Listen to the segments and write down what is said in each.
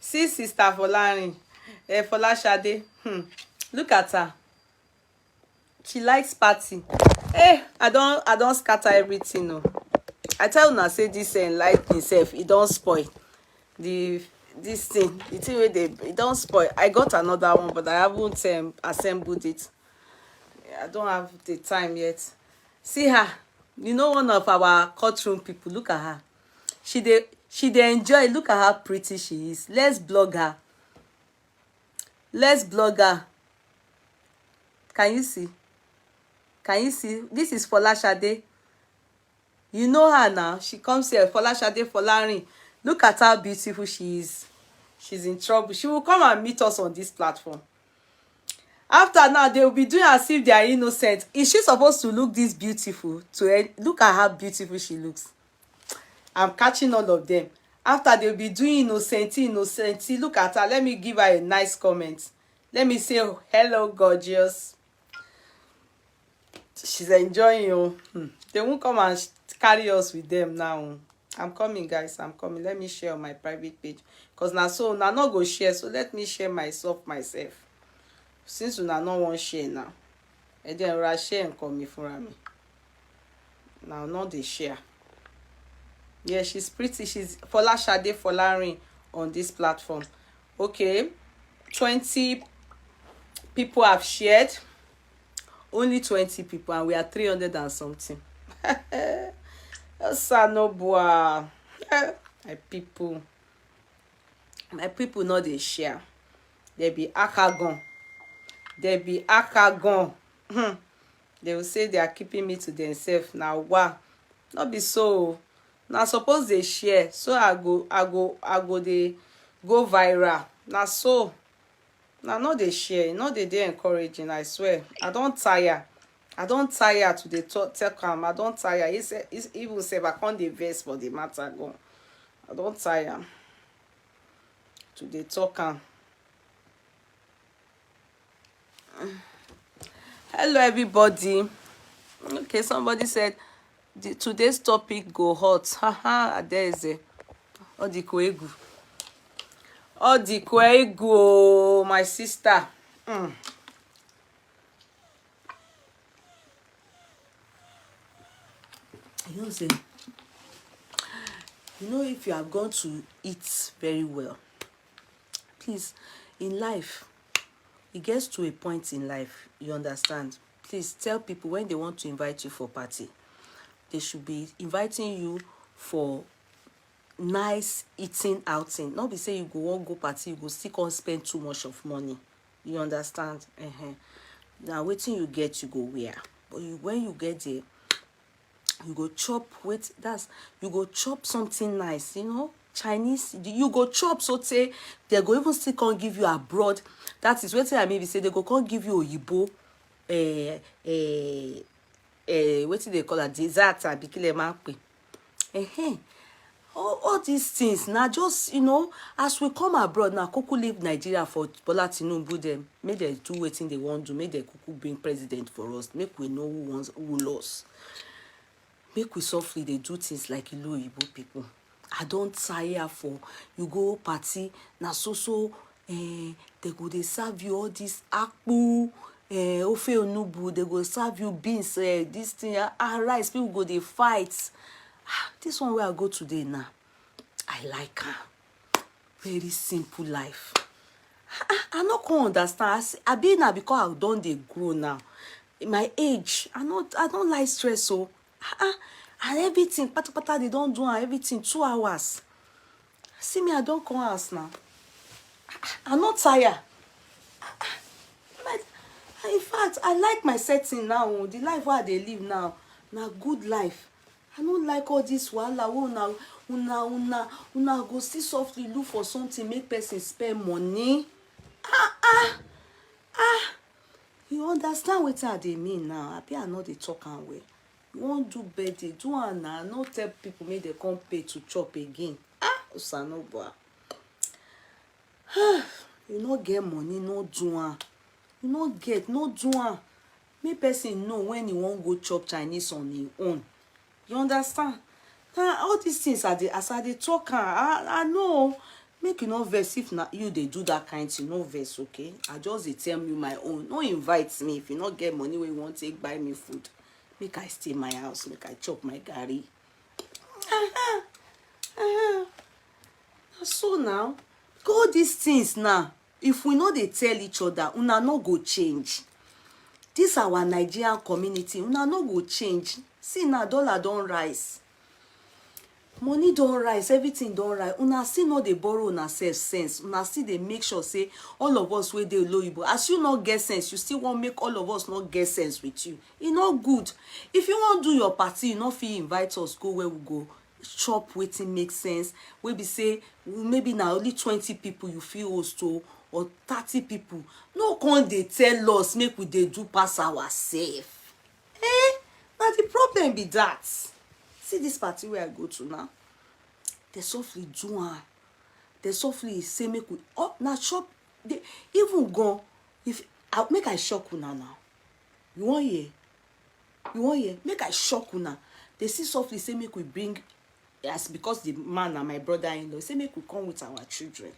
See sister Folarin, Folashade. Look at her. She likes party. I don't scatter everything. No. I tell una say this light itself, it don't spoil. This thing, the thing where it don't spoil. I got another one, but I haven't assembled it. I don't have the time yet. See her. You know, one of our courtroom people. Look at her. She dey enjoy. Look at how pretty she is. Let's blog her. Let's blog her. Can you see? Can you see? This is Folashade. You know her now. She comes here. Folashade Folarin. Look at how beautiful she is. She's in trouble. She will come and meet us on this platform. After now, they will be doing as if they are innocent. Is she supposed to look this beautiful? Look at how beautiful she looks. I'm catching all of them. After they'll be doing innocent. Look at her. Let me give her a nice comment. Let me say, hello, gorgeous. She's enjoying you. They won't come and carry us with them now. I'm coming, guys. I'm coming. Let me share on my private page. Because now not go share. So let me share myself. Since you not want share now. And then I share and come for me. Now not the share. Yeah, she's pretty. She's Folashade Folarin on this platform. Okay. 20 people have shared. Only 20 people, and we are 300 and something. Sanoboa. My people know they share. They be akagon. They will say they are keeping me to themselves. Now, wow. Not be so. Now suppose they share. So I go they go viral. Now so. Now no they share. No they encouraging, I swear. I don't tire to the tell calm. I don't tire. It's even say I can't the verse for the matter go. I don't tire to the talk calm. Hello everybody. Okay, somebody said today's topic go hot. Haha, there is a Odikoegu. Odikoegu, my sister. You know, if you have gone to eat very well, please, in life, it gets to a point in life, you understand? Please tell people when they want to invite you for party, they should be inviting you for nice eating outing. Not be say you go party, you go still can't spend too much of money. You understand? Now waiting you get, you go where? But when you get there, you go chop you go chop something nice, you know, Chinese. You go chop, so say they go even still can't give you abroad. That is what I maybe say they go can't give you Oyibo what do they call it, dessert abikile. All these things now, just, you know, as we come abroad now, Kuku leave Nigeria for Bola Tinubu, them make they do wetin they want to, make they Kuku bring president for us, make we know who lost, make we softly they do things like Ilu Igbo people. I don't tire for you go party now they go they serve you all this akpu ofe onubu, they go serve you beans, this thing, rice, people go they fight. This one where I go today now, I like her. Very simple life. I no can understand. I be now because I don't they grow now. In my age, I don't like stress. So and everything, pata they don't do everything 2 hours. See me, I don't come house now. I'm not tired. In fact, I like my setting now. The life where they live now, good life. I don't like all this wahala. Una go see softly look for something, make person spend money. You understand what they mean now? I know they talk and way. You won't do birthday, do and now. No tell people make they come pay to chop again. Usanoboa. You no get money, no do am. You no get, no do am. Make person know when he won't go chop Chinese on his own. You understand? Now all these things are as I they talk. I know. make you no vex if na you dey do that kind thing, no vex, okay? I just dey tell you my own. No invite me if you no get money wey you wan take buy me food. Make I stay my house, make I chop my garri. So now, all these things now, if we no dey tell each other, una no go change. This our Nigerian community, una no go change. See now, dollar don rise, money don rise, everything don rise. Una still no dey borrow una sef sense. Una still dey make sure say all of us wey dey Oloyibo, as you no get sense, you still wan make all of us not get sense with you. E no good. If you wan do your party, you no fit invite us go where we go chop wetin make sense, wey be say maybe na only 20 people you fit host to, or 30 people. No come dey tell us make we dey do pass ourselves. Na the problem be that. See this party where I go to now, they softly do am. They softly say make we na chop. They even go, if I make I shock una now. You wan hear? You wan hear? Make I shock una. They see softly say make we bring, yes, because the man and my brother-in-law say make we come with our children.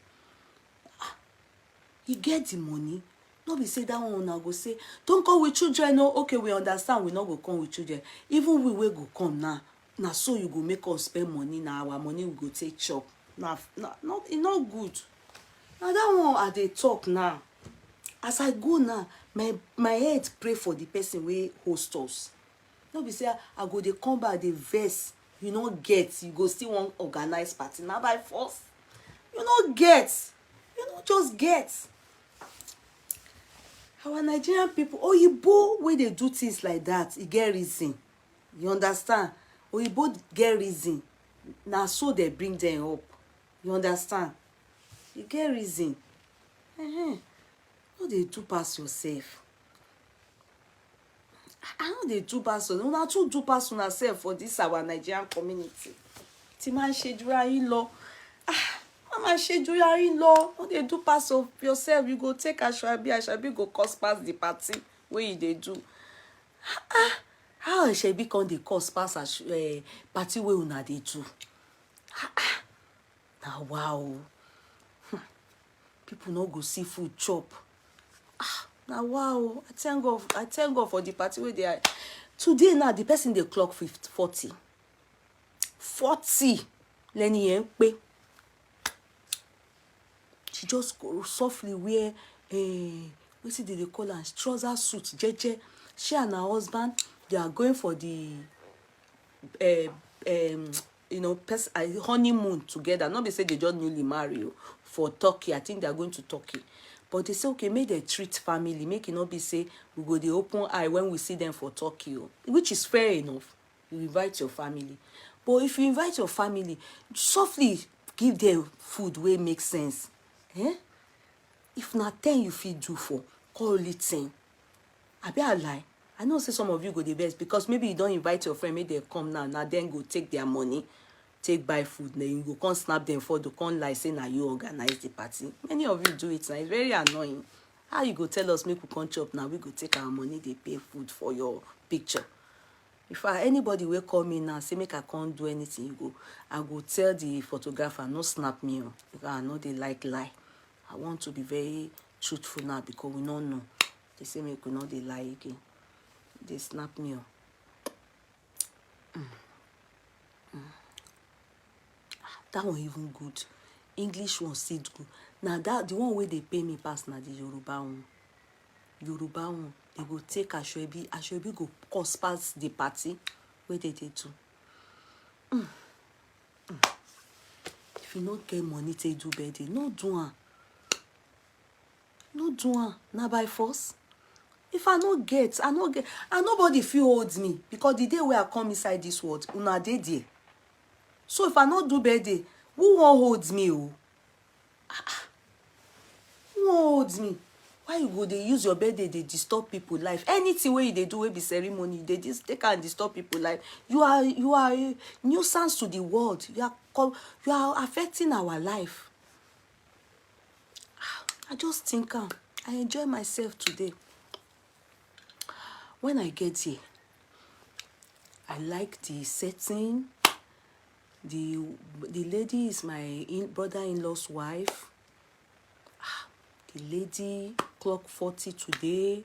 He get the money. No be say that one una go say don't come with children. No, okay, we understand. We not go come with children. Even we will go come now. Now so you go make us spend money. Now our money we go take chop. Now not it not good. Now that one I dey talk now. As I go now, my head pray for the person we host us. No be say I go dey come back the verse. You no get. You go still want organize party now by force. You no get. You no just get. Our Nigerian people, Oyibo, wey they do things like that, e get reason. You understand? Oyibo get reason. Now so they bring them up. You understand? You get reason. No, they do pass yourself. I know they do pass yourself. Una too do pass on yourself for this our Nigerian community. Ti man shedura yin lo. Mama shedura yin lo. No they do pass of yourself. You go take Ashabi go cost pass the party where you they do. How Ashabi can they cost pass party where una they do? Now wow. People no go see food chop. Now wow. I thank God for the party where they are. Today now the person they clock 40. Lenny Yempe. She just go softly wear what see they call her trouser suit, jeje. She and her husband, they are going for the honeymoon together. Not be say they just newly married for Turkey. I think they are going to Turkey. But they say, okay, make they treat family. Make it not be say we go the open eye when we see them for Turkey. Which is fair enough. You invite your family. But if you invite your family, softly give them food where make sense. If not 10 you fit do for, call it 10. I be a lie. I know say some of you go the best because maybe you don't invite your friend, maybe they come now then go take their money, take buy food, then you go come snap them for the come like say now you organize the party. Many of you do it now. It's very annoying. How you go tell us make we come chop now, we go take our money, they pay food for your picture. If anybody will call me now, say make I can't do anything, you go, I go tell the photographer, no snap me, because I know they like lie. I want to be very truthful now because we don't know. They say make we know they lie again. They snap me. That one even good. English one still good. Now that the one where they pay me pass now the Yoruba one. Yoruba one. They go take Ashwebi go cost pass the party where they do. If you not get money to do birthday, no do am. No do am. Now by force. If I no get, and nobody feel holds me because the day where I come inside this world, una dey there. So if I not do birthday, who won't holds me? Who holds me? Why you go they use your birthday, they disturb people life? Anything where they do will be ceremony, they can disturb people life. You are a nuisance to the world. You are affecting our life. I just think I enjoy myself today. When I get here, I like the setting, The lady is my brother-in-law's wife. The lady clock 40 today.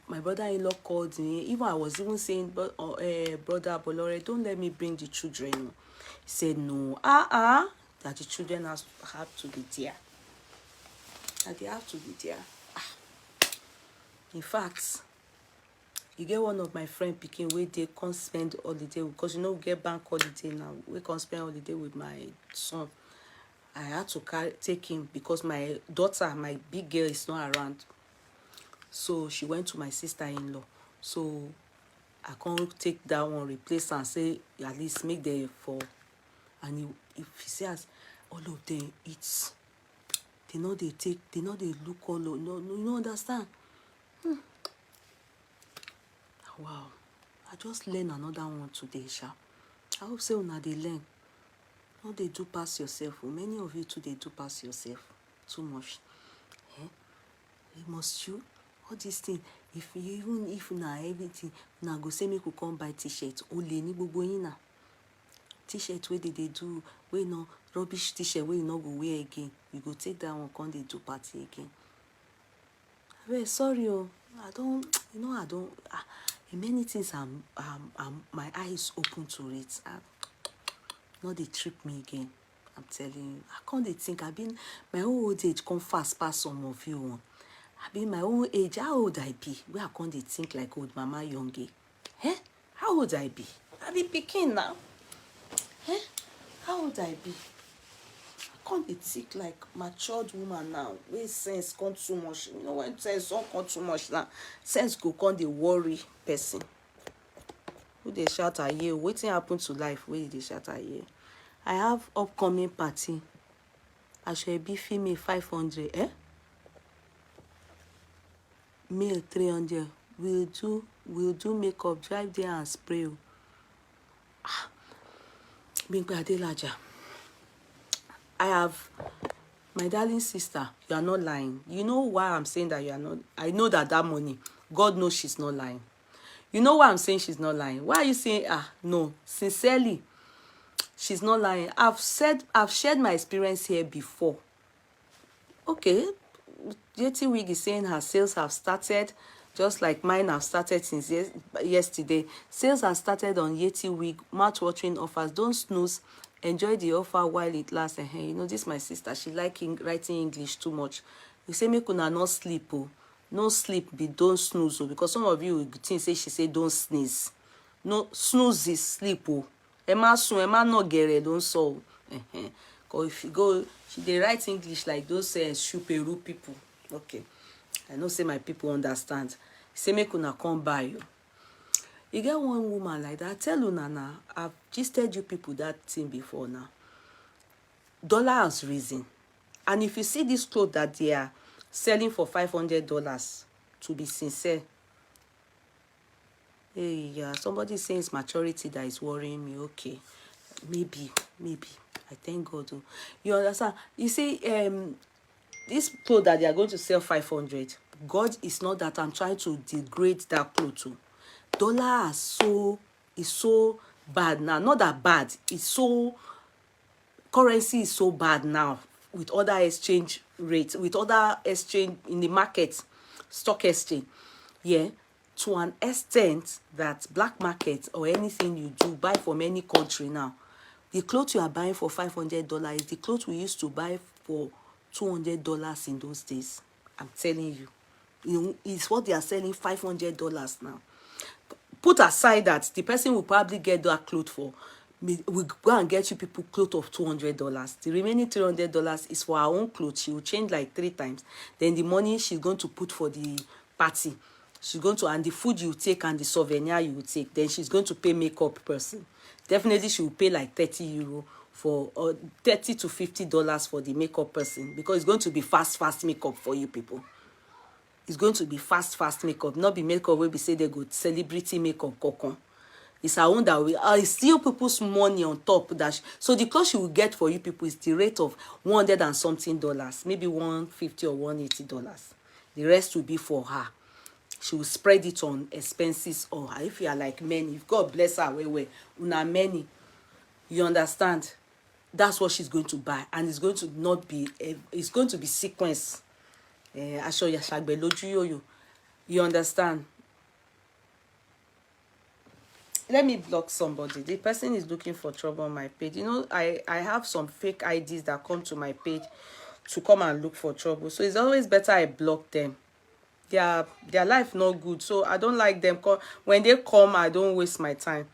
My brother-in-law called me. Even I was even saying, but brother Bolore, don't let me bring the children. He said no. That the children have to be there. That they have to be there. In fact, you get one of my friend picking where they can't spend holiday, because you know we get bank holiday now. We can't spend holiday with my son. I had to take him because my daughter, my big girl, is not around. So she went to my sister-in-law. So I can't take that one, replace and say at least make the for. And if he says all of them, it's they know they take, they know they look all no, you don't understand. Wow, I just learned another one today, Sha. I hope say una they learn. No, they do pass yourself. Many of you too, they do pass yourself too much. You must you all these things. If you even if na everything, na go say make you come buy t-shirt. Only ni gbogbo yin na. T-shirt where they do, where no rubbish t-shirt where you no go wear again. You go take that one, come they do party again. Well, sorry, I don't. You know I don't. Many things my eyes open to it. Not they trip me again. I'm telling you. I can't they think I've been my old age come fast past some of you. I've been my own age. How old I be? Where I can't they think like old mama youngie? How old I be? I be picking now. How old I be? I can't they think like matured woman now. Where sense come too much. You know when sense don't come too much now. Sense go come the worry person. Who they shout at you? Waiting happen to life. Where they shout at you? I have upcoming party. I shall be female 500. Male 300. We'll do makeup, drive there and spray. I have my darling sister. You are not lying. You know why I'm saying that you are not. I know that money. God knows she's not lying. You know why I'm saying she's not lying? Why are you saying no? Sincerely, she's not lying. I've shared my experience here before. Okay, JT Wig is saying her sales have started, just like mine have started since yesterday. Sales have started on Yeti Wig. Mouth-watering offers. Don't snooze. Enjoy the offer while it lasts. You know, this my sister. She like writing English too much. You say make una not sleep. No sleep be don't snooze. Because some of you think say she say don't sneeze. No, snooze is sleep. Emma soon, Emma not get it. Don't so. Because if you go, they write English like those Shuo people. Okay. I know say my people understand. Say make una come by you. You get one woman like that. I tell you now, I've just told you people that thing before now. Dollar has risen. And if you see this clothes that they are selling for $500, to be sincere, hey, yeah, somebody says maturity that is worrying me. Okay. Maybe. I thank God. You understand? You see, this clothes that they are going to sell 500, God is not that I'm trying to degrade that clothes too. Dollar is so bad now. Not that bad. It's so, currency is so bad now with other exchange rates, with other exchange in the market, stock exchange. Yeah. To an extent that black market or anything you do buy from any country now, the clothes you are buying for $500 is the clothes we used to buy for $200 in those days. I'm telling you. You know, it's what they are selling $500 now. Put aside that the person will probably get that clothes for. We go and get you people clothes of $200. The remaining $300 is for our own clothes. She will change like 3 times. Then the money she's going to put for the party. She's going to, and the food you take and the souvenir you will take. Then she's going to pay makeup person. Definitely she will pay like €30 for, or $30 to $50 for the makeup person, because it's going to be fast makeup for you people. It's going to be fast makeup, not be makeup where we say they go celebrity makeup kokon. It's our own that we it's still people's money on top. That so the clothes she will get for you people is the rate of $100 and something, maybe $150 or $180. The rest will be for her. She will spread it on expenses, or if you are like many, if God bless her, una many. You understand? That's what she's going to buy, and it's going to not be it's going to be sequence. Aṣọ yàṣàgbẹ̀ lójú yòyò. You understand? Let me block somebody. The person is looking for trouble on my page. You know, I have some fake IDs that come to my page to come and look for trouble. So it's always better I block them. Their life not good. So I don't like them. When they come, I don't waste my time.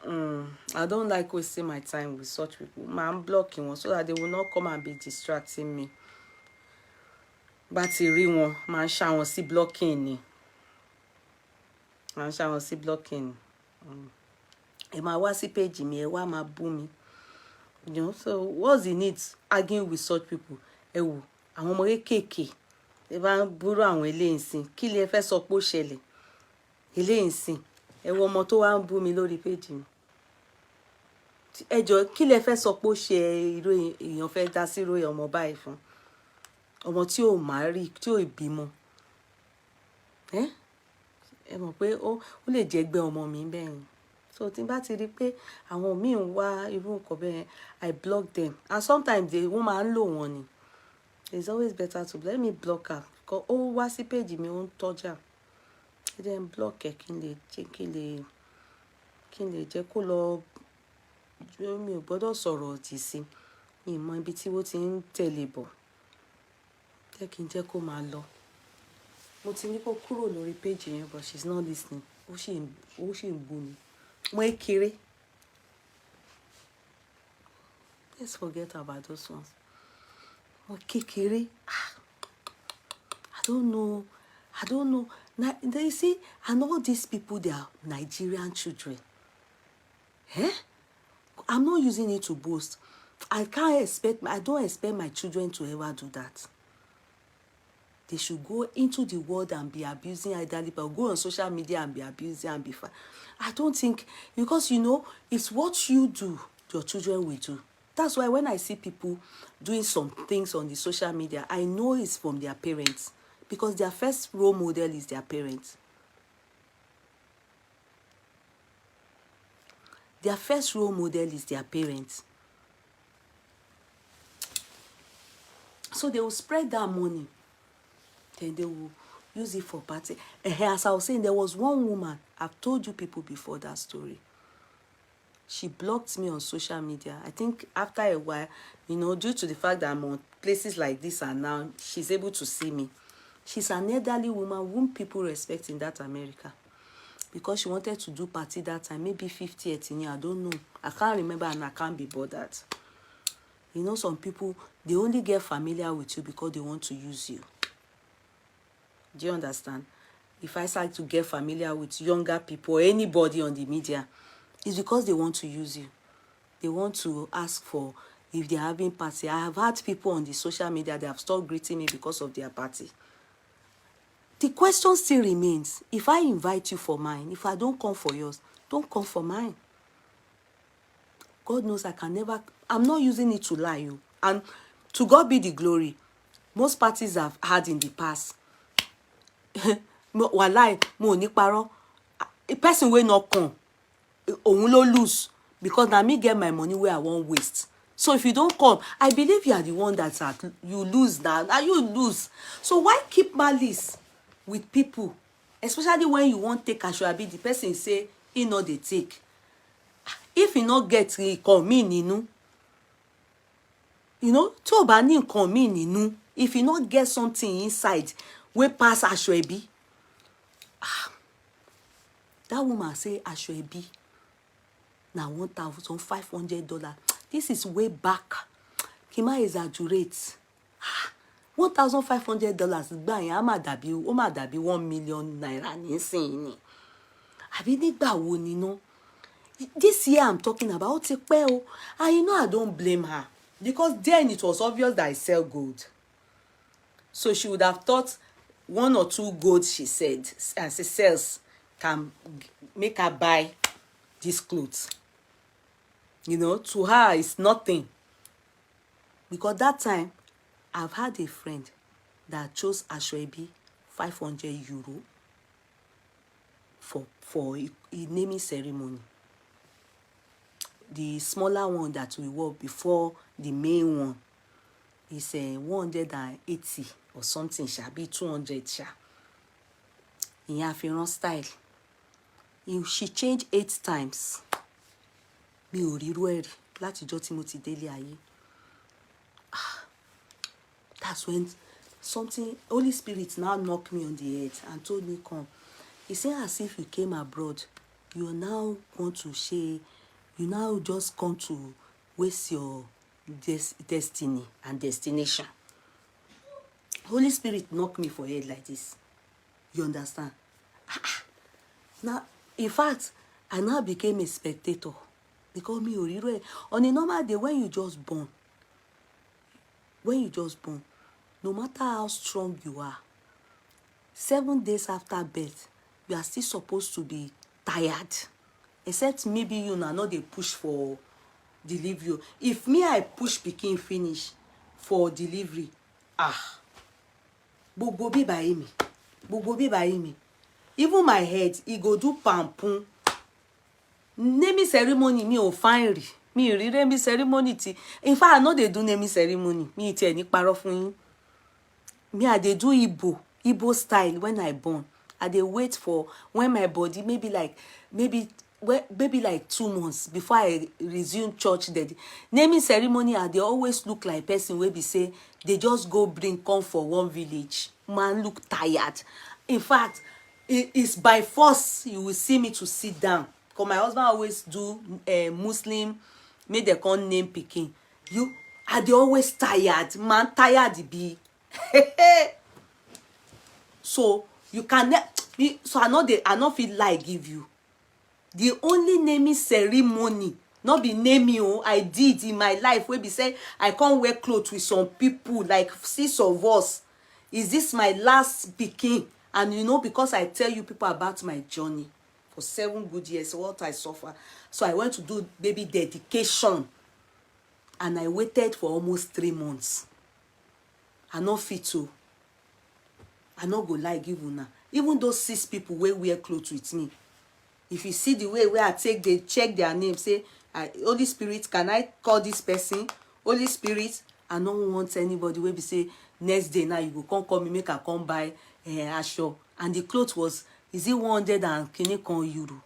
I don't like wasting my time with such people. I'm blocking one so that they will not come and be distracting me. But one, man, shall see blocking ni. Man, shall see blocking. My WhatsApp page me, why my booming? You know, so what's the need arguing with such people? I'm ọmọ kéékèèké. Ẹ bá burú àwọn eléyìí ńsìn. Kí lẹ fẹ́ sọ pé ó ṣẹlẹ̀? Eléyìí ńsìn. Ẹ wo ọmọ tó wá ń bú mi lórí page mi. Ẹ jọ̀ọ́, kí lẹ fẹ́ sọ pé ó ṣe irú èèyàn fẹ́ dá sí irú ọmọ báyìí fún? Ọmọ tí ò marry, tí ò bímọ. Ẹ mọ̀ pé ó lè jẹ́ ẹgbẹ́ ọmọ mi bẹ́ẹ̀ ni. So tí n bá ti rí pé àwọn míì ń wá irú nǹkan bẹ́ẹ̀, I block them. And sometimes wọ́n máa ń lò wọ́n ni. It's always better to let me block her. Because ó wá sí page mi ó ń tọ́jà. Ẹ jẹ́ n block ẹ̀ kí n lè jẹ́ kó lọ. Mi ò gbọ́dọ̀ sọ̀rọ̀ òdì sí. Mi mọ ibi tí ó ti ń tẹ̀lé bọ̀. Jẹ́ kí n jẹ́ kó máa lọ. Mo ti ní kó kúrò lórí page yẹn, but she's not listening. Ó ṣì ń bú mi. Mo kéré. Let's forget about those ones. Mo kékeré. I don't know. Now, you see, and all these people, they are Nigerian children. I'm not using it to boast. I don't expect my children to ever do that. They should go into the world and be abusing elderly people, go on social media and be abusing and be fine. I don't think, because you know, it's what you do, your children will do. That's why when I see people doing some things on the social media, I know it's from their parents, because their first role model is their parents. Their first role model is their parents. So they will spread that money. Then they will use it for party. As I was saying, there was one woman, I've told you people before that story. She blocked me on social media. I think after a while, you know, due to the fact that I'm on places like this and now, she's able to see me. She's an elderly woman whom people respect in that America. Because she wanted to do party that time, maybe 50, 18 years, I don't know. I can't remember and I can't be bothered. You know, some people, they only get familiar with you because they want to use you. Do you understand? If I start to get familiar with younger people or anybody on the media, it's because they want to use you. They want to ask for, if they're having party. I have had people on the social media, they have stopped greeting me because of their party. The question still remains, if I invite you for mine, if I don't come for yours, don't come for mine. God knows I can never, I'm not using it to lie you. And to God be the glory. Most parties I've had in the past, walai mo ní parọ́, a person will not come, òun ló lose, because now me get my money where I won't waste. So if you don't come, I believe you are the one that's at, you lose now. Now you lose. So why keep malice with people, especially when you won't take Ashwabi, the person say he know they take. If you not get come in nínú, you know, tó bá ní nǹkan mi nínú, if you not get something inside, we pass Ashwabi. That woman say Ashwabi now $1,500. This is way back. Kima exaggerate. $1,500 gbà yẹn ó mà dàbí 1 million naira nísìnyí. Àbí nígbà wo ni no? This year I'm talking about ti pẹ́ o. And you know I don't blame her, because then it was obvious that I sell gold. So she would have thought 1 or 2 gold she said as she sells can make her buy these clothes. You know, to her it's nothing. Because that time I've had a friend that chose Ashwabi €500 for a naming ceremony. the smaller one that we wore before the main one is 180 or something, shall be 200 sha. Ìyẹn àfihàn style. She changed 8 times. Mi ò rí irú ẹ̀ rí látijọ́ tí mo ti délé ayé. That's when something, Holy Spirit now knocked me on the head and told me, come. He said, as if you came abroad, you now want to share, you now just come to waste your destiny and destination. Holy Spirit knocked me for head like this. You understand? Now, in fact, I now became a spectator. Because me, on a normal day, when you just born, no matter how strong you are, 7 days after birth, you are still supposed to be tired. Except maybe you know they push for delivery. If me, I push pikin finish for delivery, gbogbo bí báyìí mi. Even my head, he go do pampun. Naming ceremony, me ò fine rí. Me rí naming ceremony ti. In fact, I know they do naming ceremony. Me ti ẹni parọ́ fún yín. Me, I dey do Igbo style when I born. I dey wait for when my body maybe like 2 months before I resume church. Naming ceremony, I dey always look like person wey be say they just go bring come for one village. Man look tired. In fact, it's by force you will see me to sit down. Because my husband always do Muslim, make they come name pikin. I dey always tired. Man tired be. So you can so I not feel like give you. The only naming ceremony, not be naming I did in my life where be say I can't wear clothes with some people like 6 of us. Is this my last pikin? And you know, because I tell you people about my journey for 7 good years, what I suffer. So I went to do baby dedication. And I waited for almost 3 months. I not fit to. I not go lie give una. Even those 6 people wey wear clothes with me. If you see the way where I take, they check their name, say, Holy Spirit, can I call this person? Holy Spirit, I don't want anybody where be say, next day now you go come call me, make I come buy asho. And the clothes was, is it 100 and kini kon euro?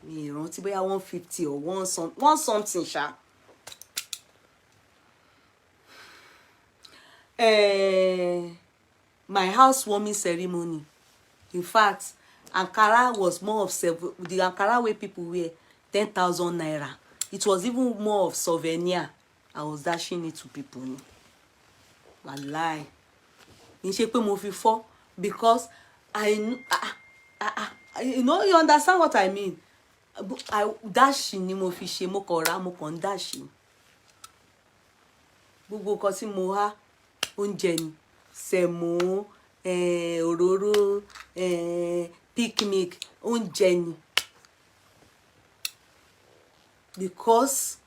Me, you know, 150 or one something, sha. My housewarming ceremony. In fact, Ankara was more of the Ankara way people wear 10,000 naira. It was even more of souvenir. I was dashing it to people. Wallahi. Because you know, you understand what I mean. I dashing ni mo fi ṣe mo kora mo kon dashing. Gbogbo kan tí mo há oúnjẹ ni semo òróró picnic oúnjẹ ni. Because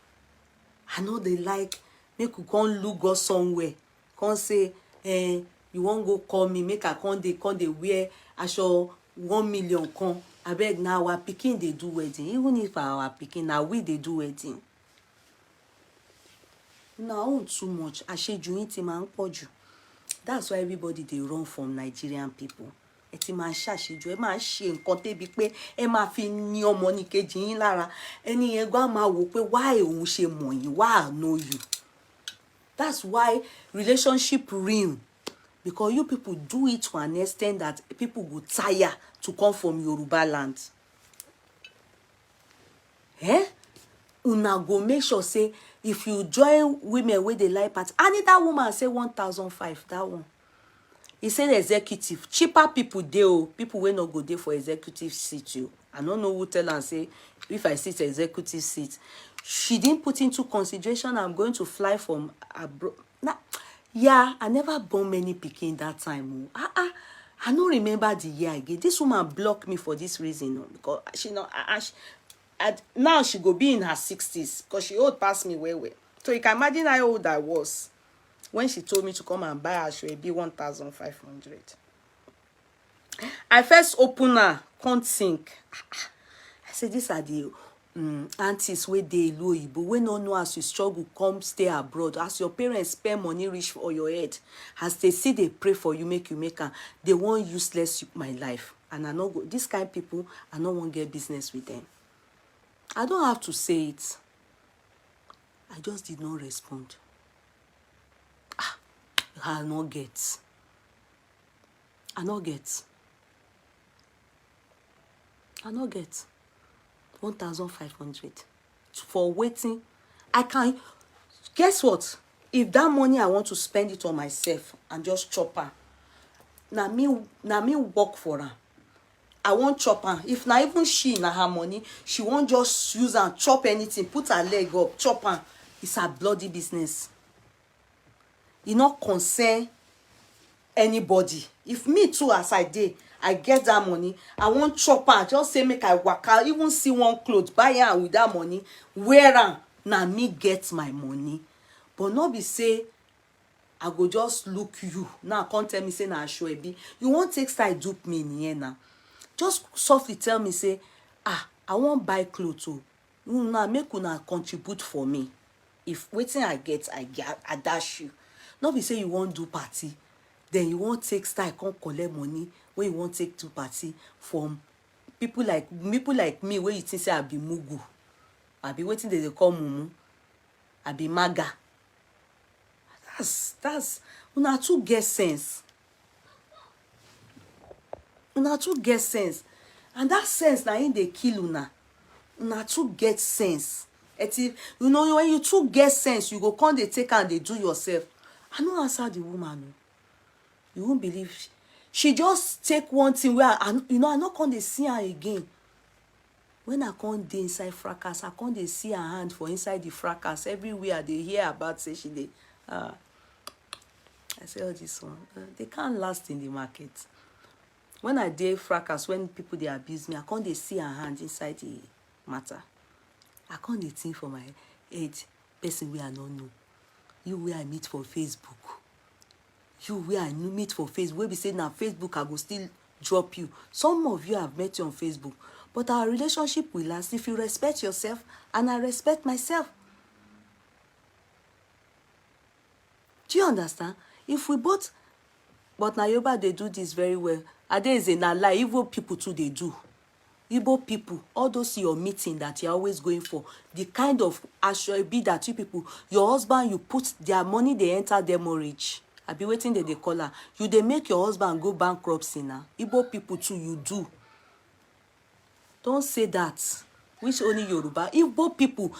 I know they like make you come look go somewhere. Come say you won't go call me, make I come they wear asho 1 million come. I beg now our pikin they do wedding. Even if our pikin now we they do wedding. Now too much. Àṣejù yín ti máa ń pọ̀ jù. That's why everybody they run from Nigerian people. Ẹ ti máa ṣàṣejù, ẹ máa ṣe nǹkan débi pé ẹ máa fi ní ọmọ ní kejì yín lára. Ẹni yẹn gan máa wò pé why òun ṣe mọ̀ yín, why I know you. That's why relationship ruin. Because you people do it to an extent that people go tire to come from Yoruba land. Una go make sure say if you join women where they like part, I need that woman say 1,500. That one. He said executive. Cheaper people deal. People will not go there for executive seat. You. I don't know who tell and say if I sit executive seat. She didn't put into consideration I'm going to fly from abroad. Nah, yeah, I never born many pikin that time. I don't remember the year again. This woman blocked me for this reason. Because she know now she go be in her 60s because she old past me way. So you can imagine how old I was when she told me to come and buy her shoe. It be 1,500. I first open her, can't think. I said these are the aunties wey dey ilu oyibo wey no know as you struggle come stay abroad, as your parents spend money reach for your head, as they see dey pray for you make you make am, they wan useless my life. And I no go, this kind people, I no wan get business with them. I don't have to say it. I just did not respond. I no get. I no get. I no get 1,500 for waiting. I can, guess what? If that money I want to spend it on myself and just chop her, na me work for her. I won't chop her. If not even she na her money, she won't just use and chop anything, put her leg up, chop her. It's her bloody business. E not concern anybody. If me too, as I did, I get that money, I won't chop her, just say make I work out, even see one clothes, buy her with that money, wear her, na me get my money. But not be say, I go just look you, now can't tell me say na Shuo. You won't take style dupe me in here now. Just softly tell me say, I won't buy clothes too. Una make una contribute for me. If waiting I get, I dash you. Not be say you won't do party, then you won't take style, come collect money where you won't take to party from people like me, where you think say I be mugu, I be waiting they call mumu, I be maga. That's una too get sense. Una too get sense, and that sense na in dey kill una. Una too get sense. You know, when you too get sense, you go come dey take and dey do yourself. I no answer the woman. You won't believe. She just take one thing where I not come dey see her again. When I come dey inside fracas, I come dey see her hand for inside the fracas. Everywhere they hear about say she dey. I say all this one, they can't last in the market. When I dey fracas, when people they abuse me, I can't dey see her hand inside the matter. I can't dey think for my head, person where I don't know. You where I meet for Facebook. You where I meet for Facebook. Where we say now Facebook, I go still drop you. Some of you have met you on Facebook. But our relationship will last if you respect yourself and I respect myself. Do you understand? If we both, but now Yoruba they do this very well. Ade is a lie. Igbo people too they do. Igbo people, all those your meeting that you're always going for, the kind of be that you people, your husband, you put their money, they enter their marriage. I be waiting that they call her. You they make your husband go bankruptcy now. Igbo people too, you do. Don't say that. Which only Yoruba. Igbo people,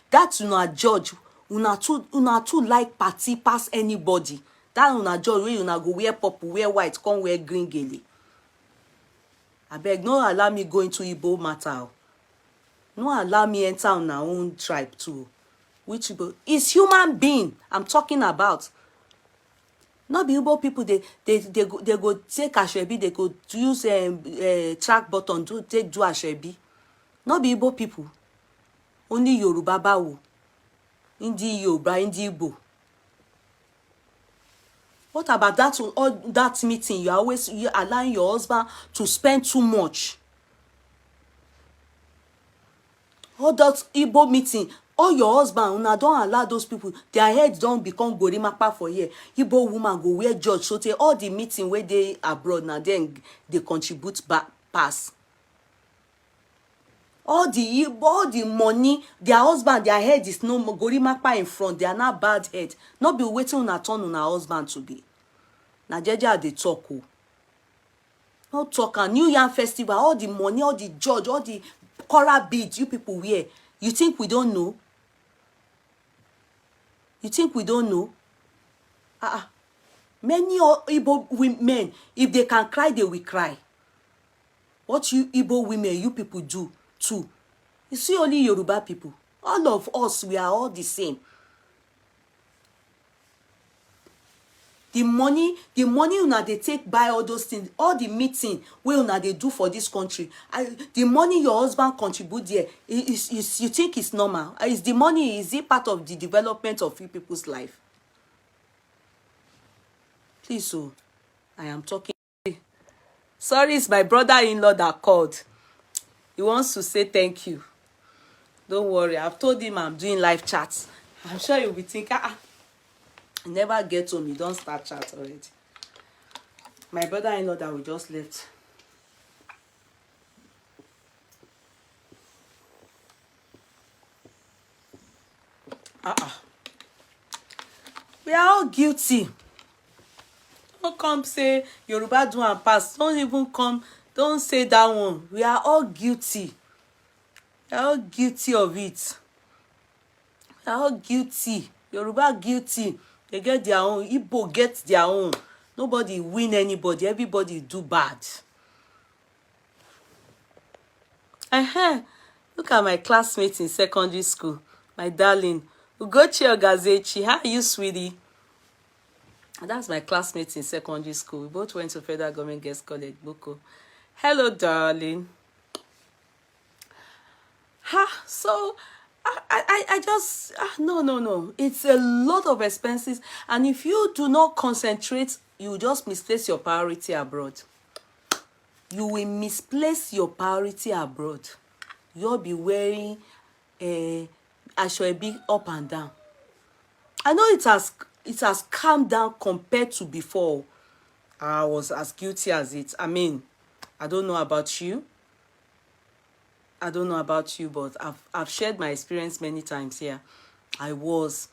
that's una judge. Una too like party pass anybody. That una judge where una go wear purple, wear white, come wear green gele. I beg, no allow me go into Igbo matter. No allow me enter on our own tribe too. Which Igbo? It's human being I'm talking about. Not be Igbo people, they go take Ashwebi, they go use track button to take do Ashwebi. Not be Igbo people. Only Yoruba bawo. Indi Yoruba, Indi Igbo. What about that? All that meeting, you allowing your husband to spend too much. All that Igbo meeting, all your husband, una don't allow those people. Their heads don't become gorimapa for here. Igbo woman go wear judge. So they all the meeting where they abroad now, then they contribute back pass. All the money, their husband, their head is no more gorimapa in front. They are not bad head. Not be waiting on a turn on our husband to be. Na jeje they talk. No talk. And New Year festival, all the money, all the judge, all the coral beads you people wear. You think we don't know? You think we don't know? Many Igbo women, if they can cry, they will cry. What you Igbo women, you people do too. You see only Yoruba people. All of us, we are all the same. The money una they take buy all those things, all the meeting where una they do for this country. The money your husband contribute there, you think it's normal? Is the money, is it part of the development of you people's life? Please, so I am talking. Sorry, it's my brother-in-law that called. He wants to say thank you. Don't worry, I've told him I'm doing live chats. I'm sure you'll be thinking, I never get home, you don't start chat already. My brother-in-law that we just left. We are all guilty. Don't come say Yoruba do and pass. Don't even come, don't say that one. We are all guilty. We are all guilty of it. We are all guilty. Yoruba guilty. They get their own. Igbo get their own. Nobody win anybody. Everybody do bad. Look at my classmates in secondary school. My darling. Ugochi Ogazechi. How are you, sweetie? And that's my classmates in secondary school. We both went to Federal Government Girls College, Boko. Hello, darling. So I just no. It's a lot of expenses, and if you do not concentrate, you just misplace your priority abroad. You will misplace your priority abroad. You'll be wearing aṣọ up and down. I know it has calmed down compared to before. I was as guilty as it. I mean, I don't know about you. But I've shared my experience many times here. It was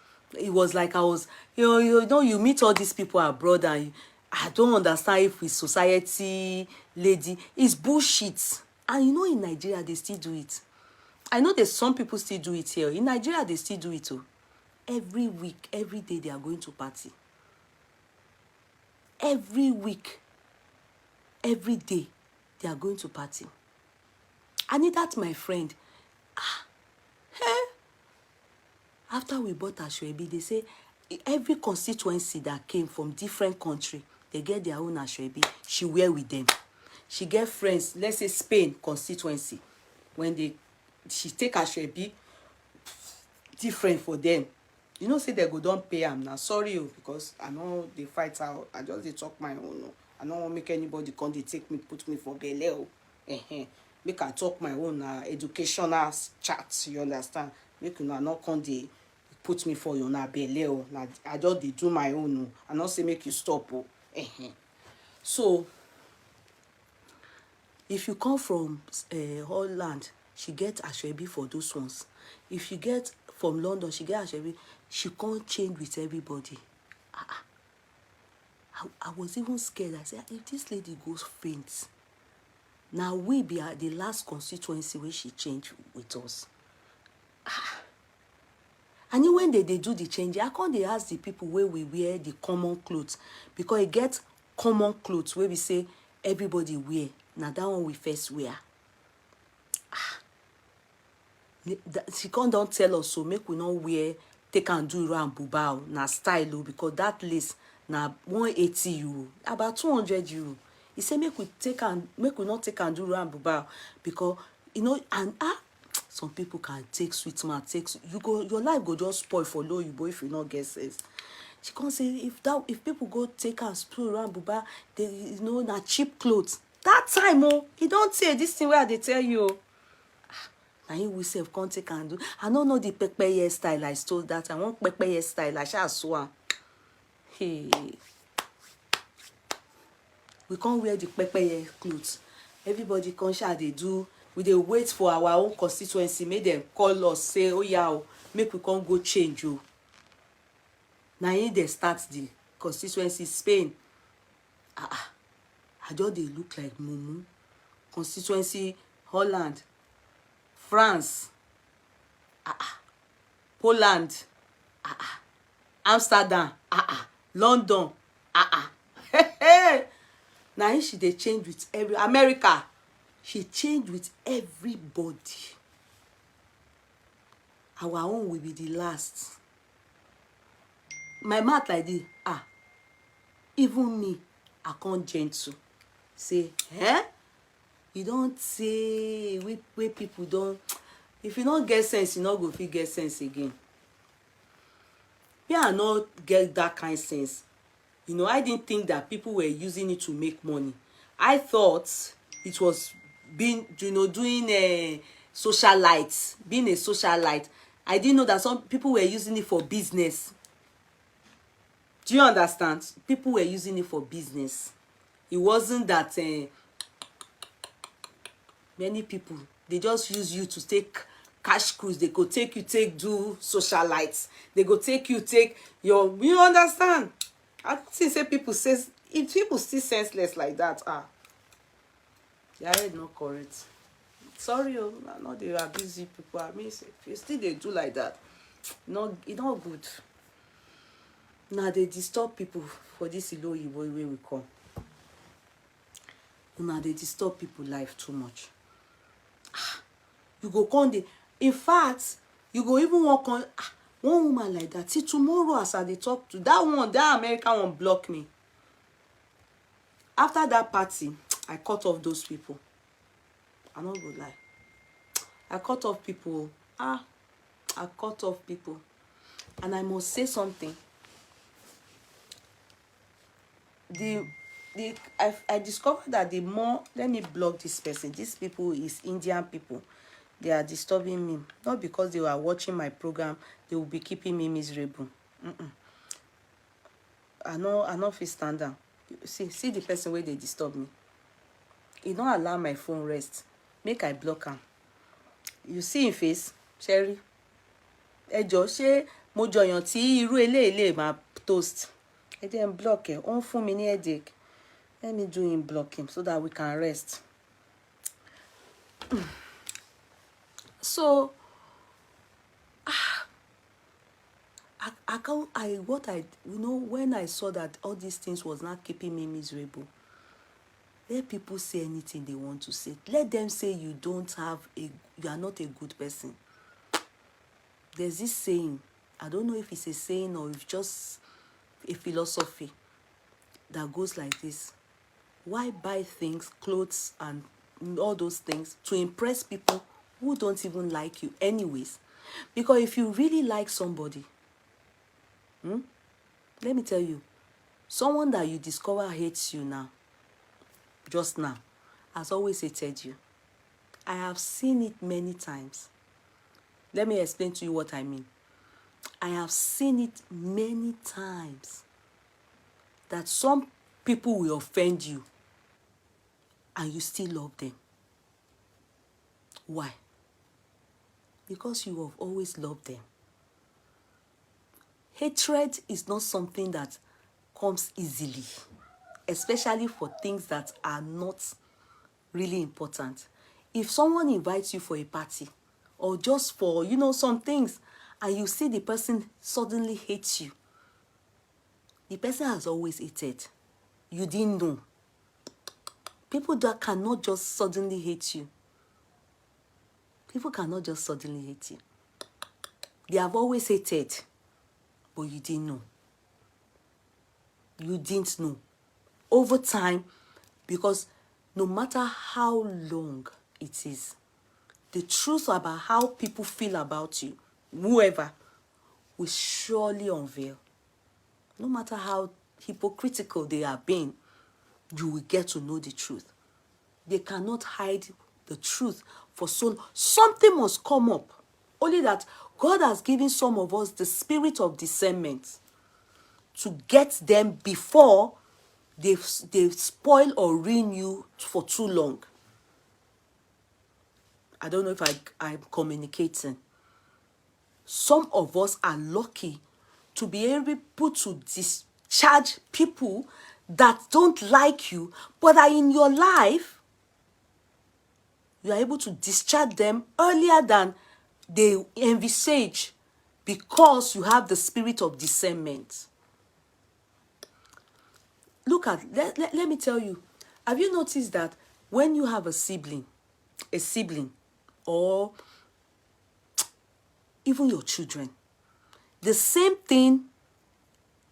like I was, you meet all these people abroad and I don't understand if it's society, lady. It's bullshit. And in Nigeria, they still do it. I know there's some people still do it here. In Nigeria, they still do it too. Every week, every day, they are going to party. Every week, every day, they are going to party. I need that, my friend. After we bought Ashwebi, they say every constituency that came from different country, they get their own Ashwebi. She wear with them. She get friends, let's say Spain constituency. When she take Ashwebi, different for them. Say they go don't pay am now. Sorry, because I know they fight out. I just they talk my own. I don't want to make anybody come they take me, put me for belle. Make I talk my own educational chat. You understand? Make you not come they put me for you na belle. I just they do my own. I not say make you stop. So if you come from Holland, she get Ashwebi for those ones. If you get from London, she get Ashwebi. She can't change with everybody. I was even scared. I said, if this lady goes faint, now we be at the last constituency where she changed with us. And when they do the change, I can't they ask the people where we wear the common clothes, because it gets common clothes where we say everybody wear. Now that one we first wear. She don't tell us so make we not wear take and do round bubao na style because that lace na 180 euro, about 200 euro. He say make we not take and do round bubao because and some people can take sweet man, your life go just spoil for low you if you not get sense. She can't say if people go take and spoil round buba, they na cheap clothes. That time you don't say this thing where they tell you. And he will say, can't take and do. I don't know the pepper style I stole that. I want pepper style. I shall swear. Hey. We can't wear the pepper clothes. Everybody can shall they do. We they wait for our own constituency. Make them call us, say, oh yeah, make we can't go change you. Now they start the constituency Spain. I just they look like mumu. Constituency Holland. France, Poland, Amsterdam, London, Now she they change with every America. She changed with everybody. Our own will be the last. My mouth like this. Even me, I can't gentle. Say, you don't say where people don't. If you don't get sense, you not go fit get sense again. Me, I not get that kind of sense. I didn't think that people were using it to make money. I thought it was being, doing socialite, being a socialite. I didn't know that some people were using it for business. Do you understand? People were using it for business. It wasn't that many people, they just use you to take cash cruise. They go take you, do socialites. They go take you, you understand? I think say people says, if people still senseless like that, their head not correct. Sorry, not they abuse people. I mean, if you still they do like that, it's not good. Now they disturb people for this low way we come. Now they disturb people life too much. You go come dey, in fact, you go even walk on one woman like that. See, tomorrow as I dey talk to that one, that American one block me. After that party, I cut off those people. I'm not gonna lie. I cut off people. I cut off people. And I must say something. I discovered that the more, let me block this person. These people is Indian people. They are disturbing me. Not because they were watching my program, they will be keeping me miserable. I know if stand down. See the person where they disturb me. He don't allow my phone rest. Make I block him. You see him face, Cherry. Ẹ jọ̀ọ́, mo jọyàn tí irú eléyìí máa toast. I didn't block him. On fún mi ní headache. Let me do him block him so that we can rest. So when I saw that all these things was not keeping me miserable, let people say anything they want to say. Let them say you are not a good person. There's this saying, I don't know if it's a saying or if just a philosophy that goes like this. Why buy things, clothes, and all those things to impress people who don't even like you anyways? Because if you really like somebody, let me tell you, someone that you discover hates you now, just now, has always hated you. I have seen it many times. Let me explain to you what I mean. I have seen it many times that some people will offend you and you still love them. Why? Because you have always loved them. Hatred is not something that comes easily, especially for things that are not really important. If someone invites you for a party or just for, some things, and you see the person suddenly hates you, the person has always hated. You didn't know. People that cannot just suddenly hate you. People cannot just suddenly hate you. They have always hated, but you didn't know. You didn't know. Over time, because no matter how long it is, the truth about how people feel about you, whoever, will surely unveil. No matter how hypocritical they are being, you will get to know the truth. They cannot hide the truth for so long. Something must come up. Only that God has given some of us the spirit of discernment to get them before they've spoil or ruin you for too long. I don't know if I'm communicating. Some of us are lucky to be able to discharge people that don't like you, but are in your life. You are able to discharge them earlier than they envisage because you have the spirit of discernment. Look at, let me tell you, have you noticed that when you have a sibling, or even your children, the same thing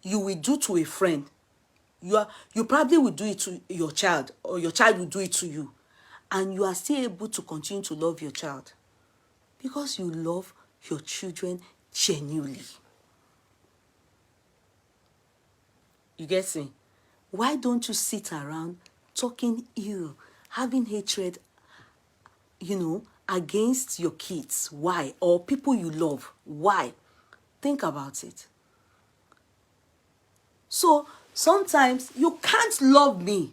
you will do to a friend, you probably will do it to your child, or your child will do it to you, and you are still able to continue to love your child because you love your children genuinely. You get me? Why don't you sit around talking ill, having hatred, and against your kids. Why? Or people you love. Why? Think about it. So sometimes you can't love me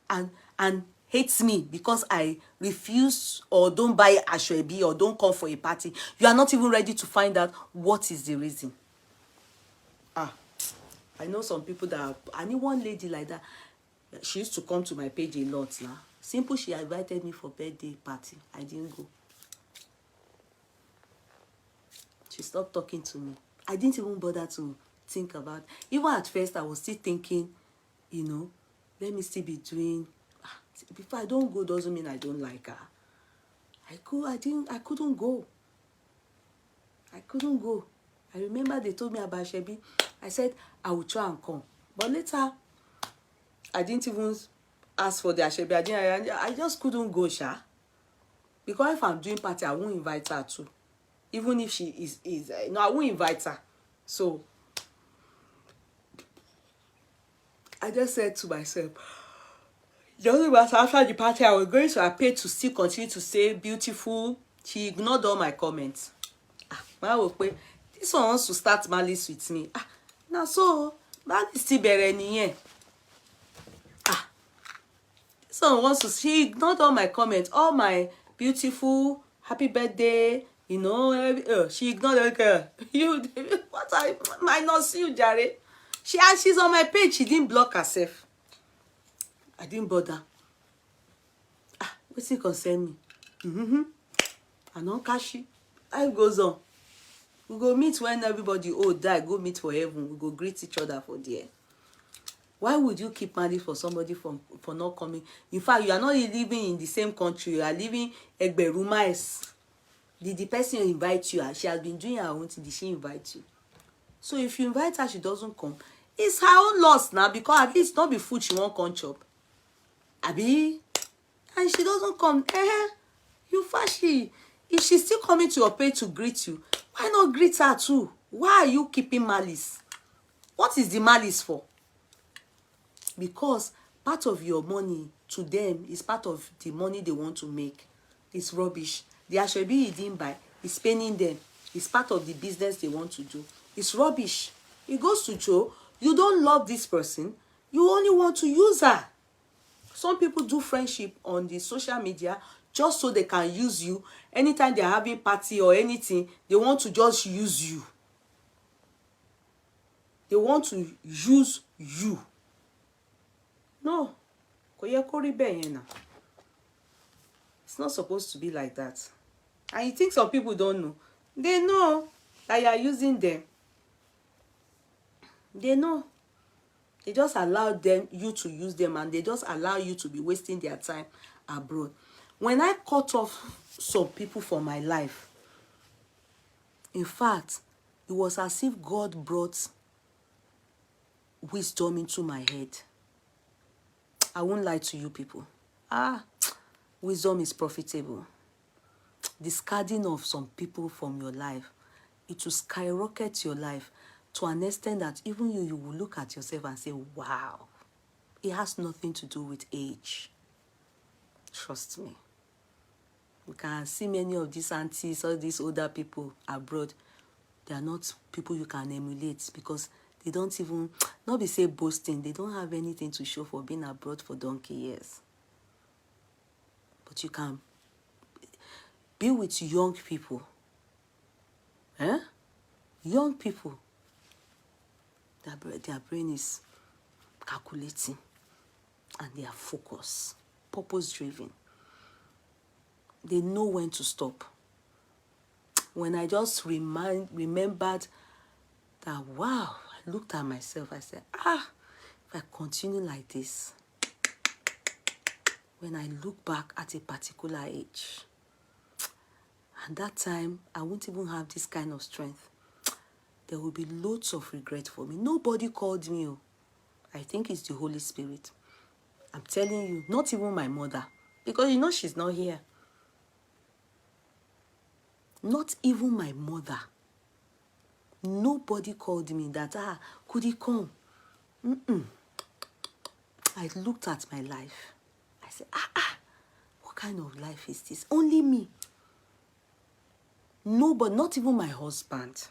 and hate me because I refuse or don't buy ashwebi or don't come for a party. You are not even ready to find out what is the reason. I know some people that are, I knew one lady like that. She used to come to my page a lot now. Simple, she invited me for birthday party. I didn't go. She stopped talking to me. I didn't even bother to think about. Even at first, I was still thinking, you know, let me still be doing. If I don't go, doesn't mean I don't like her. I couldn't go. I couldn't go. I remember they told me about Shebi. I said I would try and come, but later I didn't even ask for the Shebi. I just couldn't go, Sha. Because if I'm doing party, I won't invite her too. Even if she is no, I won't invite her. So I just said to myself, doesn't matter. After the party, I was going to pay to still continue to say beautiful. She ignored all my comments. This one wants to start malice with me. Now so malice still better niyen. This one wants to. She ignored all my comments, all my beautiful happy birthday. You know, she ignored her. You what I minus you, Jare. She's on my page. She didn't block herself. I didn't bother. What's it concern me? I know Kashi. Life goes on. We go meet when everybody die. Go meet for heaven. We go greet each other for there. Why would you keep malice for somebody for not coming? In fact, you are not living in the same country. You are living Egberu miles. Did the person invite you? She has been doing her own thing. Did she invite you? So if you invite her, she doesn't come. It's her own loss now, because at least not be food she won't come chop. Abi, and she doesn't come. You fashi. If she's still coming to your page to greet you, why not greet her too? Why are you keeping malice? What is the malice for? Because part of your money to them is part of the money they want to make. It's rubbish. The Ashwebi you didn't buy is paying them. It's part of the business they want to do. It's rubbish. It goes to show you don't love this person. You only want to use her. Some people do friendship on the social media just so they can use you. Anytime they're having party or anything, they want to just use you. They want to use you. No. It's not supposed to be like that. And you think some people don't know. They know that you are using them. They know. They just allow you to use them, and they just allow you to be wasting their time abroad. When I cut off some people from my life, in fact, it was as if God brought wisdom into my head. I won't lie to you people. Wisdom is profitable. Discarding of some people from your life, it will skyrocket your life to an extent that even you will look at yourself and say, wow, it has nothing to do with age. Trust me. You can see many of these aunties, all these older people abroad, they are not people you can emulate, because they don't even, not be say boasting, they don't have anything to show for being abroad for donkey years. But you can be with young people. Young people. Their brain is calculating, and they are focused, purpose-driven. They know when to stop. When I just remembered that, wow, I looked at myself, I said, if I continue like this, when I look back at a particular age, at that time, I won't even have this kind of strength. There will be loads of regret for me. Nobody called me. I think it's the Holy Spirit. I'm telling you, not even my mother. Because you know she's not here. Not even my mother. Nobody called me that, could he come? I looked at my life. I said, what what kind of life is this? Only me. Nobody, not even my husband,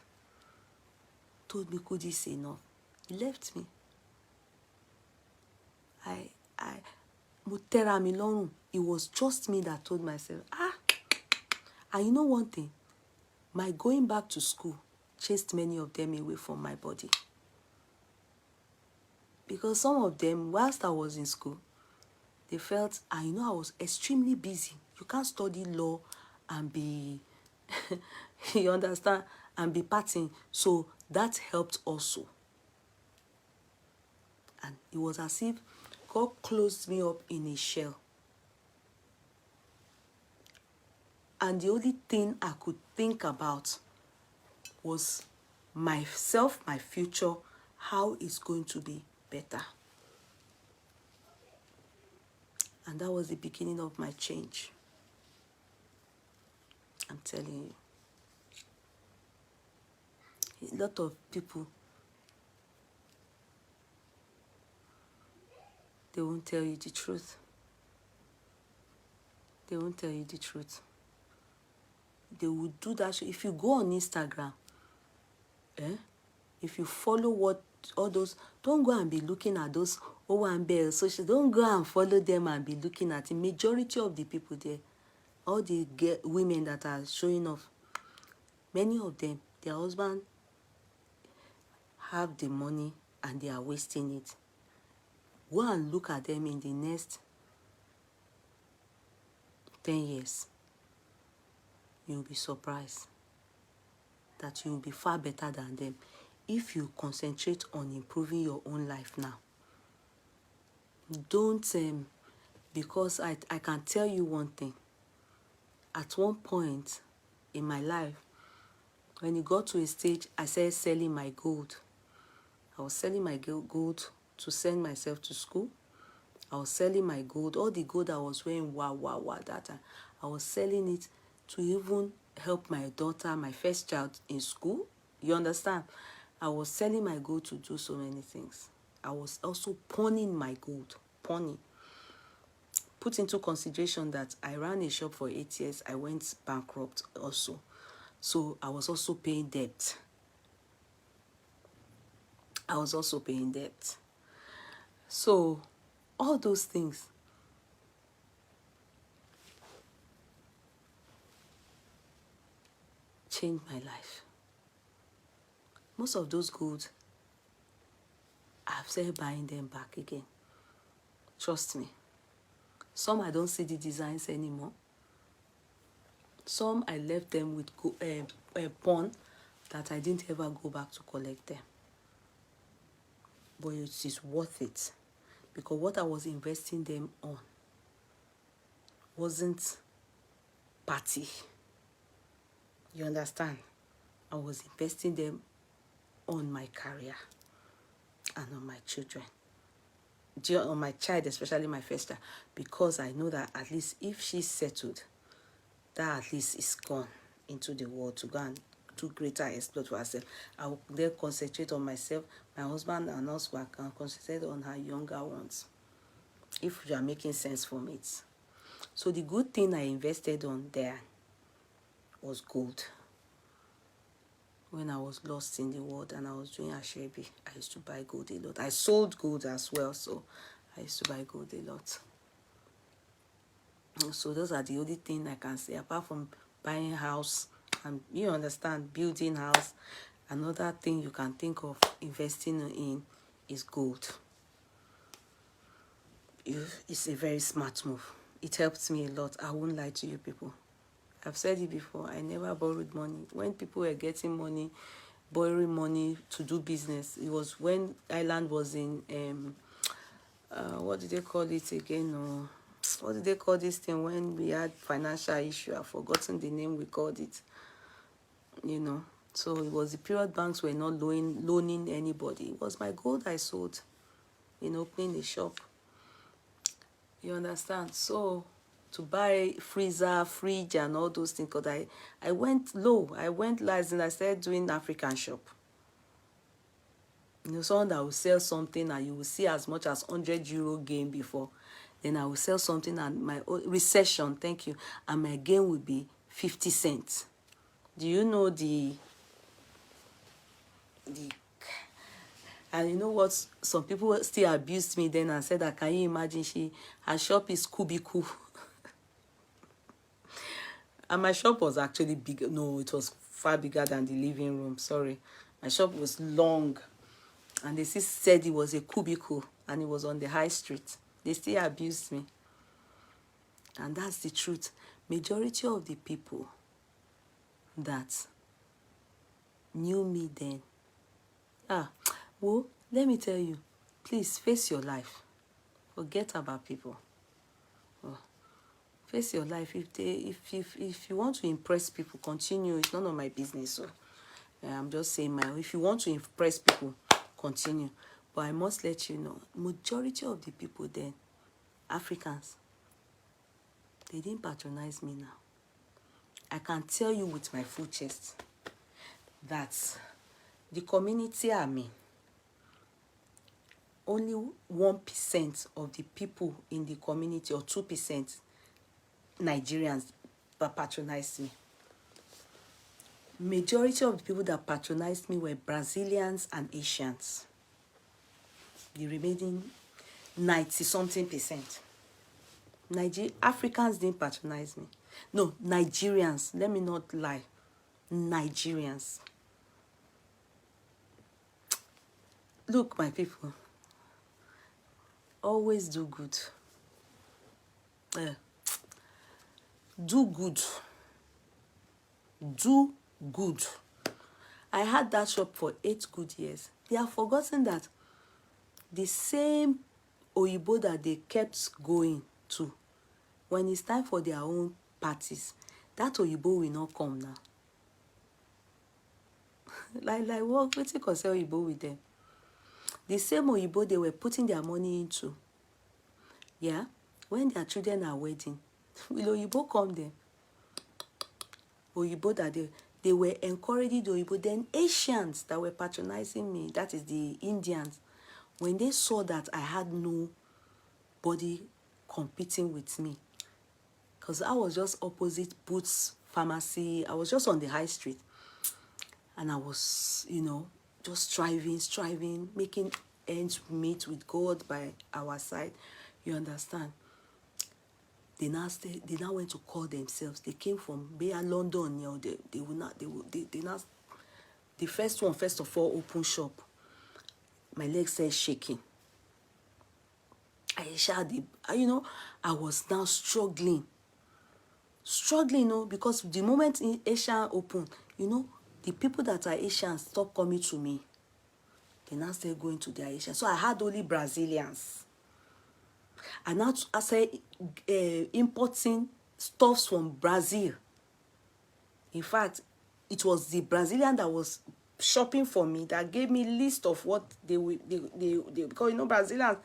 told me, could this enough? He left me. It was just me that told myself, and you know one thing, my going back to school chased many of them away from my body. Because some of them, whilst I was in school, they felt, I was extremely busy. You can't study law and be, you understand, and be partying. So that helped also. And it was as if God closed me up in a shell. And the only thing I could think about was myself, my future, how it's going to be better. And that was the beginning of my change. I'm telling you. A lot of people, they won't tell you the truth. They won't tell you the truth. They will do that. If you go on Instagram, if you follow all those, don't go and be looking at those Owambe social. Don't go and follow them and be looking at the majority of the people there. All the women that are showing off, many of them, their husband have the money and they are wasting it. Go and look at them in the next 10 years. You'll be surprised that you'll be far better than them if you concentrate on improving your own life now. Don't, because I can tell you one thing. At one point in my life, when it got to a stage, I started selling my gold. I was selling my gold to send myself to school. I was selling my gold, all the gold I was wearing, that time. I was selling it to even help my daughter, my first child in school. You understand? I was selling my gold to do so many things. I was also pawning my gold. Pawning. Put into consideration that I ran a shop for 8 years. I went bankrupt also. So I was also paying debt. So all those things changed my life. Most of those goods, I've started buying them back again. Trust me. Some I don't see the designs anymore. Some I left them with pawn that I didn't ever go back to collect them. But it is worth it, because what I was investing them on wasn't party. You understand? I was investing them on my career and on my children. On my child, especially my first child, because I know that at least if she's settled, that at least is gone into the world to go and do greater exploit for herself. I will then concentrate on myself, my husband, and also I can concentrate on her younger ones, if you are making sense from it. So the good thing I invested on there was gold. When I was lost in the world and I was doing Ashebi, I used to buy gold a lot. I sold gold as well, so I used to buy gold a lot. So those are the only things I can say, apart from buying house and, you understand, building house. Another thing you can think of investing in is gold. It's a very smart move. It helps me a lot. I won't lie to you people. I've said it before, I never borrowed money. When people were getting money, borrowing money to do business, it was when Ireland was in, what did they call it again? What did they call this thing when we had financial issue? I've forgotten the name we called it. You know, so it was the period banks were not loaning anybody. It was my gold I sold in opening a shop. You understand? So to buy freezer, fridge, and all those things, because I went low. I went last and I started doing African shop. You know, someone that will sell something and you will see as much as €100 gain before. then I will sell something and my recession, thank you, and my gain will be 50 cents. Do you know the and you know what? Some people still abused me then and said that, can you imagine, her shop is cubicle. And my shop was actually big. No, it was far bigger than the living room. Sorry. My shop was long. And they still said it was a cubicle and it was on the high street. They still abused me. And that's the truth. Majority of the people that knew me then, well, let me tell you, please face your life. Forget about people. Face your life. If you want to impress people, continue. It's none of my business. So I'm just saying if you want to impress people, continue. But I must let you know, majority of the people then, Africans, they didn't patronize me now. I can tell you with my full chest that the community I'm in, only 1% of the people in the community, or 2% Nigerians, that patronized me. Majority of the people that patronized me were Brazilians and Asians. The remaining 90-something%. Africans didn't patronize me. No, Nigerians. Let me not lie. Nigerians. Look, my people. Always do good. Do good. Do good. I had that shop for 8 good years. They have forgotten that the same Oyibo that they kept going to, when it's time for their own parties, that Oyibo will not come now. like what? What's it concern Oyibo with them? The same Oyibo they were putting their money into. Yeah, when their children are wedding, will Oyibo come there? Oyibo that they were encouraging the Oyibo. Then Asians that were patronizing me, that is the Indians, when they saw that I had nobody competing with me, because I was just opposite Boots Pharmacy, I was just on the high street, and I was, just striving, making ends meet with God by our side. You understand? They now went to call themselves. They came from London. The first of all, open shop. My legs started shaking. I was now struggling, because the moment in Asia opened, the people that are Asians stopped coming to me. They now started going to their Asians. So I had only Brazilians. And now I started importing stuffs from Brazil. In fact, it was the Brazilian that was shopping for me that gave me list of what they because Brazilians,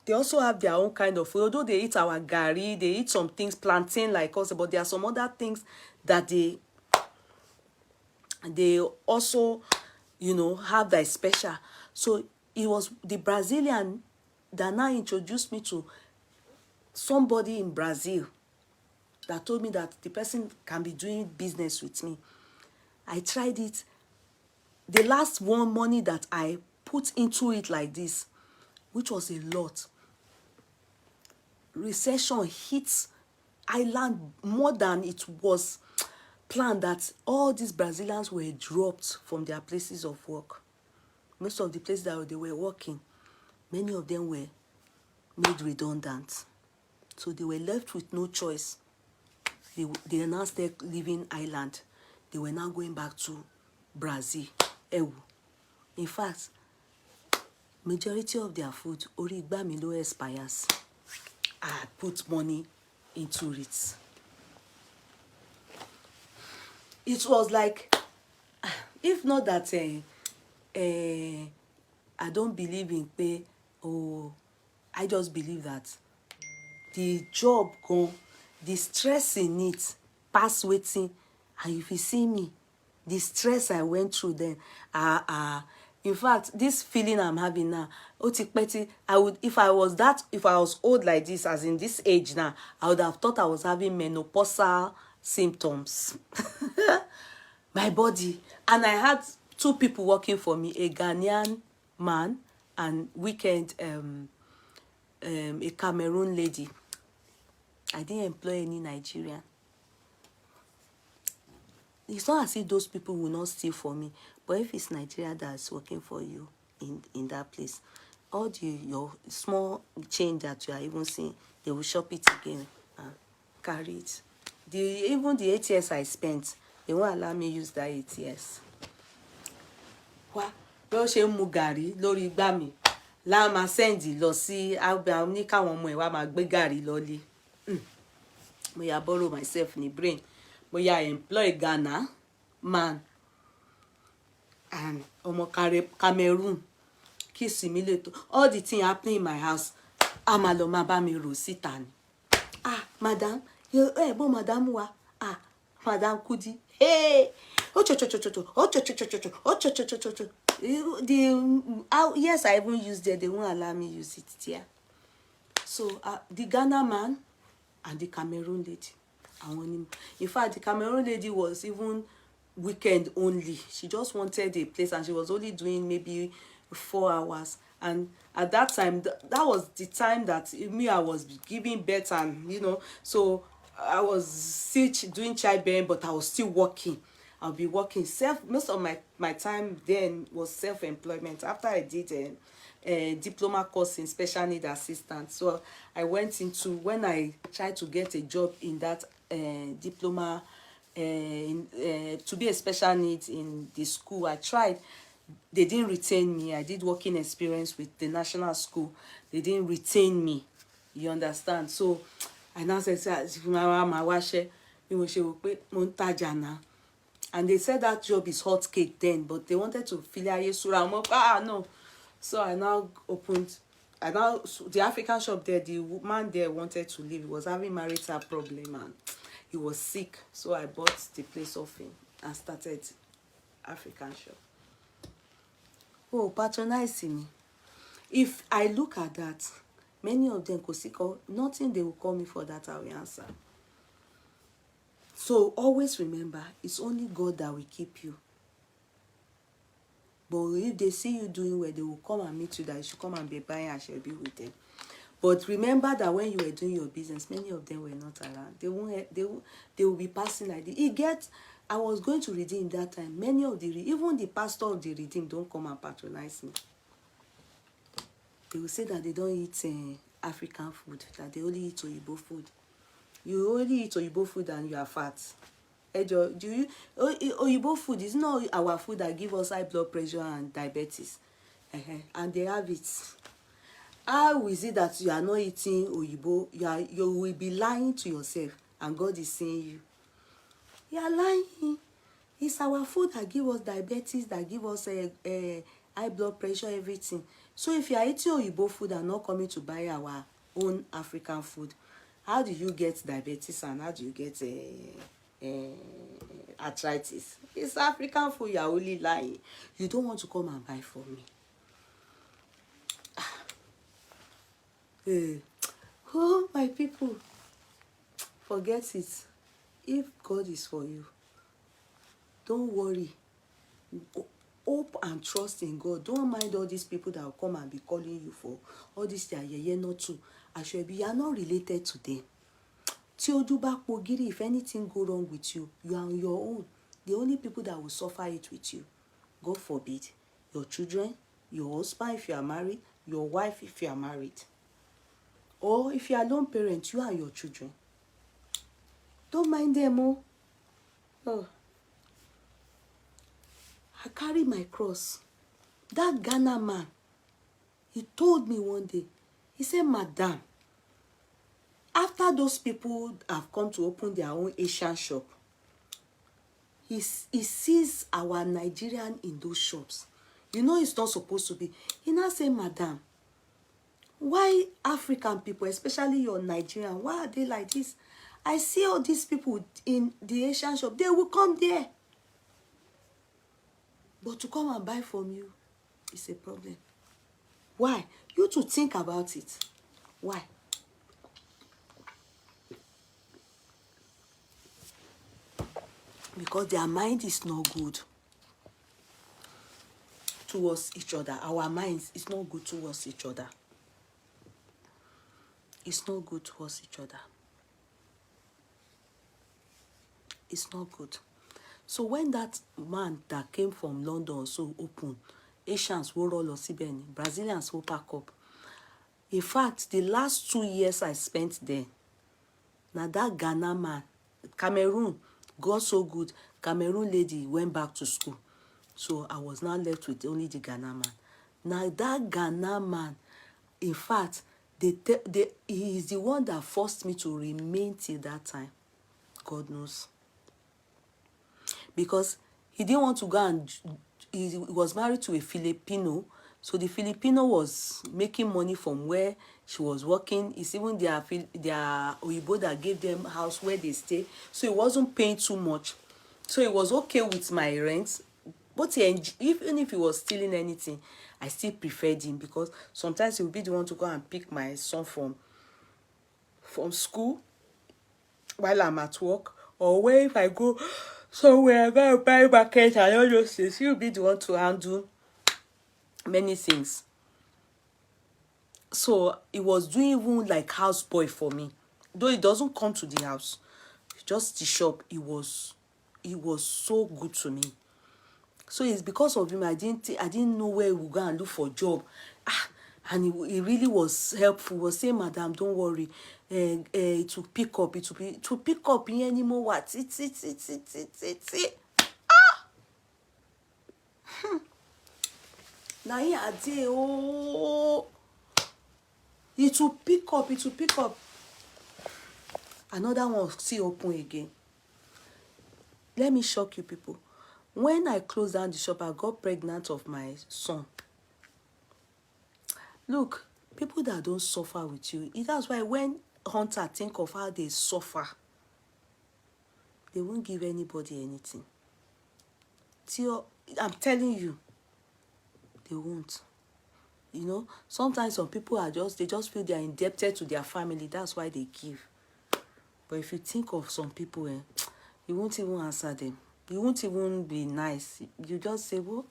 they also have their own kind of food. Although they eat our gari, they eat some things, plantain like us, but there are some other things that they also, have that special. So it was the Brazilian that now introduced me to somebody in Brazil that told me that the person can be doing business with me. I tried it. The last one money that I put into it like this, which was a lot, recession hits island more than it was planned, that all these Brazilians were dropped from their places of work. Most of the places that they were working, many of them were made redundant. So they were left with no choice. They now started leaving island. They were now going back to Brazil. In fact, majority of their food, ori igba mi lo expires. I put money into it. It was like, if not that I don't believe in pay, I just believe that the job the stress in it pass waiting. And if you see me, the stress I went through then, In fact, this feeling I'm having now, I would, if I was old like this, as in this age now, I would have thought I was having menopausal symptoms. My body. And I had two people working for me, a Ghanaian man and a Cameroon lady. I didn't employ any Nigerian. It's not as if those people will not steal for me, but if it's Nigeria that's working for you in that place, all your small change that you are even seeing, they will shop it again and carry it. Even the ATS I spent, they won't allow me use that ATS. Wá bí ó ṣe ń mu gàrí lórí igbá mi la máa send lọ sí àgbà ní káwọn ọmọ ẹ̀ wá máa gbé gàrí lọ́lé. Mo ya borrow myself ní brain. Mo ya employ Ghana man and ọmọ Cameroon kiss mi later. All the thing happening in my house. Máa lọ máa bá mi rò síta ni. Madam, madam wa. Madam Kudi. Hey! Yes, I even used it. They won't allow me use it there. So the Ghana man and the Cameroon lady. In fact, the Cameroon lady was even weekend only. She just wanted a place and she was only doing maybe 4 hours. And at that time, that was the time that I was giving birth, and so I was still doing childbearing, but I was still working. I'll be working. Most of my time then was self-employment. After I did a diploma course in special need assistant, so I went into, when I tried to get a job in that diploma to be a special needs in the school, I tried. They didn't retain me. I did working experience with the national school. They didn't retain me. You understand? So I now said, and they said that job is hot cake then, but they wanted to fill Sura. No. So I now opened. The African shop there, the man there wanted to leave. He was having marital problem and he was sick. So I bought the place off him and started African shop. Oh, patronizing me. If I look at that, many of them could see nothing they will call me for that, I will answer. So always remember, it's only God that will keep you. But if they see you doing well, they will come and meet you that you should come and be buying and shall be with them. But remember that when you were doing your business, many of them were not around. They will be passing like this. I was going to Redeem that time. Many of even the pastor of the Redeem don't come and patronize me. They will say that they don't eat African food, that they only eat Oyibo food. You only eat Oyibo food and you are fat. Oyibo food is not our food that give us high blood pressure and diabetes. And they have it. How is it that you are not eating Oyibo? You will be lying to yourself, and God is seeing you. You are lying. It's our food that give us diabetes, that give us high blood pressure, everything. So if you are eating Oyibo food and not coming to buy our own African food, how do you get diabetes and how do you get arthritis? It's African food. You are only lying. You don't want to come and buy for me. Oh, my people, forget it. If God is for you, don't worry. Hope and trust in God. Don't mind all these people that will come and be calling you for all this. Not too. You are not related to them. If anything go wrong with you, you are on your own. The only people that will suffer it with you, God forbid, your children, your husband if you are married, your wife if you are married. Or if you are lone parent, you and your children. Don't mind them. Oh. I carry my cross. That Ghana man, he told me one day, he said, Madam, after those people have come to open their own Asian shop, he sees our Nigerian in those shops. It's not supposed to be. He now say, Madam, why African people, especially your Nigerian, why are they like this? I see all these people in the Asian shop. They will come there. But to come and buy from you, It's a problem. Why? You to think about it. Why? Because their mind is not good towards each other. Our minds is not good towards each other. It's not good towards each other. It's not good. So when that man that came from London also opened, Asians will roll Osibeni, Brazilians will pack up. In fact, the last 2 years I spent there, now that Ghana man, Cameroon got so good, Cameroon lady went back to school. So I was now left with only the Ghana man. Now that Ghana man, in fact, he is the one that forced me to remain till that time. God knows. Because he didn't want to go and, he was married to a Filipino. So the Filipino was making money from where she was working. It's even their Oyibo that gave them house where they stay. So he wasn't paying too much. So it was okay with my rent. But even if he was stealing anything, I still preferred him, because sometimes he would be the one to go and pick my son from school while I'm at work. Or where if I go somewhere, I go buy market and all those things, he will be the one to handle many things. So he was doing even like houseboy for me. Though he doesn't come to the house, just the shop, he was so good to me. So it's because of him I didn't know where we go and look for a job. And he really was helpful. He was saying, Madam, don't worry. It will pick up. It will pick up in anymore. What? It's. Now here I day. Oh. It will pick up. It will pick up. Another one still open again. Let me shock you people. When I closed down the shop, I got pregnant of my son. Look, people that don't suffer with you, that's why when hunters think of how they suffer, they won't give anybody anything. I'm telling you, they won't. You know, sometimes some people they just feel they are indebted to their family. That's why they give. But if you think of some people, you won't even answer them. You won't even be nice. You just say, well,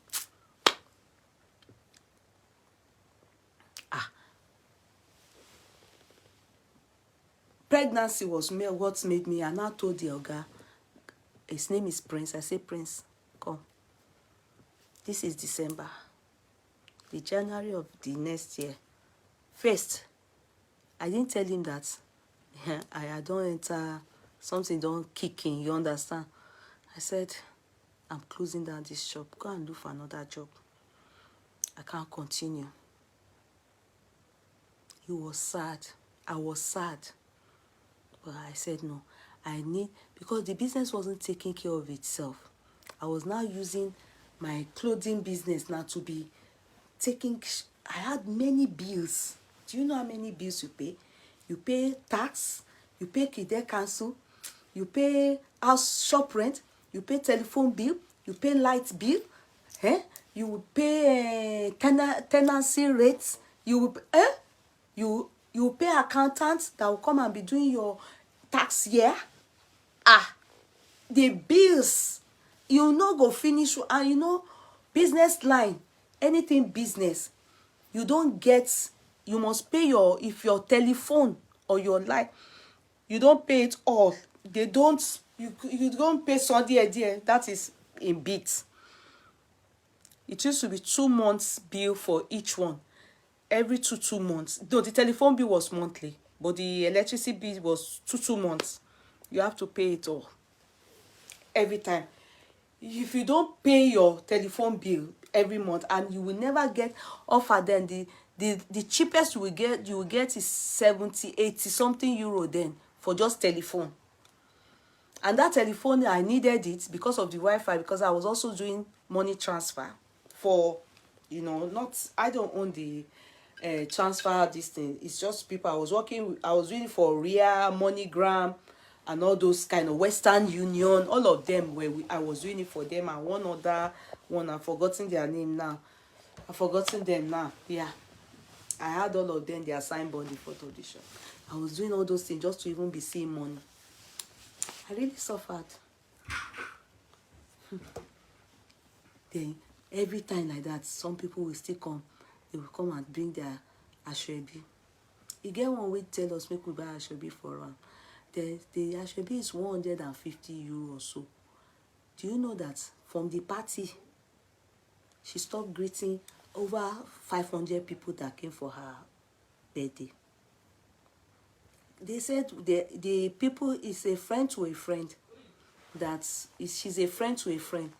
pregnancy was what made me, and I told the Oga, his name is Prince. I say, Prince, come. This is December. The January of the next year. First, I didn't tell him that I don't enter, something don't kick in, you understand? I said, I'm closing down this shop. Go and look for another job. I can't continue. He was sad. I was sad. But I said, no, because the business wasn't taking care of itself. I was now using my clothing business now to be taking, I had many bills. Do you know how many bills you pay? You pay tax, you pay Kide Council, you pay house shop rent, you pay telephone bill, you pay light bill, you pay tenancy rates, you pay accountants that will come and be doing your tax year. The bills, you not go finish. And you know, business line, anything business, you don't get, you must pay if your telephone or your line, you don't pay it all. They don't, you don't pay Sunday a day. That is in bits. It used to be 2 months bill for each one. Every 2 months. Though the telephone bill was monthly, but the electricity bill was 2 months. You have to pay it all every time. If you don't pay your telephone bill every month, and you will never get offer, then the cheapest you will get is 70, 80 something euro then for just telephone. And that telephone, I needed it because of the Wi-Fi, because I was also doing money transfer for, you know, I don't own the transfer this thing. It's just people I was doing for Ria, MoneyGram, and all those kind of Western Union, all of them I was doing it for them, and one other one, I've forgotten their name now. I've forgotten them now. Yeah. I had all of them, their signboard, the photo audition. I was doing all those things just to even be seeing money. I really suffered. Then every time like that, some people will still come. They will come and bring their ashwebi. You get one way tell us make we buy ashwebi for am. The ashwebi is 150 euro or so. Do you know that from the party, she stopped greeting over 500 people that came for her birthday? They said the people is a friend to a friend. She's a friend to a friend.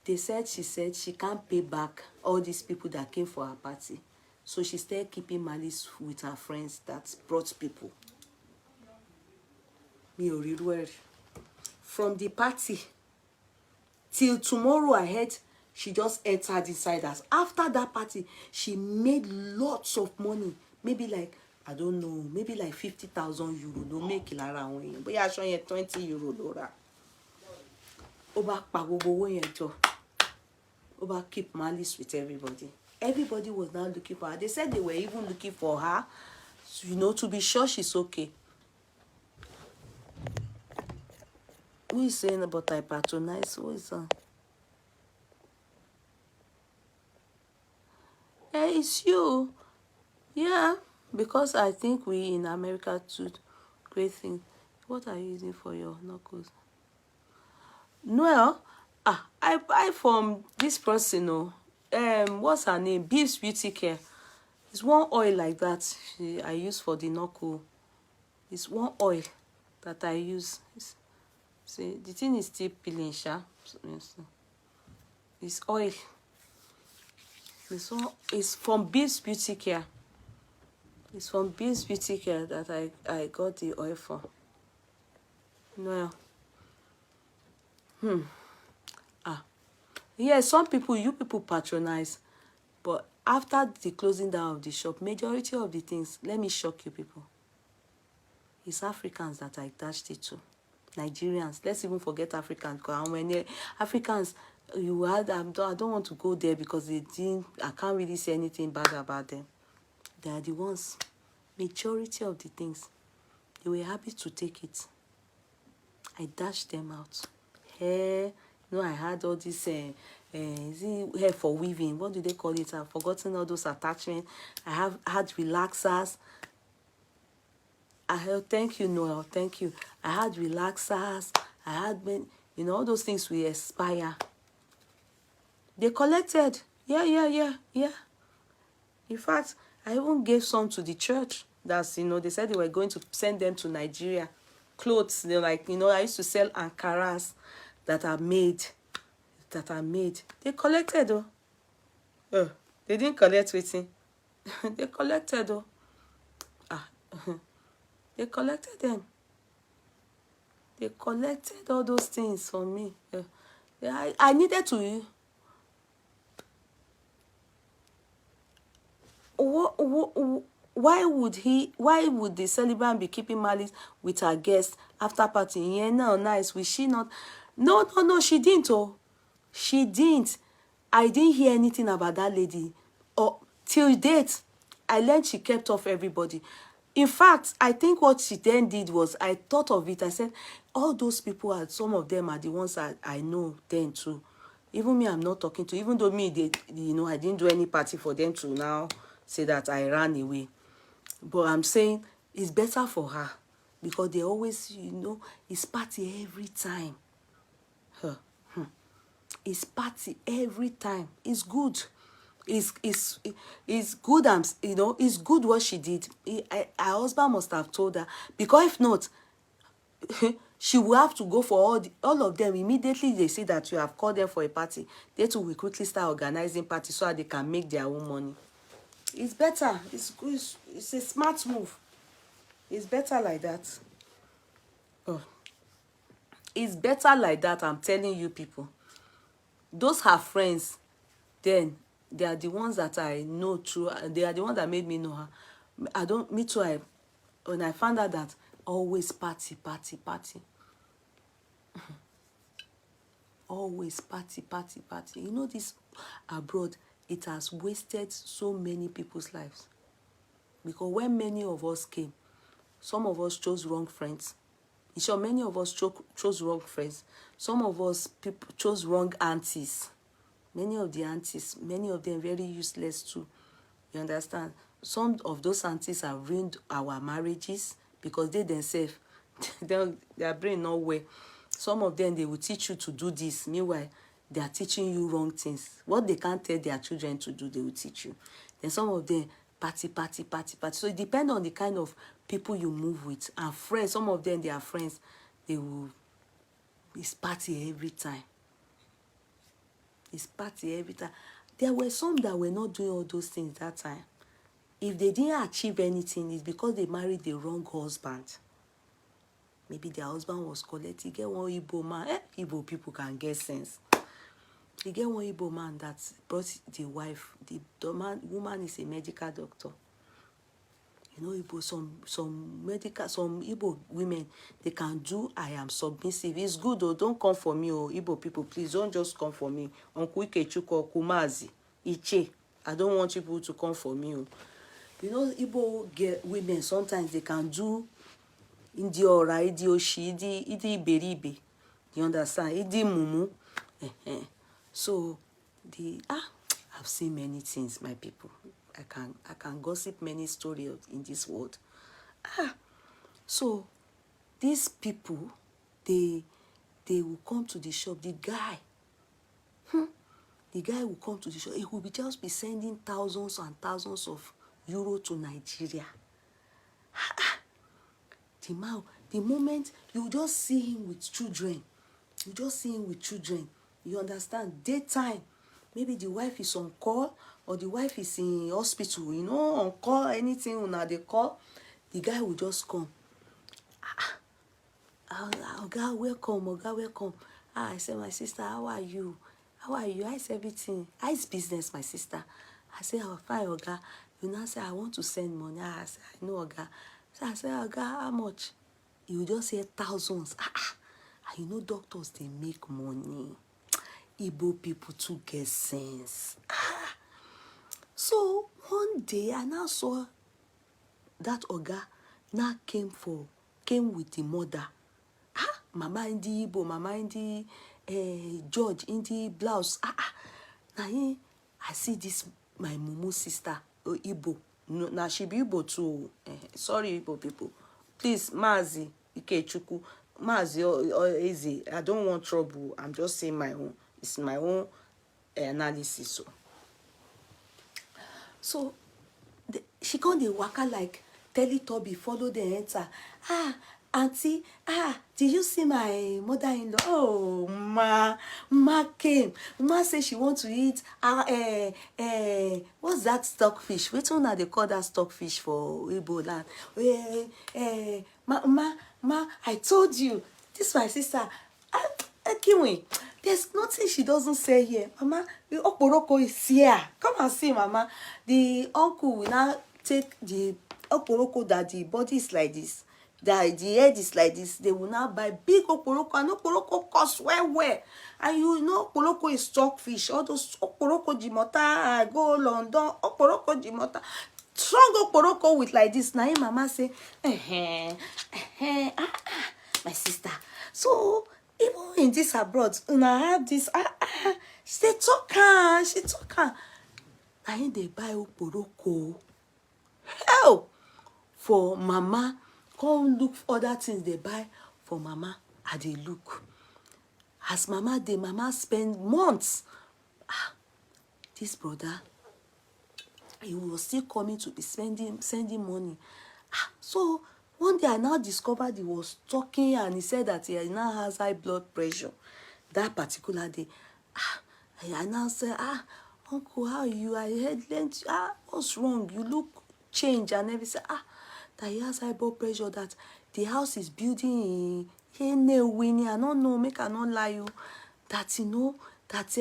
She said she can't pay back all these people that came for her party. So she started keeping malice with her friends that brought people. From the party till tomorrow ahead, she just entered inside us. After that party, she made lots of money. Maybe like, I don't know, maybe like 50,000 euro. No make Lara win. But yeah, showing 20 euro Laura. Oba pagobo yen Oba keep malice with everybody. Everybody was now looking for her. They said they were even looking for her, you know, to be sure she's okay. Who is saying about I patronize? Who is that? Hey, it's you. Yeah, because I think we in America too. Great thing. What are you using for your knuckles? Noel, I buy from this person. What's her name? Beef's Beauty Care. It's one oil like that I use for the knuckle. It's one oil that I use. See, the thing is still peeling, sha. It's oil. This one is from Beef's Beauty Care. It's from Beef's Beauty Care that I got the oil for. No. Yeah, some people, you people patronize, but after the closing down of the shop, majority of the things, let me shock you people, it's Africans that I attached it to. Nigerians. Let's even forget Africans, because when Africans, I don't want to go there because I can't really say anything bad about them. They are the ones, majority of the things, they were happy to take it. I dashed them out. Hair, I had all this hair for weaving. What do they call it? I've forgotten all those attachments. I had relaxers. Thank you, Noel. Thank you. I had relaxers. I had, all those things will expire. They collected. Yeah. In fact, I even gave some to the church. That's, they said they were going to send them to Nigeria. Clothes, they're like, I used to sell Ankaras that are made. They collected, though. They didn't collect with him. They collected, though. They collected them. They collected all those things for me. I needed to. Why would the celebrant be keeping malice with her guests after party? Yeah, no, nice. Will she not? No, she didn't. She didn't. I didn't hear anything about that lady. Till date, I learned she kept off everybody. In fact, I think what she then did was, I thought of it. I said, all those people, some of them are the ones that I know then too. Even me, I'm not talking to. Even though me, I didn't do any party for them to now say that I ran away. But I'm saying it's better for her, because they always, it's party every time. It's party every time. It's good. It's good, and it's good what she did. Her husband must have told her, because if not, she will have to go for all of them. Immediately they see that you have called them for a party, they too will quickly start organizing parties so that they can make their own money. It's better. It's good. It's a smart move. It's better like that. It's better like that, I'm telling you people. Those her friends, then they are the ones that I know through. They are the ones that made me know her. Me too, when I found out that always party. Always party. This abroad, it has wasted so many people's lives. Because when many of us came, some of us chose wrong friends. In short, many of us chose wrong friends. Some of us people chose wrong aunties. Many of the aunties, many of them very useless too. You understand? Some of those aunties have ruined our marriages because they themselves, their brain not well. Some of them, they will teach you to do this. Meanwhile, they are teaching you wrong things. What they can't tell their children to do, they will teach you. Then some of them, party. So it depends on the kind of people you move with. And friends, some of them, they are friends. They will, it's party every time. It's party every time. There were some that were not doing all those things that time. If they didn't achieve anything, it's because they married the wrong husband. Maybe their husband was collected. You get one Igbo man. Igbo people can get sense. You get one Igbo man that brought the wife. The woman is a medical doctor. You know, Igbo, some Igbo women, they can do I am submissive. It's good though. Don't come for me, oh Igbo people. Please don't just come for me. Uncle Ikechuko, Kumazi, Iche. I don't want people to come for me. Oh. You know, Igbo women, sometimes they can do Idi ora, Idi oshi, Idi iberibe. You understand? Idi mumu. So, I've seen many things, my people. I can gossip many stories in this world. So these people, they will come to the shop. The guy will come to the shop. He will just be sending thousands and thousands of euro to Nigeria. The moment you just see him with children, you understand? Daytime, maybe the wife is on call or the wife is in hospital, you know, on call, anything una they call, the guy will just come. Oga, welcome. I said, my sister, how are you? How's everything? How's business, my sister? I said, I'm fine, Oga. You know, say, I want to send money. I said, I know, Oga. So I said, Oga, how much? You will just say thousands. And you know, doctors, they make money. Igbo people too get sense. So one day I now saw that Oga now came with the mother. Mama in the Igbo, mama in the George in the blouse. Now I see this my mumu sister Igbo. No, now she be Igbo too. Sorry Igbo people. Please, Mazi Ikechuku, Mazi or easy. I don't want trouble. I'm just saying my own. It's my own analysis. So she can't dey waka like Teletubby, follow the enter. Auntie, did you see my mother-in-law? Oh, ma came. Ma say she want to eat what's that stockfish? Which one are they call that stockfish for Igbo land? Ma, I told you. This my sister. Kiwi, there's nothing she doesn't say here. Mama, the okporoko is here. Come and see, Mama. The uncle will now take the okporoko that the body is like this, that the head is like this. They will now buy big okporoko, and okporoko costs well. And you know, okporoko is stockfish. All those okporoko jimota, go London, okporoko jimota. Strong okporoko with like this. Now, Mama say, my sister. So, even in this abroad, when I have this, she talk. Now they buy okporoko. Hell, for Mama, come look for other things they buy for Mama. And they look. As Mama spend months. This brother, he was still coming to be sending money. So one day I now discovered he was talking and he said that he now has high blood pressure. That particular day, I now said, Uncle, how are you? I heard, what's wrong? You look changed and everything. That he has high blood pressure, that the house is building in Winnie. I don't know, make I not lie you. That, you know, that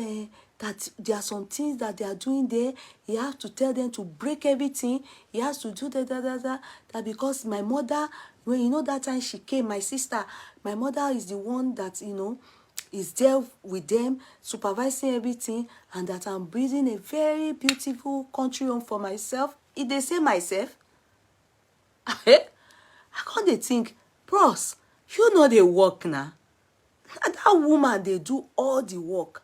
there are some things that they are doing there. He has to tell them to break everything. He has to do that because my mother, when you know that time she came, my sister, my mother is the one that, you know, is there with them, supervising everything, and that I'm building a very beautiful country home for myself. If they say myself, I can't they think, bros, you know they work now. And that woman, they do all the work.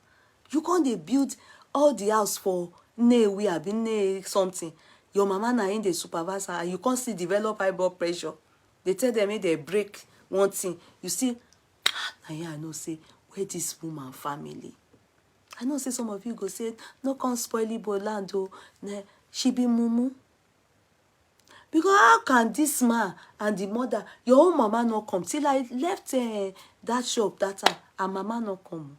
You can't they build all the house for we have been something. Your mama na in the supervisor, and you can't see develop high blood pressure. They tell them they break one thing. You see, I know say where this woman family. I know say some of you go say no come spoil Igbo land oh, she be mumu. Because how can this man and the mother, your own mama not come? Till I left that shop that time, and mama not come.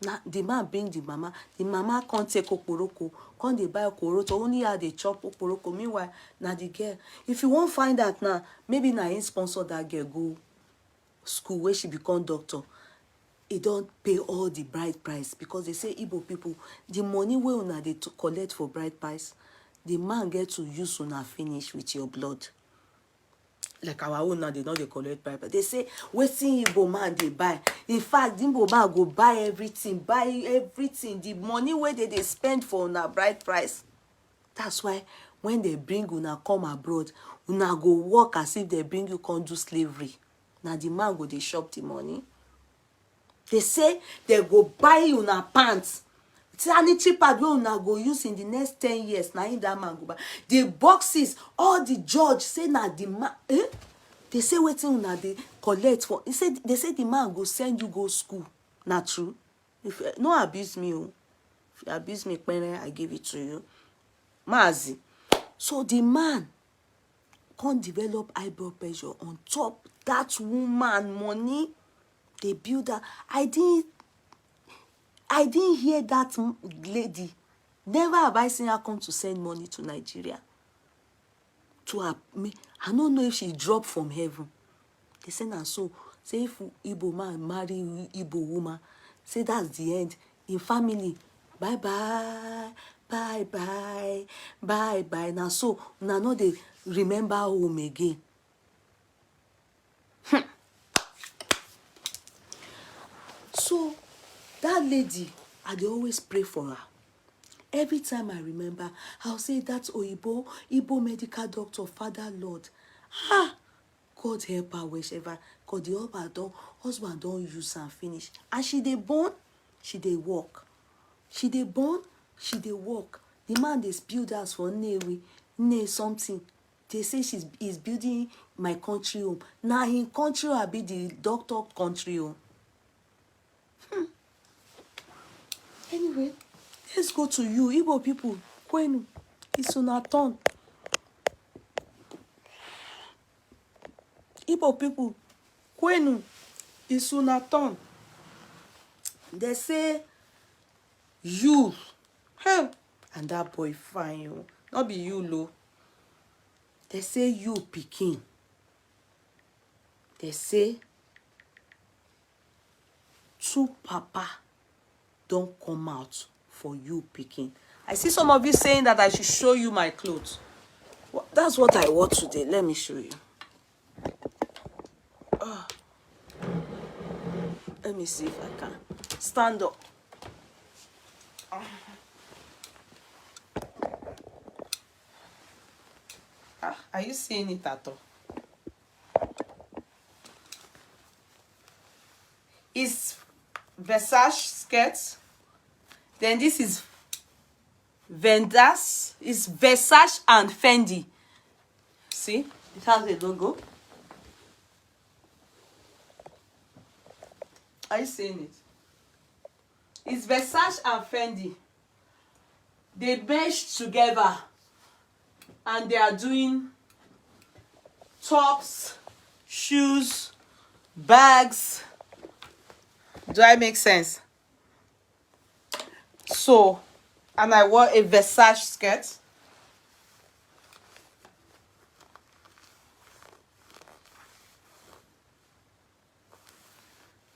Now the man bring the mama can't take oporoko, can't they buy okoroto, only how they chop oporoko. Meanwhile, now the girl, if you won't find that now, maybe now he sponsor that girl go school where she become doctor. He don't pay all the bride price, because they say Igbo people, the money wey una dey collect for bride price, the man get to use una finish with your blood. Like our own now, they don't dey collect bride price. They say wetin Igbo man dey buy. In fact, the Igbo man go buy everything. The money where they spend for una bride price. That's why when they bring una come abroad, una go work as if they bring you come do slavery. Now the man go dey shop the money. They say they go buy una pants. Sanitary pad wey una go use in the next 10 years. Now in that man go buy. The boxes, all the judge say na the man. They say wetin una dey collect for. They say the man go send you go school. Not true. If no abuse me, oh. If you abuse me, I give it to you. Mazi. So the man can't develop high blood pressure on top that woman money. They build that. I didn't hear that lady. Never have I seen her come to send money to Nigeria. To her, I don't know if she dropped from heaven. They say now so. Say if Igbo man marry Igbo woman, say that's the end. In family, bye bye, bye bye, bye bye. Now so now no they remember home again. So that lady, I dey always pray for her. Every time I remember, I'll say that's Igbo medical doctor, Father Lord. God help her wherever. God the husband don't use and finish. And she dey born, she dey work. She dey born, she dey work. The man dey build house for something. They say he's building my country home. Now in country will be the doctor country home. Anyway, let's go to you, Igbo people. Kwenu, it's una turn. Igbo people, kwenu, it's una turn. They say you, and that boy fine you. Not be you, lo. They say you pikin. They say two papa don't come out for you picking. I see some of you saying that I should show you my clothes. Well, that's what I wore today. Let me show you. Let me see if I can stand up. Are you seeing it at all? It's Versace skirts. Then this is Vendas. It's Versace and Fendi. See? It has a logo. Are you seeing it? It's Versace and Fendi. They meshed together. And they are doing tops, shoes, bags. Do I make sense? So, and I wore a Versace skirt.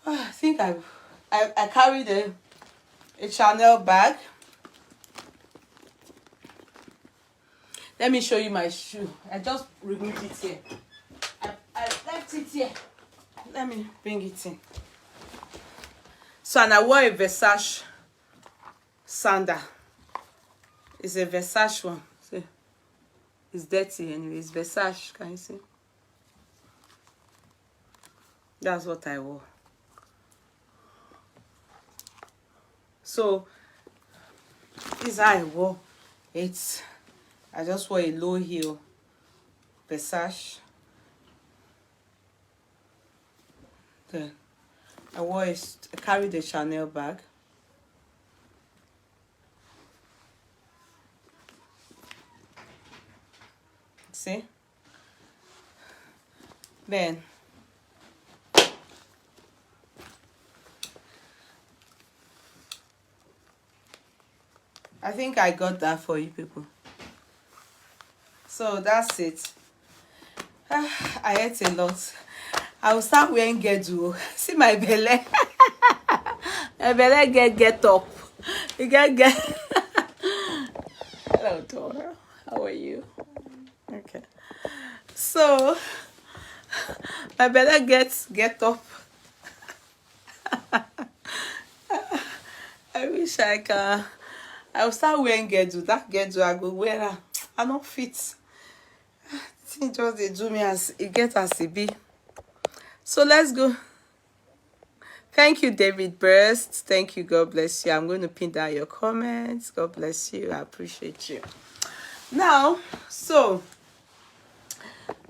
I think I carried a Chanel bag. Let me show you my shoe. I just removed it here. I left it here. Let me bring it in. So, and I wore a Versace sandal. It's a Versace one. See, it's dirty anyway. It's Versace. Can you see? That's what I wore. So this is how I wore it. I just wore a low heel Versace. Then I carried a Chanel bag. See? Then I think I got that for you people. So that's it. I ate a lot. I will start wearing gedu. See my belly. My belly get up. You get. Hello, Dora. How are you? Okay. So my belly get up. I wish I can. I will start wearing gedu. That gedu I go wear her. I don't fit. Thing just they do me as it get as it be. So let's go. Thank you, David Burst. Thank you. God bless you. I'm going to pin down your comments. God bless you. I appreciate you. Now, so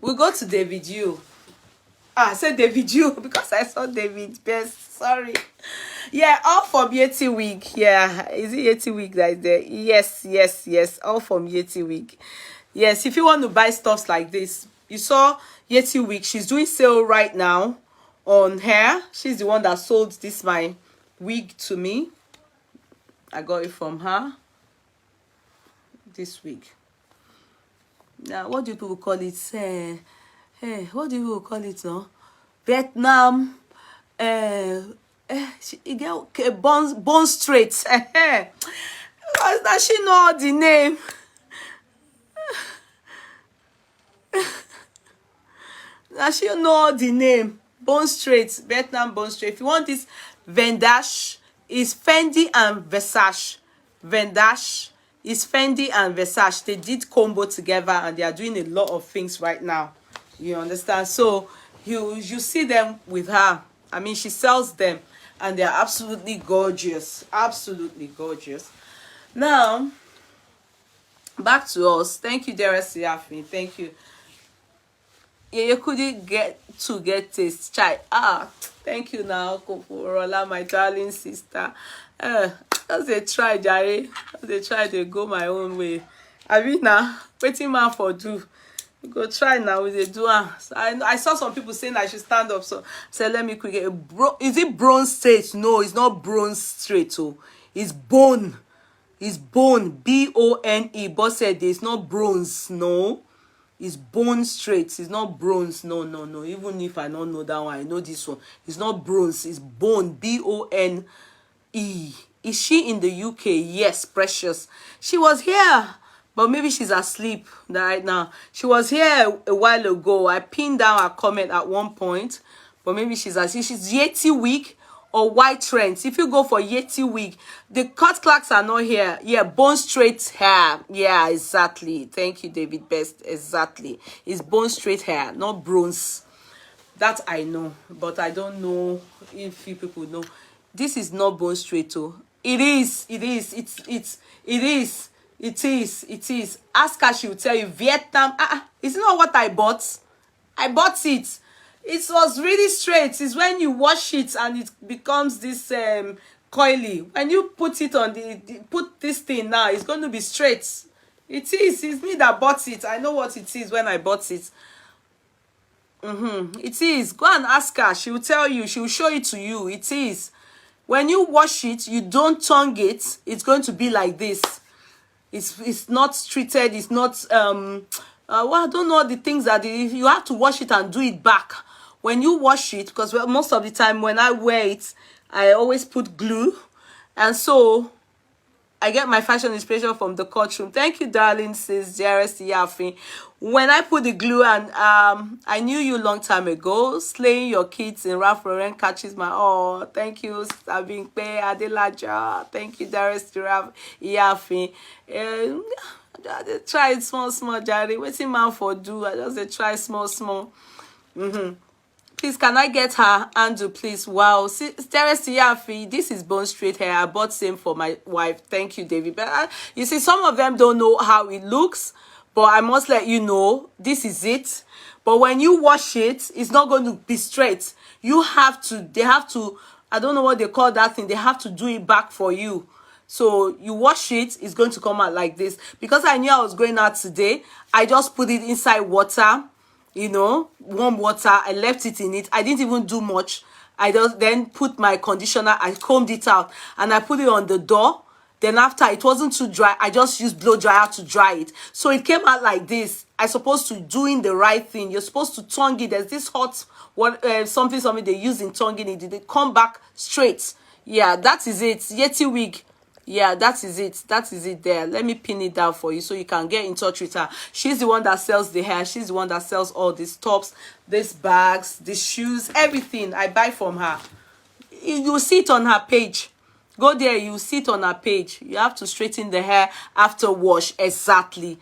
we go to David Yul. I said David Yul because I saw David Best. Sorry. Yeah, all from Yeti Week. Yeah, is it Yeti Week that is there? Yes. All from Yeti Week. Yes, if you want to buy stuffs like this, you saw Yeti Week. She's doing sale right now on hair. She's the one that sold this my wig to me. I got it from her this week. Now, what do people call it? What do you call it now? Vietnam. She get bone straight. Does she know the name? Does she know the name? Bone straight, Vietnam bone straight. If you want this Vendash, is Fendi and Versace. Vendash is Fendi and Versace. They did combo together and they are doing a lot of things right now. You understand? So you see them with her. I mean, she sells them and they're absolutely gorgeous. Absolutely gorgeous. Now, back to us. Thank you, Dara Siafi. Thank you. Yeah, you couldn't get taste. Chai. Thank you now, Koporola, my darling sister. As they try, Jare. As they try, they go my own way. I mean, now, waiting man for do. You go try now with the do. So I saw some people saying I should stand up. So say, let me quickly. Is it bronze straight? No, it's not bronze straight. Oh, it's bone. It's bone. B-O-N-E. But said it's not bronze. No. It's bone straight. It's not bronze. No. Even if I don't know that one, I know this one. It's not bronze. It's bone. B-O-N-E. Is she in the UK? Yes, precious. She was here, but maybe she's asleep right now. She was here a while ago. I pinned down her comment at one point, but maybe she's asleep. She's Yeti Week or White Trends. If you go for Yeti Week, the cut clocks are not here. Yeah, bone straight hair. Yeah, exactly. Thank you, David Best. Exactly. It's bone straight hair, not bronze. That I know, but I don't know if you people know. This is not bone straight, oh. It is. Ask her, she will tell you. Vietnam. It's not what I bought. I bought it. It was really straight. It's when you wash it and it becomes this coily. When you put it on put this thing now, it's going to be straight. It is. It's me that bought it. I know what it is when I bought it. It is. Go and ask her. She will tell you. She will show it to you. It is. When you wash it, you don't tongue it. It's going to be like this. It's not treated. It's not well, I don't know the things that you have to wash it and do it back. When you wash it, because most of the time when I wear it, I always put glue, and so I get my fashion inspiration from the courtroom. Thank you, darling, sis, dearest Yafi. When I put the glue and I knew you long time ago. Slaying your kids in Ralph Lauren catches my thank you, Sabine Pe Adelaja. Thank you, dearest Yafi. I just try it small, Jari. Waiting man for do. I just dey try small. Please, can I get her handle, please? Wow. See, Yafi, this is bone straight hair. I bought same for my wife. Thank you, David. But you see, some of them don't know how it looks, but I must let you know, this is it. But when you wash it, it's not going to be straight. You have to, they have to, I don't know what they call that thing. They have to do it back for you. So you wash it, it's going to come out like this. Because I knew I was going out today, I just put it inside water. You know, warm water. I left it in it. I didn't even do much. I just then put my conditioner. I combed it out and I put it on the door. Then after it wasn't too dry, I just used blow dryer to dry it. So it came out like this. I supposed to doing the right thing. You're supposed to tongue it. There's this hot something they use in tonguing it. Did it come back straight? Yeah, that is it. Yeti wig. Yeah, that is it. That is it there. Let me pin it down for you so you can get in touch with her. She's the one that sells the hair. She's the one that sells all these tops, these bags, these shoes, everything I buy from her. You'll see it on her page. Go there, you'll see it on her page. You have to straighten the hair after wash. Exactly.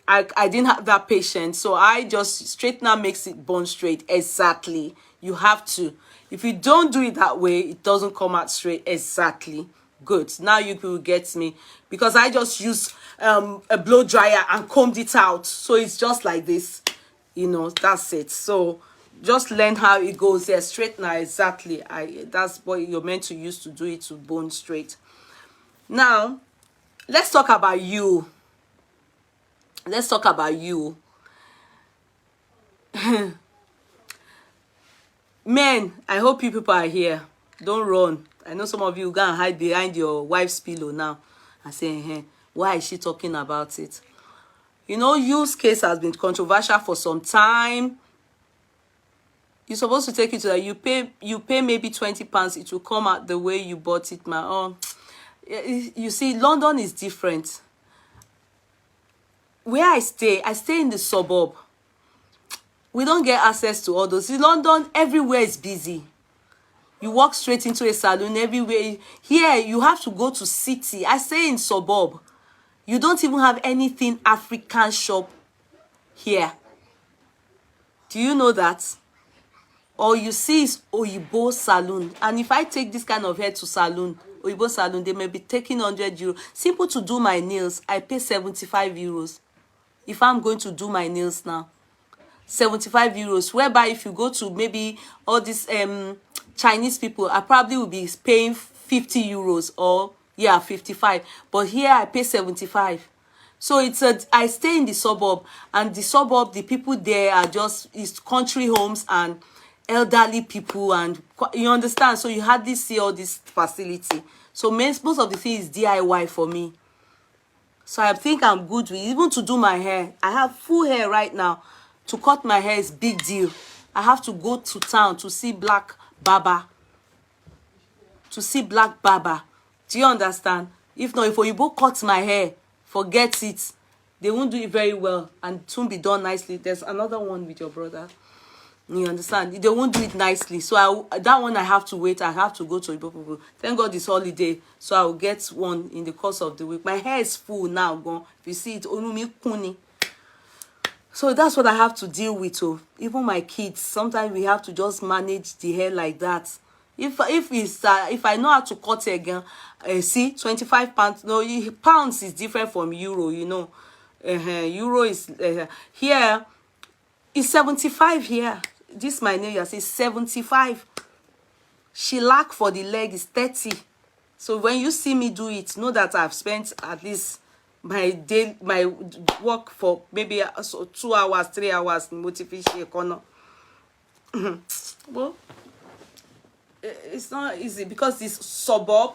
I didn't have that patience, so I just straightener makes it bone straight. Exactly. You have to. If you don't do it that way, it doesn't come out straight. Exactly. Good. Now you people get me, because I just use a blow dryer and combed it out, so it's just like this. You know, that's it. So just learn how it goes. Yeah, straightener. Exactly. That's what you're meant to use to do it to bone straight. Now let's talk about you. Let's talk about you. Men, I hope you people are here. Don't run. I know some of you go and hide behind your wife's pillow now and say, hey, why is she talking about it? You know, Yul's case has been controversial for some time. You're supposed to take it to that. You pay maybe £20. It will come out the way you bought it, man. Oh, you see, London is different. Where I stay in the suburb. We don't get access to all those. In London, everywhere is busy. You walk straight into a salon everywhere. Here, you have to go to city. I stay in suburb. You don't even have anything African shop here. Do you know that? All you see is Oyibo salon. And if I take this kind of hair to salon, Oyibo salon, they may be taking €100. Simple to do my nails, I pay €75. If I'm going to do my nails now. €75. Whereby if you go to maybe all these Chinese people, I probably will be paying €50 or yeah, 55. But here I pay 75. So I stay in the suburb, and the suburb, the people there are just country homes and elderly people, and you understand. So you hardly see all this facility. So most of the thing is DIY for me. So I think I'm good with even to do my hair. I have full hair right now. To cut my hair is big deal. I have to go to town to see black barber. To see black barber. Do you understand? If not, if Oyibo cuts my hair, forget it. They won't do it very well, and it won't be done nicely. There's another one with your brother. You understand? They won't do it nicely. So that one I have to wait. I have to go to Oyibo people. Thank God it's holiday, so I will get one in the course of the week. My hair is full now. Gone. If you see it, onumi kuni. So that's what I have to deal with. Oh, even my kids. Sometimes we have to just manage the hair like that. If I know how to cut it again, see, £25. No, pounds is different from euro. You know, euro is here. It's 75 here. This my name. I say 75. Shellac for the leg is 30. So when you see me do it, know that I've spent at least my work for maybe 2 hours, 3 hours in motivation corner. Well, it's not easy because it's suburb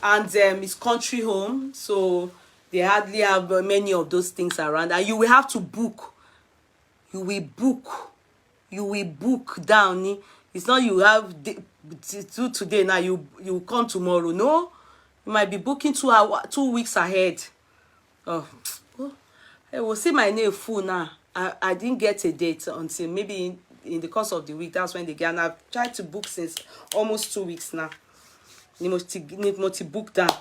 and it's country home, so they hardly have many of those things around, and you will have to book. You will book down. It's not you have do today now, you come tomorrow. No, You might be booking 2 weeks ahead. Oh, I will see my nail full now. I didn't get a date until maybe in the course of the week. That's when they get. And I've tried to book since almost 2 weeks now. You must book down.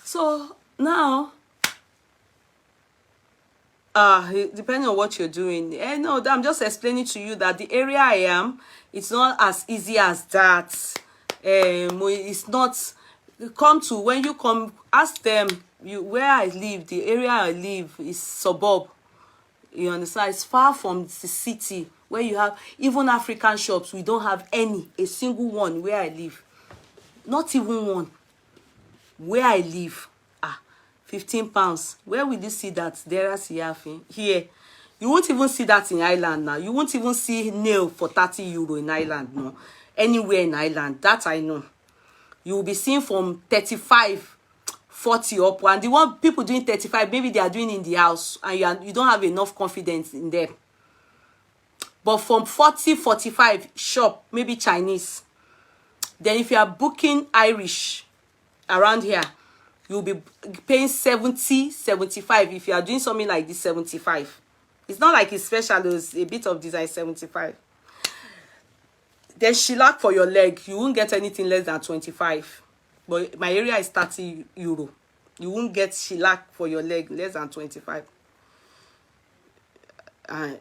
So now, depending on what you're doing, no, I'm just explaining to you that the area I am, it's not as easy as that. It's not. Come to, when you come, ask them. Where I live, the area I live is suburb. You understand? It's far from the city where you have even African shops. We don't have a single one where I live. Not even one. Where I live, 15 pounds. Where will you see that? Here. You won't even see that in Ireland now. You won't even see nail for 30 euro in Ireland, no. Anywhere in Ireland, that I know. You will be seeing from 35, 40 up. And the one people doing 35, maybe they are doing in the house and you don't have enough confidence in them. But from 40, 45 shop, maybe Chinese. Then if you are booking Irish around here, you'll be paying 70, 75. If you are doing something like this, 75. It's not like it's special, it's a bit of design, 75. Then shellac for your leg, you won't get anything less than 25. But my area is 30 euro. You won't get shellac for your leg less than 25.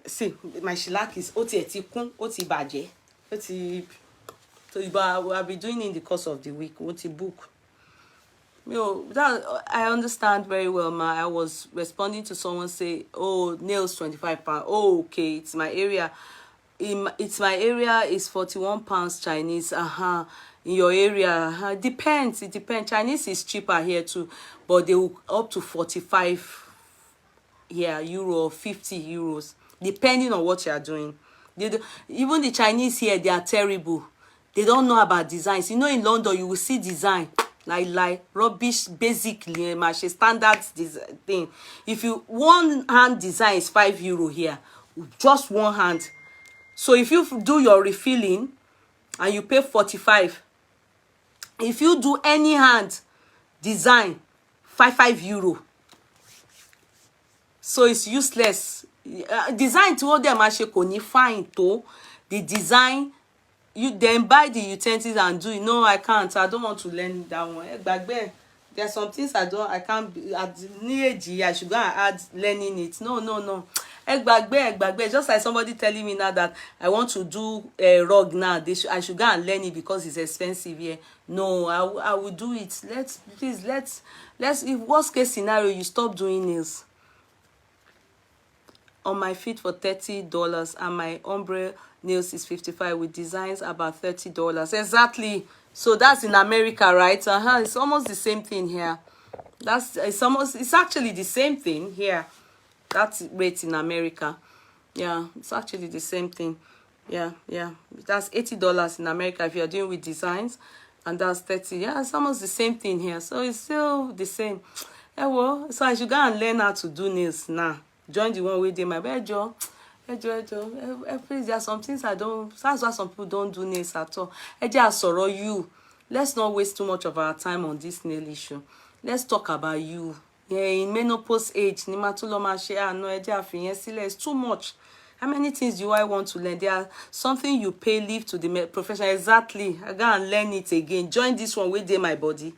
See, my shellac is oti baje. So I'll be doing it in the course of the week. Oti book. You know, that I understand very well, ma. I was responding to someone say, oh, nails 25 pounds. Oh, okay, it's my area. It's my area is 41 pounds Chinese. In your area, it depends. Chinese is cheaper here too, but they will up to 45 euro or 50 euros, depending on what you are doing. Even the Chinese here, they are terrible. They don't know about designs. You know, in London, you will see design like rubbish, basically, standard thing. If you one hand design is 5 euro here, just one hand. So if you do your refilling and you pay 45, if you do any hand design, 5 euro. So it's useless. Design to all them actually fine to the design. You then buy the utensils and do it. No, I can't. I don't want to learn that one. Back then, there are some things I can't. At I should go and add learning it. No. Just like somebody telling me now that I want to do a rug now. I should go and learn it because it's expensive here. No, I will do it. Let's if worst case scenario, you stop doing nails on my feet for $30 and my ombre nails is 55 with designs about $30. Exactly. So that's in America, right? It's almost the same thing here. It's actually the same thing here. That's rate in America. Yeah, it's actually the same thing. Yeah. That's $80 in America if you're doing with designs, and that's 30. Yeah, it's almost the same thing here. So it's still the same. Yeah, well, so I should go and learn how to do nails now. Join the one with my bed, Joe. Please, there are some things I don't. That's why some people don't do nails at all. You. Let's not waste too much of our time on this nail issue. Let's talk about you. Yeah, in menopause age, it's too much. How many things do I want to learn? There are something you pay, leave to the professional. Exactly. I go and learn it again. Join this one with my body.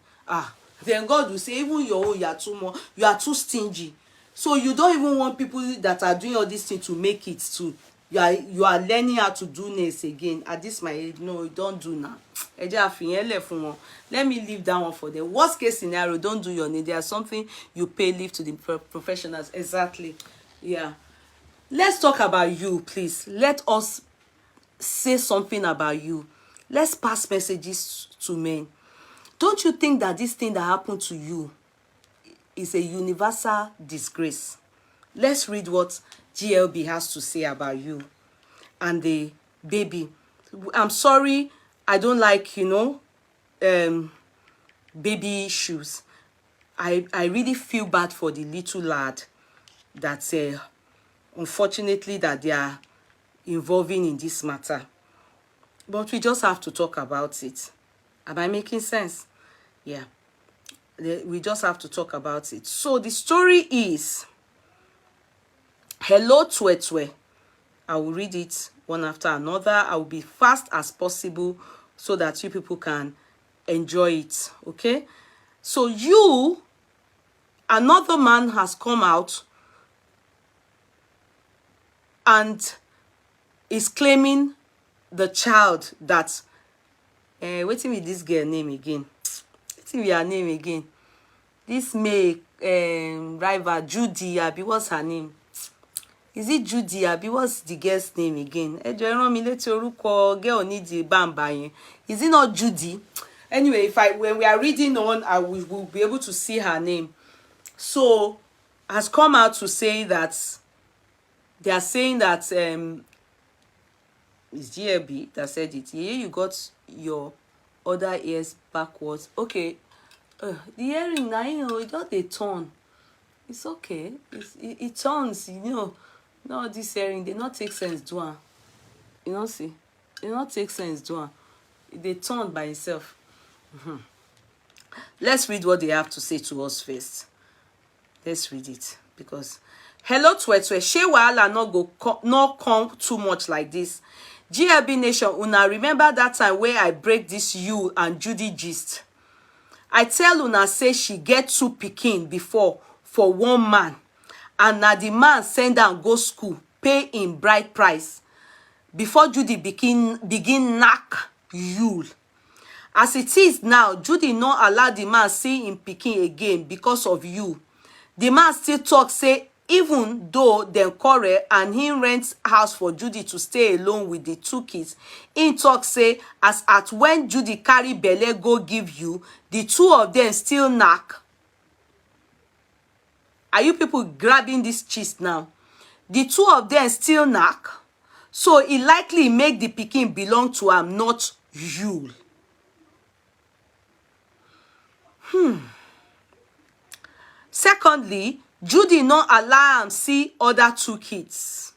Then God will say, even your own, you are too stingy. So you don't even want people that are doing all these things to make it too. You are learning how to do nails again. At this my age, no, you don't do now. Let me leave that one for the worst case scenario. Don't do your nail. There's something you pay, leave to the professionals. Exactly. Yeah. Let's talk about you, please. Let us say something about you. Let's pass messages to men. Don't you think that this thing that happened to you is a universal disgrace? Let's read what GLB has to say about you and the baby. I'm sorry, I don't like, baby issues. I really feel bad for the little lad that unfortunately that they are involving in this matter. But we just have to talk about it. Am I making sense? Yeah. we just have to talk about it. So the story is, hello Twetwe. I will read it one after another. I will be fast as possible so that you people can enjoy it. Okay? So another man has come out and is claiming the child that waiting with this girl name again. Waiting with her name again. This May rival Judy Abi, what's her name? Is it Judy Abi? What's the girl's name again? Girl need the bamba. Is it not Judy? Anyway, when we are reading on, I will be able to see her name. So has come out to say that they are saying that it's GLB that said it. Yeah, you got your other ears backwards. Okay. The earring now, it just a turn. It's okay. It turns, No, this earring, they not take sense, do it. You know, see? They not take sense, do it. They turn by itself. Let's read what they have to say to us first. Let's read it. Because, hello, Twetwe. She wahala not come too much like this. GLB Nation, una remember that time where I break this Yul and Judy gist? I tell una say she get 2 pikin before for 1 man. And now the man send am go school, pay him bride price. Before Judy begin knack Yul. As it is now, Judy not allow the man see him pikin again because of you. The man still talk say even though dem quarrel and him rent house for Judy to stay alone with the 2 kids, him talk say as at when Judy carry belle go give you, the 2 of them still knack. Are you people grabbing this gist now? The 2 of them still knack. So it likely make the pikin belong to am, not you. Secondly, Judy not allow am see other 2 kids.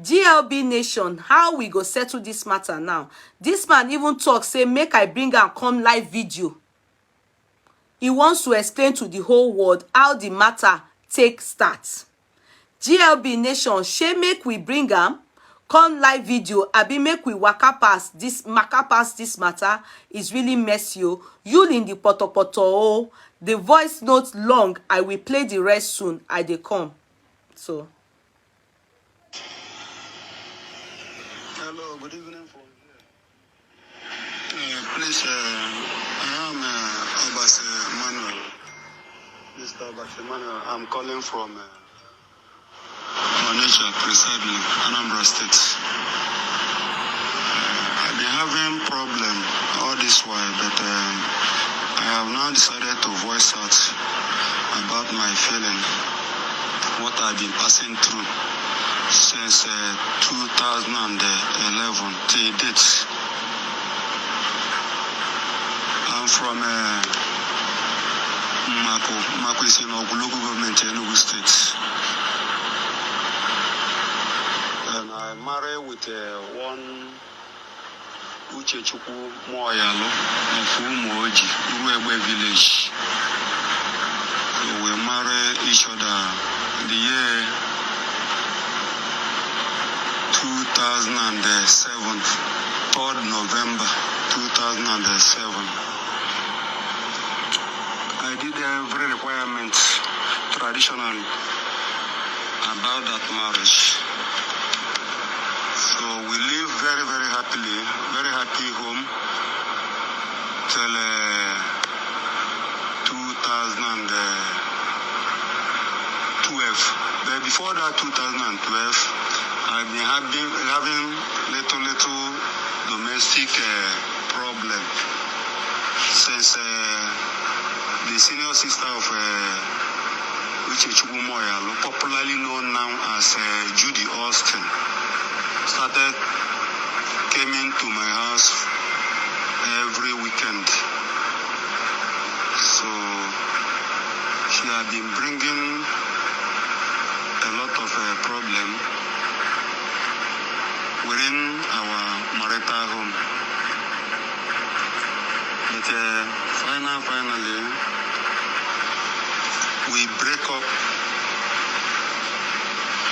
GLB Nation, how we go settle this matter now? This man even talk say make I bring am come live video. He wants to explain to the whole world how the matter take start. GLB Nation, she make we bring am come live video, abi make we waka pass this matter is really messy. You in the poto. The voice note long. I will play the rest soon. I dey come. So. Hello, good evening. Please, I am Abbas Manuel. Mr. Abbas Manuel. I'm calling from Onitsha, precisely, Anambra State. I've been having problem all this while, but I have now decided to voice out about my feeling, what I've been passing through since 2011 till date. I'm from Mako is in local government in Enugu State. And I married with one Uchechukwu Moyalo of Umuoji, Uruegbe village. So we married each other the year 2007, 3rd November 2007. I did every requirement traditionally about that marriage. So we live very, very happily, very happy home till 2012. But before that 2012, I've been having little domestic problem since the senior sister of Uchechukwu Moyalo, popularly known now as Judy Austin, started coming to my house every weekend. So she had been bringing a lot of problem within our marital home. But finally, we break up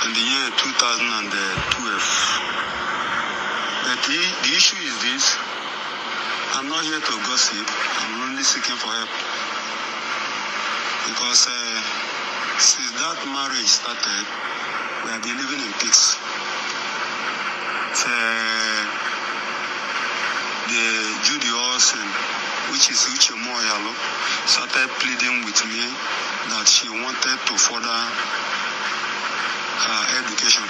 in the year 2012. But the issue is this: I'm not here to gossip. I'm only seeking for help. Because since that marriage started, we have been living in peace. The Judy Olsen, which is Uche Moyalo, started pleading with me that she wanted to further her education.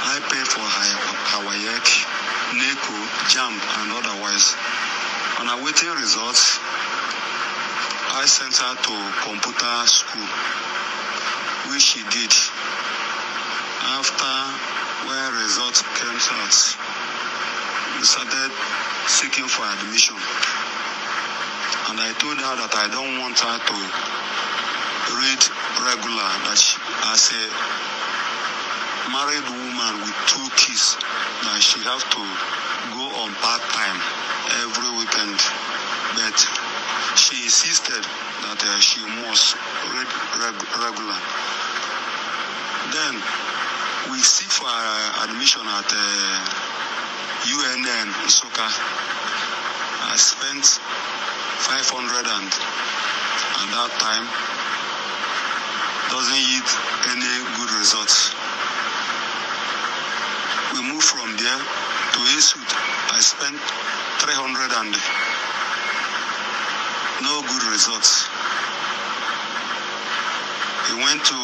I pay for her WAEC, NECO, JAMB, and otherwise. On awaiting results, I sent her to computer school, which she did. After when results came out, we started seeking for admission. And I told her that I don't want her to read regular, that she, as a married woman with 2 kids, that she have to go on part-time every weekend. But she insisted that she must read regular. Then we seek for admission at UNN Isoka. I spent 500 and at that time doesn't yield any good results. We moved from there to Esut. I spent 300 and no good results. We went to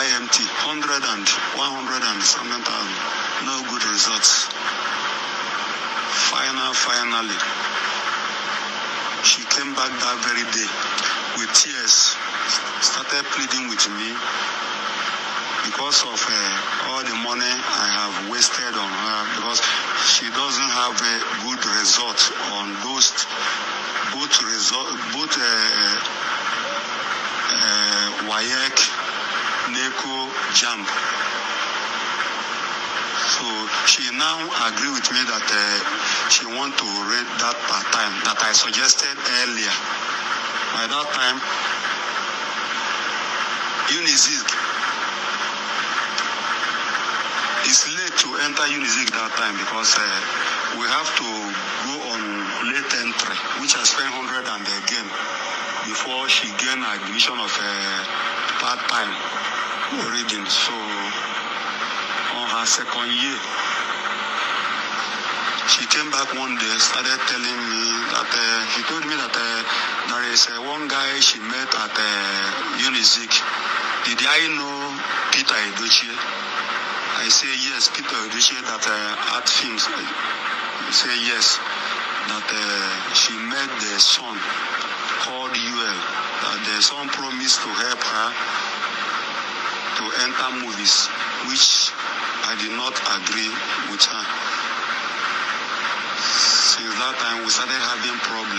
IMT, 100 and 100 and something thousand, no good results. Finally, she came back that very day with tears, started pleading with me because of all the money I have wasted on her, because she doesn't have a good result on those both WAEC, NECO, JAMB. So she now agreed with me that she want to read that part-time that I suggested earlier. By that time, Unizig, it's late to enter Unizig that time because we have to go on late entry, which I spent 100 and again before she gained admission of part-time reading. So on her second year, she came back one day, started telling me that she told me that there is one guy she met at Unizig. Did I know Peter Edochie? I say yes, Peter Edochie that art films. I say yes, that she met the son called Yul, that the son promised to help her to enter movies, which I did not agree with her. Since that time, we started having problem.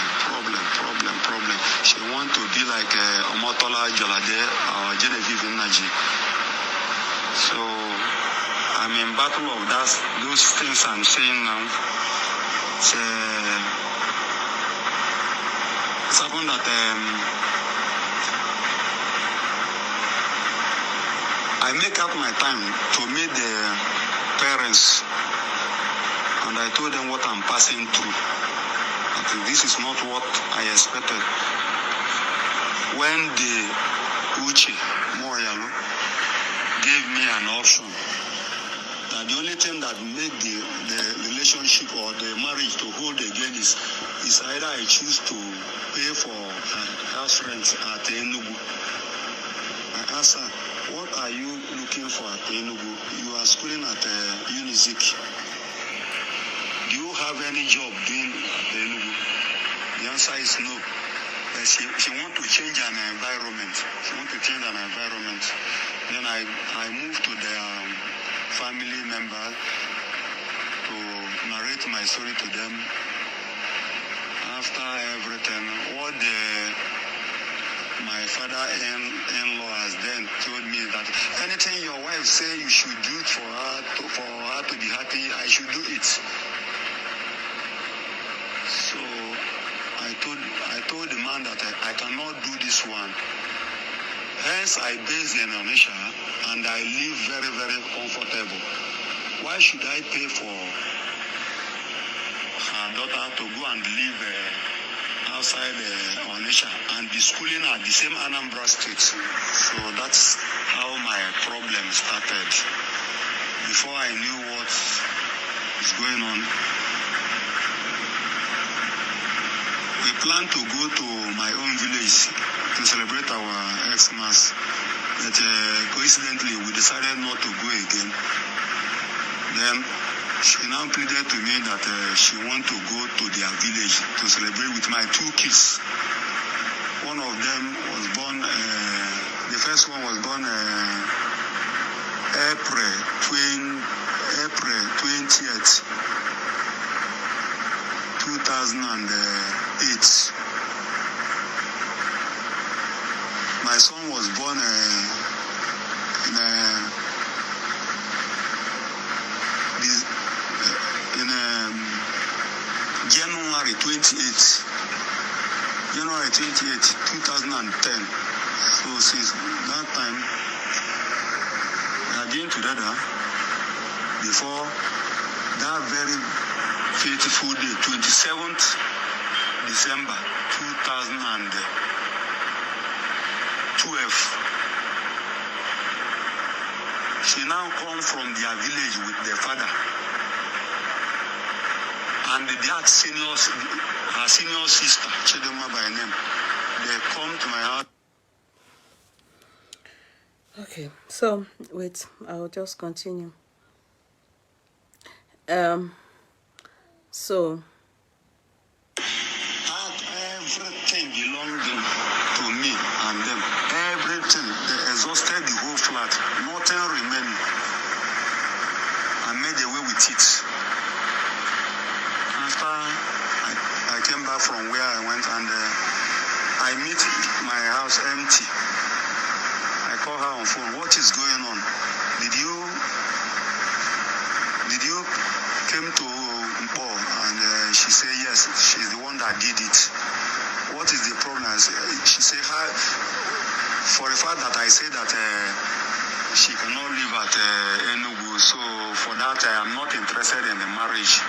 She want to be like Omotola Jolade or Genevieve Naji. So I'm in battle of those things I'm saying now. It's happened that I make up my time to meet the parents, and I told them what I'm passing through. That this is not what I expected. When the Uche Moyalo gave me an option, that the only thing that made the relationship or the marriage to hold again is either I choose to pay for house rent at Enugu. I asked her, what are you looking for at Enugu? You are schooling at Unizig. Do you have any job doing at Enugu? The answer is no. She wants to change an environment. Then I moved to the family member to narrate my story to them. After everything, what my father-in-law has then told me that anything your wife say you should do it for her to be happy, I should do it. So I told the man that I cannot do this one. Hence, I base in Onisha and I live very, very comfortable. Why should I pay for her daughter to go and live outside Onisha and be schooling at the same Anambra State? So that's how my problem started. Before I knew what is going on, we planned to go to my own village to celebrate our Xmas, but coincidentally we decided not to go again. Then she now pleaded to me that she wants to go to their village to celebrate with my two kids. One of them was born, the first one was born April 20th, 2008. My son was born in January 28th, 2010. So since that time, we are getting together before that very fateful day, 27th December 2012. She now come from their village with their father. And that her senior sister, Chidema by name, they come to my house. Okay, so wait, I'll just continue. So everything belonging to me and them. Everything. They exhausted the whole flat. Nothing remaining. I made away with it. After I came back from where I went and I meet my house empty. I call her on phone. What is going on? Did you came to Mpo? And she said yes. She's the one that did it. What is the problem? She said for the fact that I say that she cannot live at Enugu, so for that I am not interested in the marriage.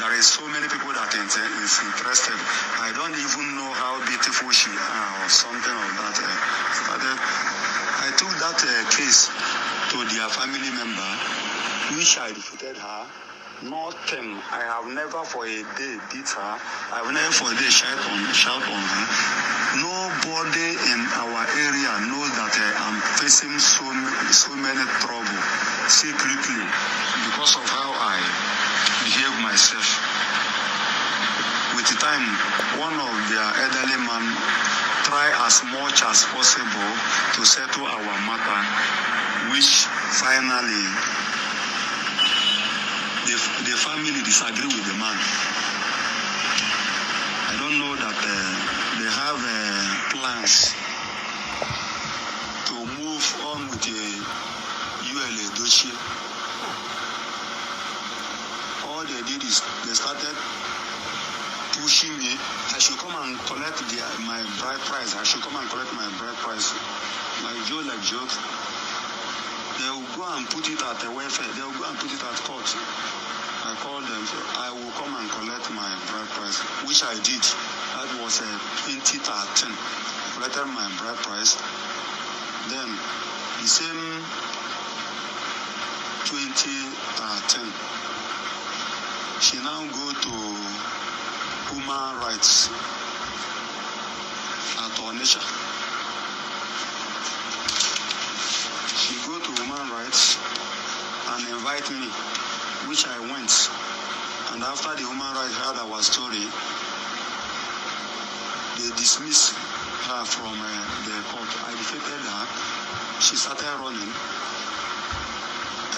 There is so many people that is interested. I don't even know how beautiful she is or something of that. I took that case to their family member, which I defeated her. Nothing. I have never for a day beat her. I have never for a day shout on her. Nobody in our area knows that I'm facing so many trouble secretly because of how I behave myself. With the time, one of their elderly man try as much as possible to settle our matter, which finally the family disagree with the man. I don't know that they have plans to move on with the Yul Edochie. All they did is they started pushing me. I should come and collect my bride price. I should come and collect my bride price. Like joke. They will go and put it at the welfare. They will go and put it at court. I called them. So I will come and collect my bride price, which I did. That was 2013. I collected my bride price. Then the same 2013, she now go to human rights at Onisha. She go to human rights and invite me, which I went. And after the human rights heard our story, they dismissed her from the court. I defeated her. She started running.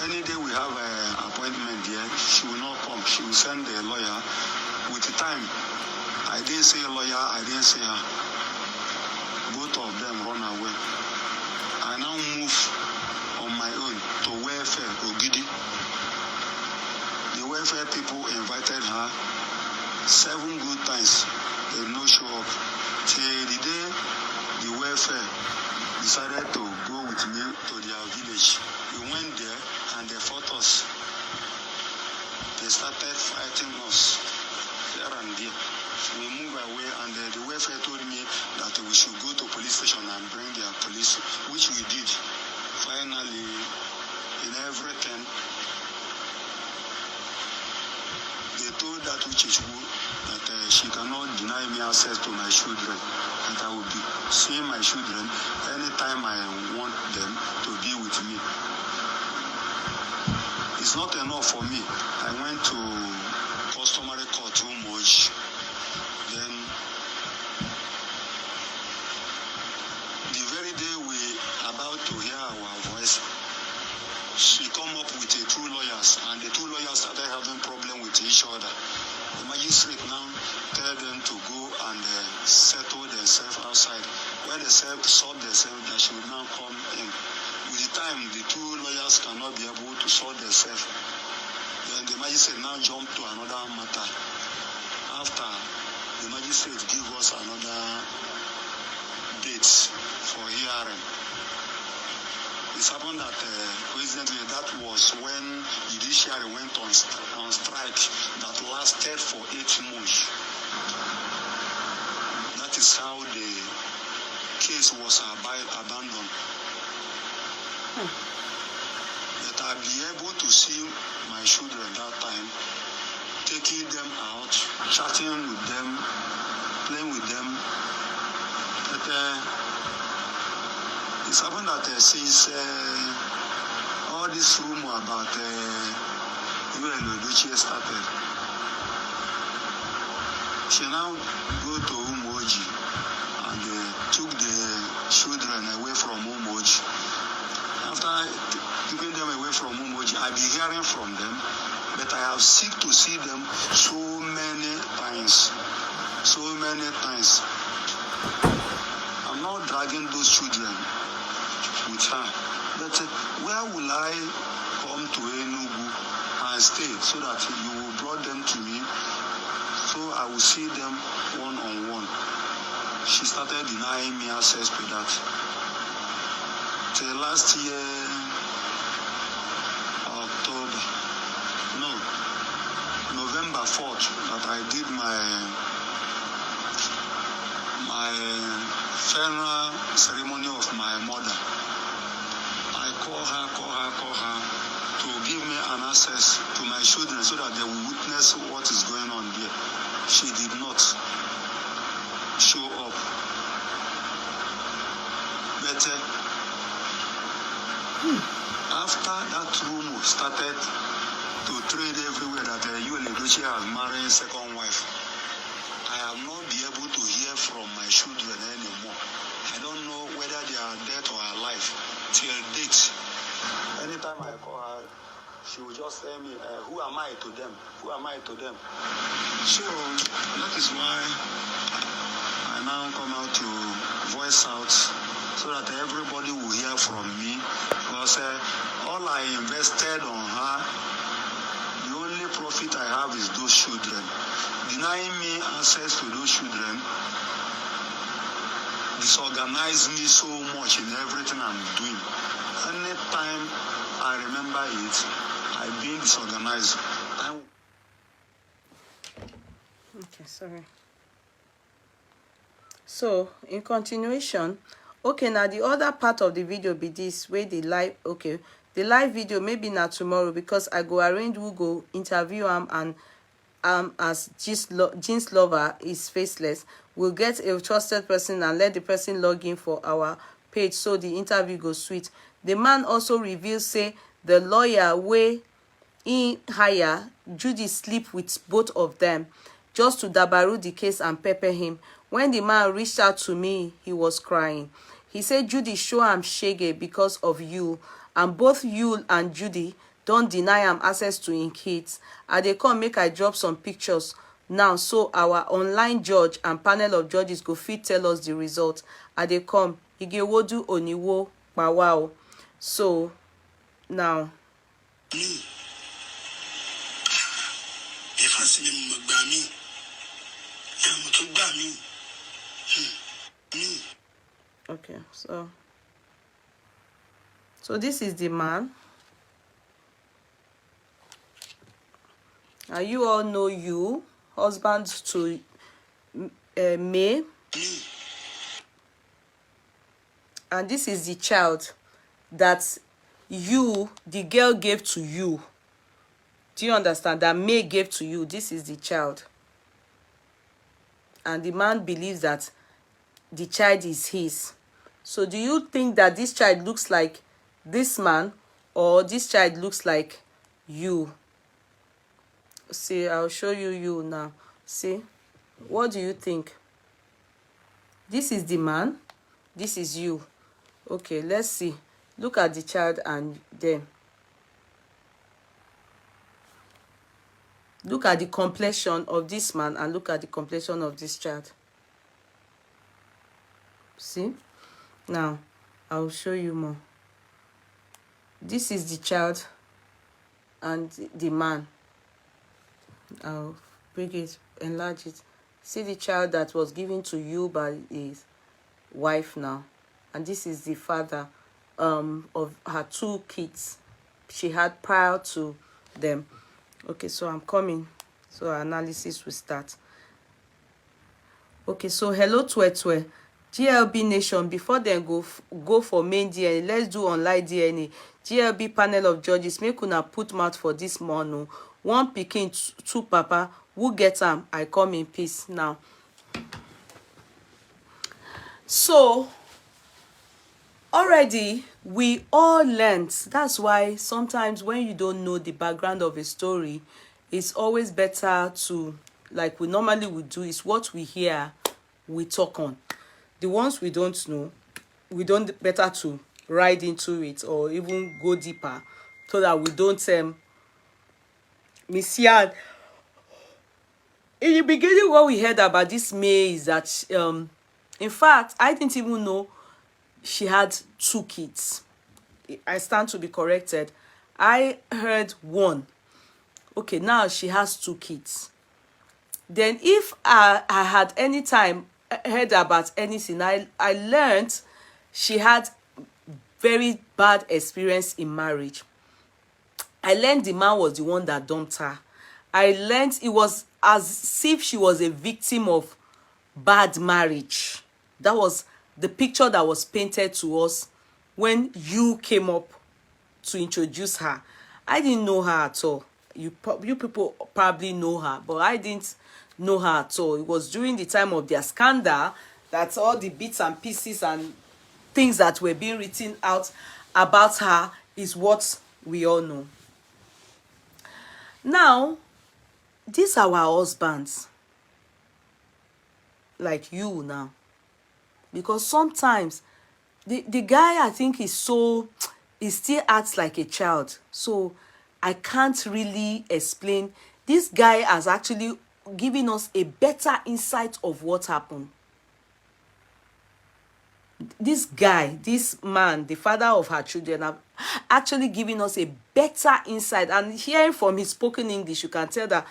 Any day we have an appointment there, she will not come. She will send a lawyer. With the time, I didn't see a lawyer, I didn't see her. Both of them run away. I now move on my own to welfare, Ogidi. The welfare people invited her 7 good times. They no show up. Till the day the welfare decided to go with me to their village. We went there and they fought us. They started fighting us here and there. We moved away and the welfare told me that we should go to police station and bring their police, which we did. Finally, in everything, they told that Uchichwu that she cannot deny me access to my children, that I will be seeing my children anytime I want them to be with me. It's not enough for me. I went to customary court, Umoji. Then, the very day we about to hear our voice, she come up with the two lawyers, and the two lawyers started having problem with each other. The magistrate now tell them to go and settle themselves outside. When they solve themselves, that she will now come in. With the time, the two lawyers cannot be able to solve themselves. Then the magistrate now jump to another matter. After the magistrate give us another date for hearing. It happened that coincidentally that was when judiciary went on strike that lasted for 8 months. That is how the case was abandoned. But I'll be able to see my children that time, taking them out, chatting with them, playing with them. But it's happened that since all this rumor about Yul Edochie started, she now go to Umoji and took the children away from Umoji. After taking them away from Umoji, I be hearing from them, but I have seek to see them so many times. So many times. I'm not dragging those children with her. But where will I come to Enugu and stay so that you will brought them to me so I will see them one-on-one? She started denying me access to that. Till last year, November 4th, that I did my funeral ceremony of my mother. I call her to give me an access to my children so that they will witness what is going on there. She did not show up. But after that rumor started to trade everywhere that Yul Edochie has married a second wife, I have not been able to hear from my children anymore. I don't know whether they are dead or alive till date. Anytime I call her, she will just tell me, who am I to them? Who am I to them? So that is why I now come out to voice out so that everybody will hear from me. Because all I invested on her, the only profit I have is those children. Denying me access to those children disorganized me so much in everything I'm doing. Anytime I remember it, I've been disorganized. Okay, sorry. So, in continuation, okay, now the other part of the video be this, where the live, okay, the live video maybe not tomorrow because I go arrange who go interview him, and as Jeans Lover is faceless, we'll get a trusted person and let the person log in for our page so the interview goes sweet. The man also reveals say the lawyer way in hire Judy sleep with both of them just to dabaru the case and pepper him. When the man reached out to me, he was crying. He said Judy show am shege because of Yul, and both Yul and Judy don't deny am access to him kids. I dey come make I drop some pictures now so our online judge and panel of judges go fit tell us the result. I dey come Igewodu Oniwo Pawao. So now Okay, so this is the man. And you all know you, husband to May. And this is the child that you, the girl, gave to you. Do you understand? That May gave to you. This is the child. And the man believes that the child is his. So do you think that this child looks like this man, or this child looks like you? See, I'll show you now. See, what do you think? This is the man, this is you. Okay, let's see. Look at the child and then look at the complexion of this man and look at the complexion of this child. See? Now, I'll show you more. This is the child and the man. I'll bring it, enlarge it. See the child that was given to you by his wife now. And this is the father of her 2 kids she had prior to them. Okay, so I'm coming. So our analysis will start. Okay, so hello Twetwe. GLB Nation, before them go for main DNA, let's do online DNA. GLB panel of judges, make una put mouth for this morning. 1 pikin, 2 papa. Who get am? I come in peace now. So already we all learned. That's why sometimes when you don't know the background of a story, it's always better to, like we normally would do, is what we hear, we talk on. The ones we don't know, we don't, better to ride into it or even go deeper so that we don't miss out. In the beginning, what we heard about this May is that in fact, I didn't even know she had 2 kids. I stand to be corrected. I heard 1. Okay, now she has 2 kids. Then if I had any time heard about anything, I learned she had very bad experience in marriage. I learned the man was the one that dumped her. I learned it was as if she was a victim of bad marriage. That was the picture that was painted to us when you came up to introduce her. I didn't know her at all. You people probably know her, but I didn't know her at all. It was during the time of their scandal that all the bits and pieces and things that were being written out about her is what we all know. Now, these are our husbands, like you now, because sometimes the guy, I think, he still acts like a child, so I can't really explain. This guy has actually given us a better insight of what happened. This guy, this man, the father of her children, have actually given us a better insight. And hearing from his spoken English, you can tell that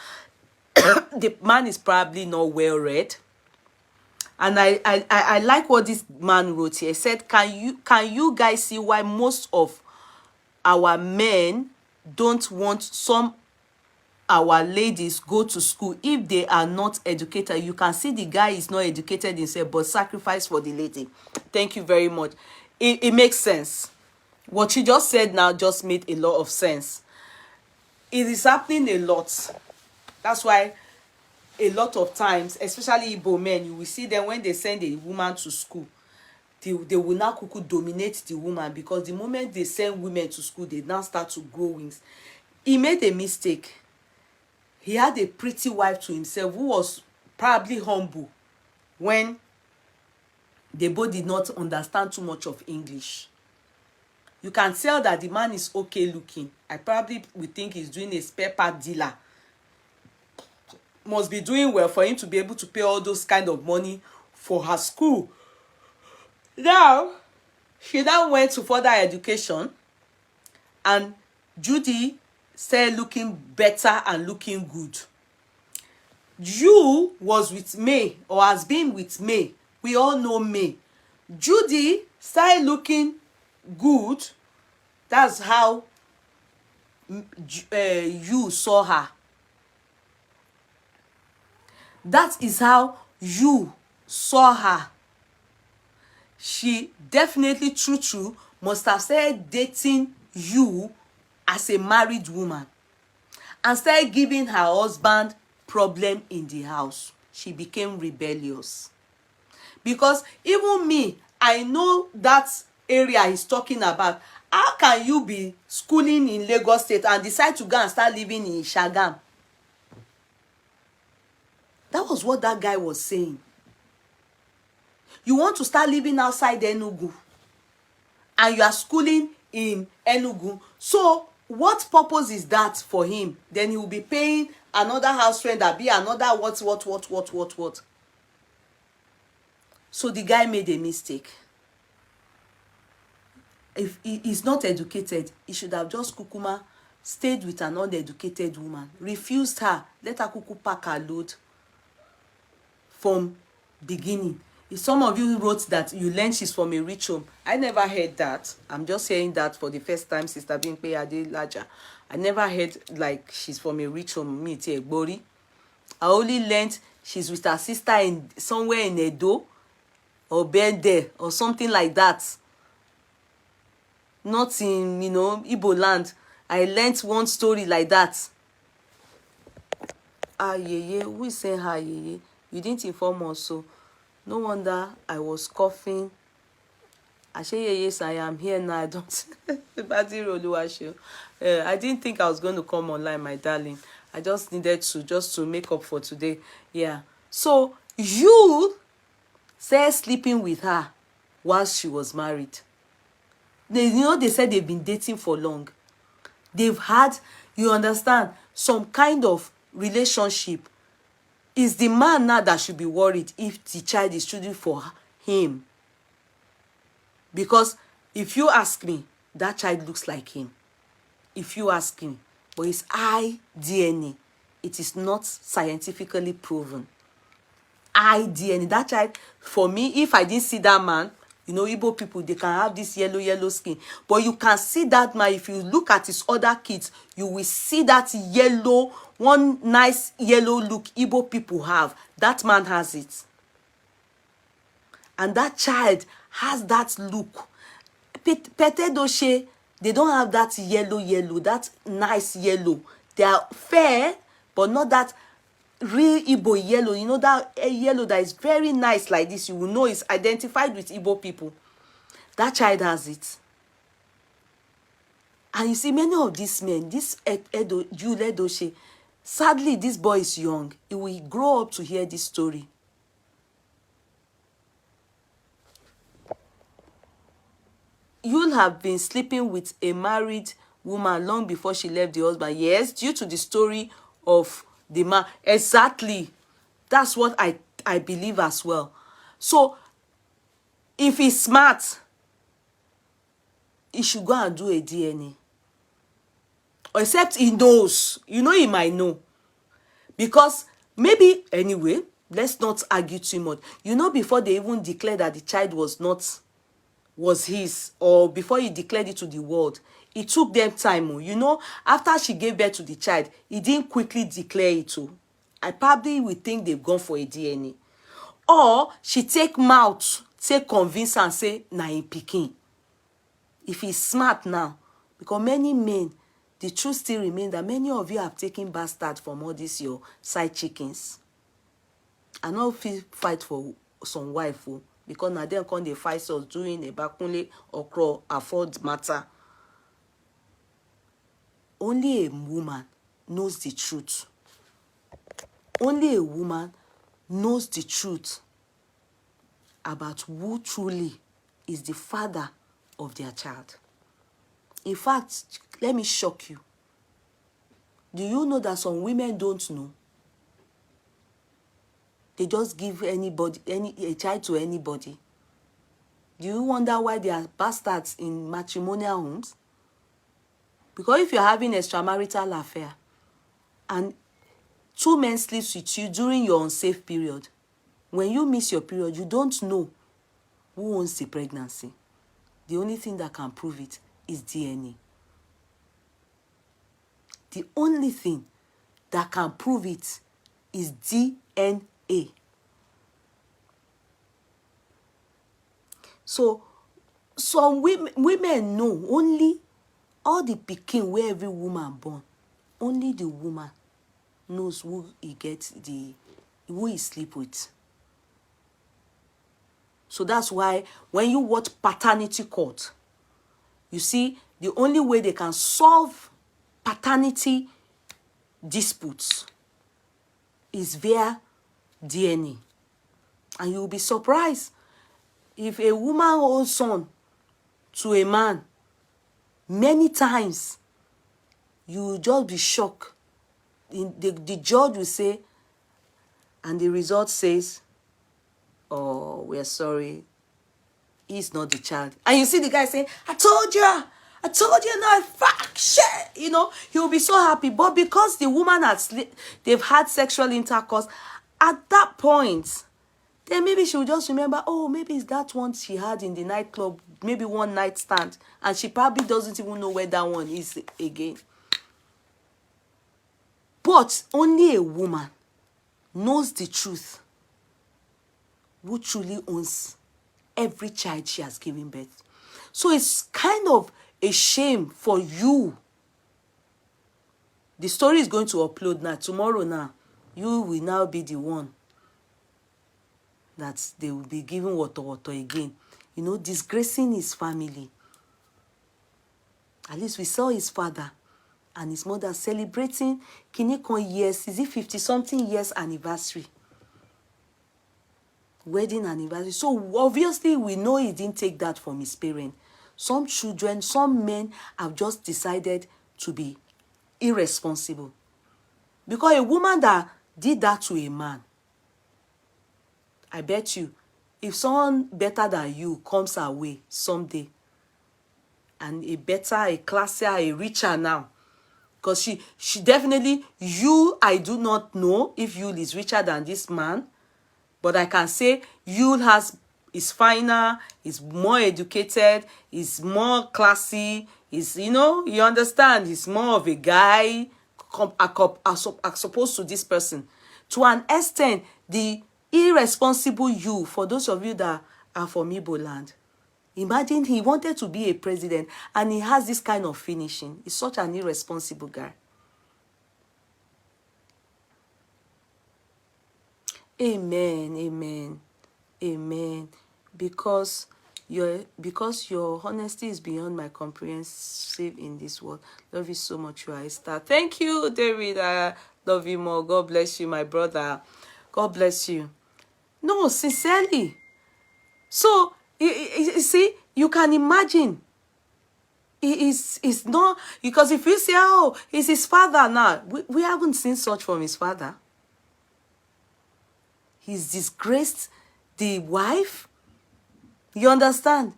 the man is probably not well read. And I like what this man wrote here. He said, can you guys see why most of our men don't want some our ladies go to school if they are not educated? You can see the guy is not educated himself, but sacrifice for the lady. Thank you very much. It makes sense. What you just said now just made a lot of sense. It is happening a lot. That's why a lot of times, especially Igbo men, you will see them when they send a woman to school, they will now dominate the woman, because the moment they send women to school, they now start to grow wings. He made a mistake. He had a pretty wife to himself who was probably humble when they both did not understand too much of English. You can tell that the man is okay looking. I probably would think he's doing a spare part dealer. Must be doing well for him to be able to pay all those kind of money for her school. Now, she now went to further education, and Judy started looking better and looking good. You was with May, or has been with May. We all know May. Judy started looking good. That's how you saw her. That is how you saw her. She definitely, true, must have started dating you as a married woman and started giving her husband problem in the house. She became rebellious. Because even me, I know that area he's talking about. How can you be schooling in Lagos State and decide to go and start living in Shagam? That was what that guy was saying. You want to start living outside Enugu and you are schooling in Enugu. So what purpose is that for him? Then he will be paying another house rent, that be another what. So the guy made a mistake. If he is not educated, he should have just kukuma stayed with an uneducated woman, refused her, let her kuku pack her load from beginning. If some of you wrote that you learned she's from a rich home, I never heard that. I'm just hearing that for the first time, Sister Bimpe Adelaja. I never heard like she's from a rich home. Me too, Gbori. I only learned she's with her sister in somewhere in Edo or Bende or something like that. Not in, Igbo land. I learned one story like that. Ah, yeah, who is saying hi, yeah? You didn't inform us, so no wonder I was coughing. I say, yes, I am here now. I don't. I didn't think I was going to come online, my darling. I just needed to make up for today. Yeah. So you started sleeping with her whilst she was married. They said they've been dating for long. They've had, you understand, some kind of relationship. Is the man now that should be worried if the child is choosing for him? Because if you ask me, that child looks like him. If you ask me, but it's DNA. It is not scientifically proven. DNA. That child, for me, if I didn't see that man, Igbo people, they can have this yellow skin. But you can see that man, if you look at his other kids, you will see that yellow, one nice yellow look Igbo people have. That man has it. And that child has that look. Pete Edochie, they don't have that yellow, that nice yellow. They are fair, but not that real Igbo yellow. That yellow that is very nice like this. You will know it's identified with Igbo people. That child has it. And you see, many of these men, this Yul Edochie, sadly, this boy is young. He will grow up to hear this story. You'll have been sleeping with a married woman long before she left the husband. Yes, due to the story of the man. Exactly. That's what I believe as well. So, if he's smart, he should go and do a DNA. Except he knows. He might know. Because maybe, anyway, let's not argue too much. Before they even declared that the child was his, or before he declared it to the world, it took them time. After she gave birth to the child, he didn't quickly declare it to. I probably would think they've gone for a DNA. Or she take mouth, take convince and say, na him pikin. If he's smart now, because many men, the truth still remains that many of you have taken bastard from all these your side chickens. I know fight for some wife, because now they come they fight us doing a bakunle or afford matter. Only a woman knows the truth. Only a woman knows the truth about who truly is the father of their child. In fact, let me shock you. Do you know that some women don't know? They just give a child to anybody. Do you wonder why they are bastards in matrimonial homes? Because if you're having extramarital affair and 2 men sleep with you during your unsafe period, when you miss your period, you don't know who owns the pregnancy. The only thing that can prove it is DNA. The only thing that can prove it is DNA. So some women know only all the pikin where every woman born, only the woman knows who he sleep with. So that's why when you watch paternity court, you see the only way they can solve paternity disputes is via DNA. And you'll be surprised if a woman owns son to a man, many times you will just be shocked. The judge will say, and the result says, oh, we're sorry, he's not the child. And you see the guy saying, I told you not, fuck, shit, you know, he'll be so happy. But because the woman they've had sexual intercourse, at that point, then maybe she'll just remember, oh, maybe it's that one she had in the nightclub, maybe one night stand, and she probably doesn't even know where that one is again. But only a woman knows the truth, who truly owns every child she has given birth. So it's kind of a shame for you. The story is going to upload now. Tomorrow now, you will now be the one that they will be giving water again. You know, disgracing his family. At least we saw his father and his mother celebrating Kinikon years. Is it 50-something years anniversary? Wedding anniversary. So obviously we know he didn't take that from his parents. Some children, some men have just decided to be irresponsible. Because a woman that did that to a man, I bet you, if someone better than you comes her way someday, and a better, a classier, a richer now, because she definitely, I do not know if Yul is richer than this man, but I can say Yul is finer, is more educated, is more classy, is, you know, you understand, he's more of a guy as opposed to this person. To an extent, the irresponsible Yul, for those of you that are from Igbo land, imagine he wanted to be a president and he has this kind of finishing. He's such an irresponsible guy. Amen, amen, amen. Because your honesty is beyond my comprehensive in this world. Love you so much, you are a star. Thank you, David. I love you more. God bless you, my brother. God bless you. No, sincerely. So, you see, you can imagine. It's not, because if you say, oh, it's his father now, we haven't seen such from his father. He's disgraced the wife. You understand?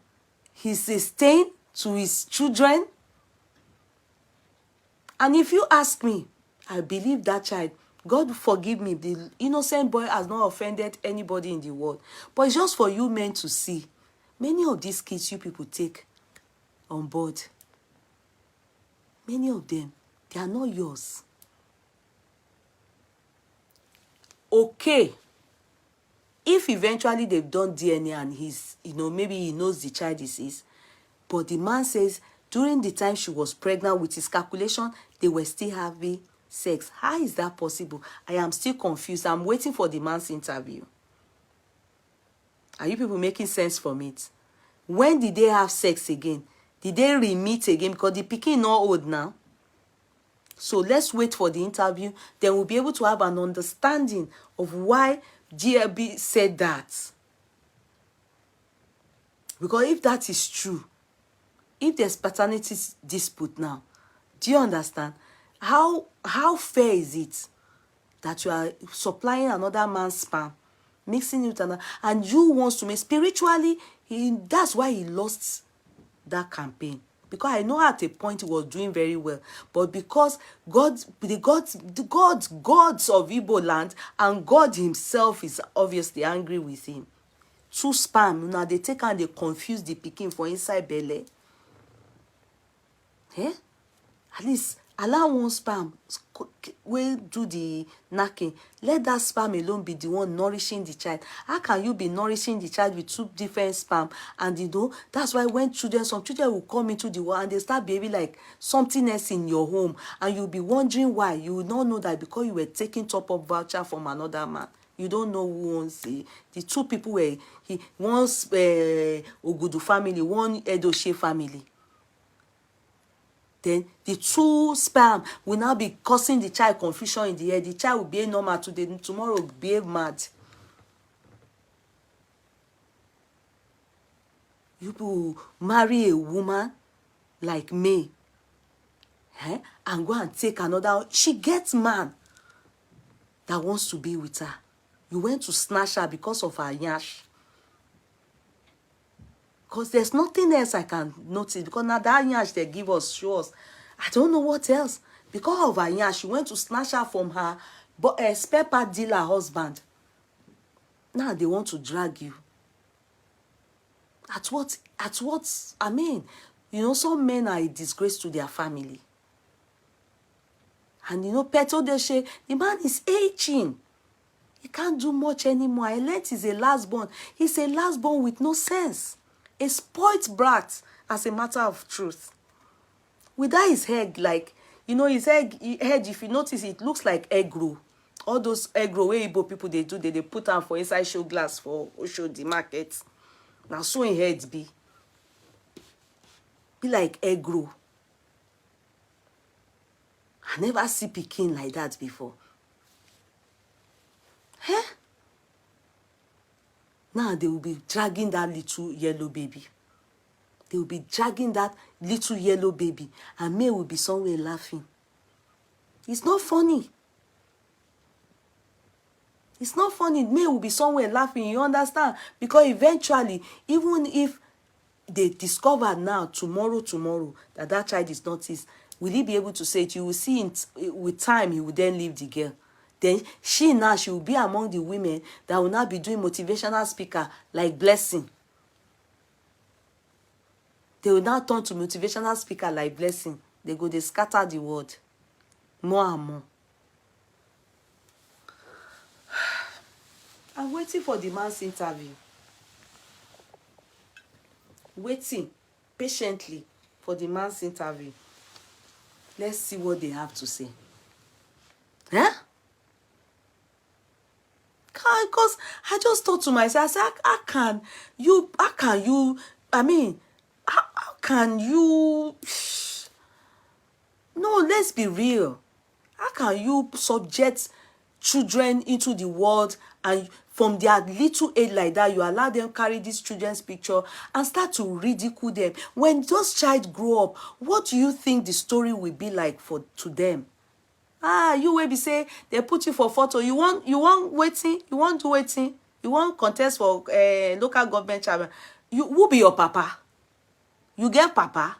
He's a stain to his children. And if you ask me, I believe that child, God forgive me, the innocent boy has not offended anybody in the world. But it's just for you men to see. Many of these kids you people take on board, many of them, they are not yours. Okay. If eventually they've done DNA and he's, you know, maybe he knows the child is his, but the man says during the time she was pregnant, with his calculation, they were still having sex. How is that possible? I am still confused. I'm waiting for the man's interview. Are you people making sense from it? When did they have sex again? Did they re-meet again? Because the pikin not old now. So let's wait for the interview. Then we'll be able to have an understanding of why GLB said that. Because if that is true, if there's paternity dispute now, do you understand? How fair is it that you are supplying another man's sperm, mixing it with another, and you wants to make spiritually, that's why he lost that campaign. Because I know at a point he was doing very well, but because the gods of Igbo land and God himself is obviously angry with him, 2 sperm, now they take and they confuse the pikin for inside belly. Eh? At least allow 1 sperm will do the knacking. Let that sperm alone be the one nourishing the child. How can you be nourishing the child with 2 different sperm? And you know, that's why when some children will come into the world and they start behaving like something else in your home, and you'll be wondering why. You will not know that because you were taking top-up voucher from another man. You don't know who owns it. The 2 people were one's Ogudu family, one Edochie family. Then the 2 sperm will now be causing the child confusion in the head. The child will behave normal today, tomorrow will behave mad. You will marry a woman like me, and go and take another. She gets man that wants to be with her. You went to snatch her because of her yash. Because there's nothing else I can notice. Because now that yash they give us, show us. I don't know what else. Because of her yash, you went to snatch her from her spare part dealer husband. Now they want to drag you. At what, I mean, you know, some men are a disgrace to their family. And you know, Yul Edochie, the man is aging. He can't do much anymore. I learned he's a last born. He's a last born with no sense. A spoilt brat, as a matter of truth. Without his head, like, you know, his head, if you notice, it looks like egg roll. All those egg roll where Igbo people, they put on for inside show glass for show the market. Now, so in head be like egg roll. I never see pikin like that before. Huh? Now they will be dragging that little yellow baby. They will be dragging that little yellow baby. And May will be somewhere laughing. It's not funny. It's not funny. May will be somewhere laughing. You understand? Because eventually, even if they discover now, tomorrow, that child is not his, will he be able to say it? You will see it with time, he will then leave the girl. Then she will be among the women that will now be doing motivational speaker like Blessing. They will now turn to motivational speaker like Blessing. They scatter the word. More and more. I'm waiting for the man's interview. Waiting patiently for the man's interview. Let's see what they have to say. Huh? Because I just thought to myself, I said, how can you, I mean, how can you, no, let's be real. How can you subject children into the world, and from their little age like that, you allow them carry these children's picture and start to ridicule them? When those child grow up, what do you think the story will be like to them? You will be say they put you for photo. You want waiting? You want to waiting? You want contest for local government chairman? Who be your papa? You get papa?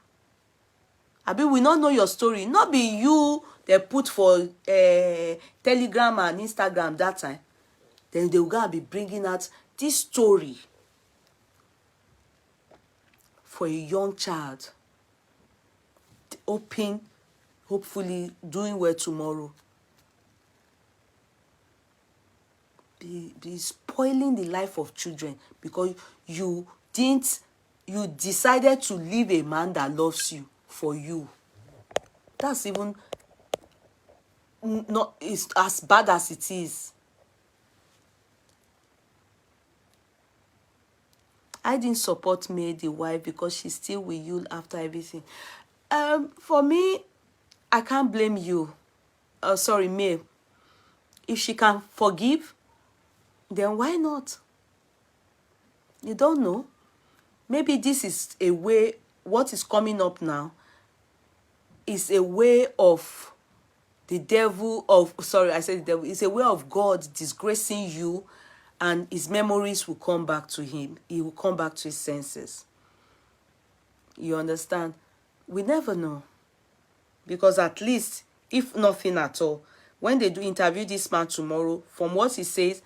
Abi we not know your story. Not be you they put for Telegram and Instagram that time. Then they will gonna be bringing out this story for a young child. Open. Hopefully doing well tomorrow. Be spoiling the life of children because you decided to leave a man that loves you for you. That's even not it's as bad as it is. I didn't support May, the wife, because she's still with you after everything. For me, I can't blame you. Sorry, May. If she can forgive, then why not? You don't know. Maybe this is a way, what is coming up now is a way of the devil of, sorry, I said the devil. It's a way of God disgracing you, and his memories will come back to him. He will come back to his senses. You understand? We never know. Because at least, if nothing at all, when they do interview this man tomorrow, from what he says,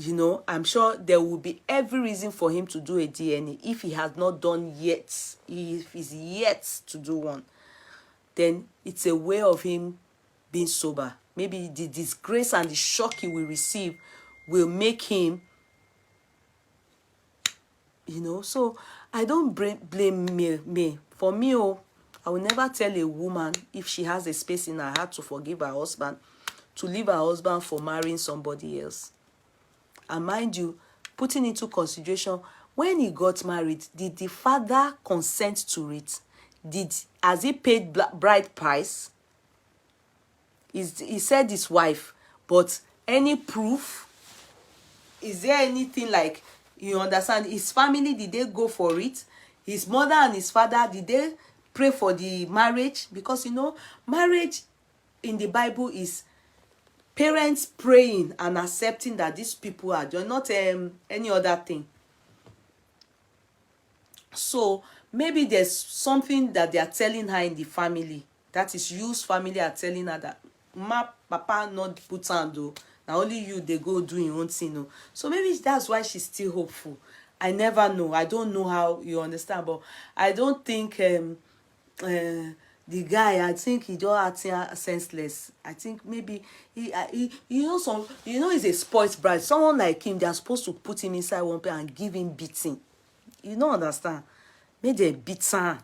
you know, I'm sure there will be every reason for him to do a DNA if he has not done yet, if he's yet to do one. Then it's a way of him being sober. Maybe the disgrace and the shock he will receive will make him, you know. So I don't blame me. For me, I will never tell a woman if she has a space in her heart to forgive her husband, to leave her husband for marrying somebody else. And mind you, putting into consideration, when he got married, did the father consent to it? Has he paid bride price? He said his wife, but any proof? Is there anything like, you understand? His family, did they go for it? His mother and his father, did they pray for the marriage? Because, you know, marriage in the Bible is parents praying and accepting that these people are just not any other thing. So maybe there's something that they are telling her in the family, that is Yu's family are telling her that papa not put hand though, now only you they go do your own thing. No. So maybe that's why she's still hopeful. I never know. I don't know how, you understand, but I don't think the guy, I think he just acting senseless. I think maybe he he's a spoiled bride. Someone like him, they're supposed to put him inside one place and give him beating. You don't understand. Make they beat her.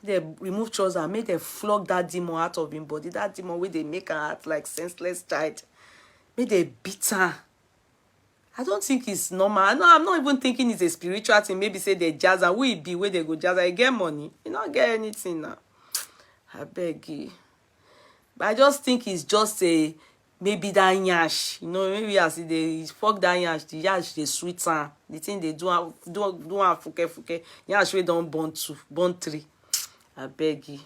They remove trousers, make they flog that demon out of him body. That demon where they make her act like senseless child. Make they beat her. I don't think it's normal. No, I'm not even thinking it's a spiritual thing. Maybe say they jazz and we be where they go jazz. I get money. You don't get anything now. I beg you. But I just think it's just a maybe that yash. You know, maybe as they fuck that yash, the yash they sweet her. The thing they do fuke. Yash we don't born three. I beg you.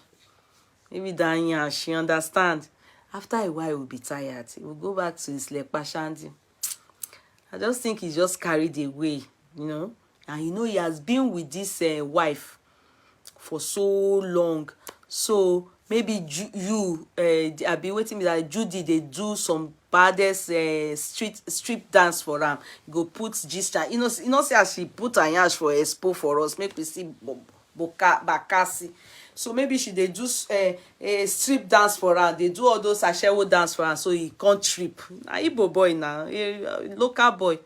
Maybe that yash, you understand? After a while, we'll be tired. We'll go back to his lepashandi. I just think he's just carried away, you know. And you know, he has been with this wife for so long. So maybe I've been waiting that Judy, they do some baddest street dance for them. Go put Gista. You know, see how she put her yash for expo for us. Make we see Bakasi. So maybe they do a strip dance for her. They do all those ashewo dance for her, so he can't trip. Nah, Igbo boy now, local boy.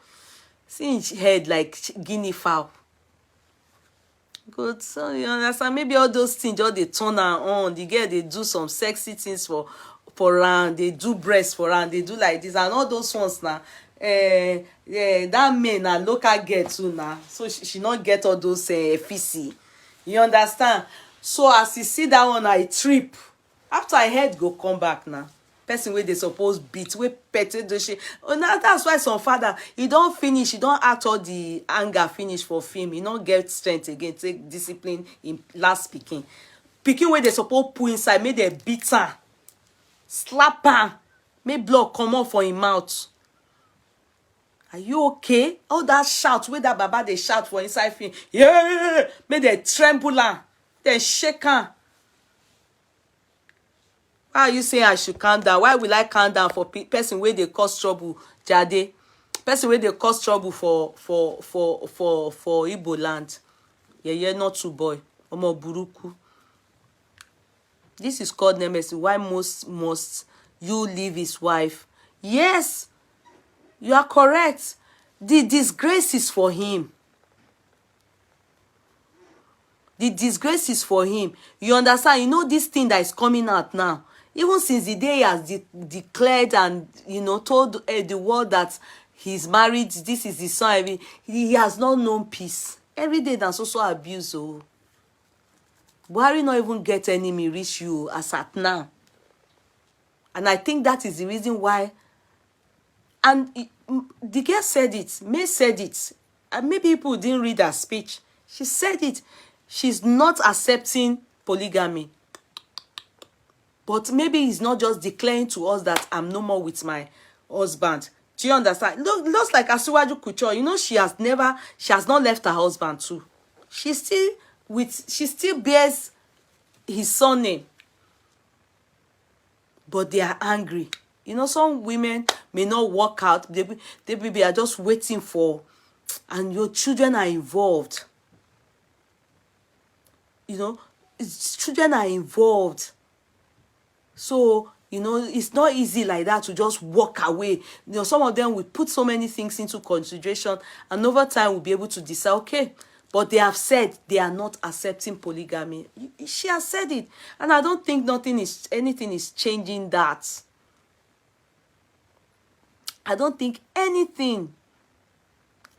See his head like guinea fowl. Good, so you understand? Maybe all those things just they turn her on. The girl they do some sexy things for her. They do breast for her. They do like this and all those ones now. That man a local girl too now. So she not get all those FEC. You understand? So as you see that one, I trip. After I head go come back now. Person where they suppose beat, where petty the shit. Oh, now that's why some father, he don't finish, he don't act all the anger finish for film. He don't get strength again, take discipline in last speaking. Picking where they suppose pull inside, make they beat her, slap her, make blood come out for him mouth. Are you okay? All that shout, where that baba they shout for inside film. Yeah, make they tremble her, then shake her. Why are you saying I should calm down? Why will I calm down for person where they cause trouble, Jade? Person where they cause trouble for Igbo land. Yeah, not too boy. Omo buruku. This is called nemesis. Why must you leave his wife? Yes, you are correct. The disgrace is for him. The disgrace is for him. You understand? You know this thing that is coming out now. Even since the day he has declared and, you know, told the world that he's married, this is his son, he has not known peace. Every day there's also abuse. Oh. Buhari not even get enemy reach you as at now. And I think that is the reason why. And the girl said it, May said it. And maybe people didn't read her speech. She said it. She's not accepting polygamy. But maybe he's not just declaring to us that I'm no more with my husband. Do you understand? Looks like Asiwaju Kucho, you know, she has not left her husband too. She still bears his surname. But they are angry. You know, some women, may not work out. They are just waiting for, and your children are involved. Children are involved. So, it's not easy like that to just walk away. Some of them will put so many things into consideration, and over time we'll be able to decide, okay, but they have said they are not accepting polygamy. She has said it, and I don't think anything is changing that. I don't think anything.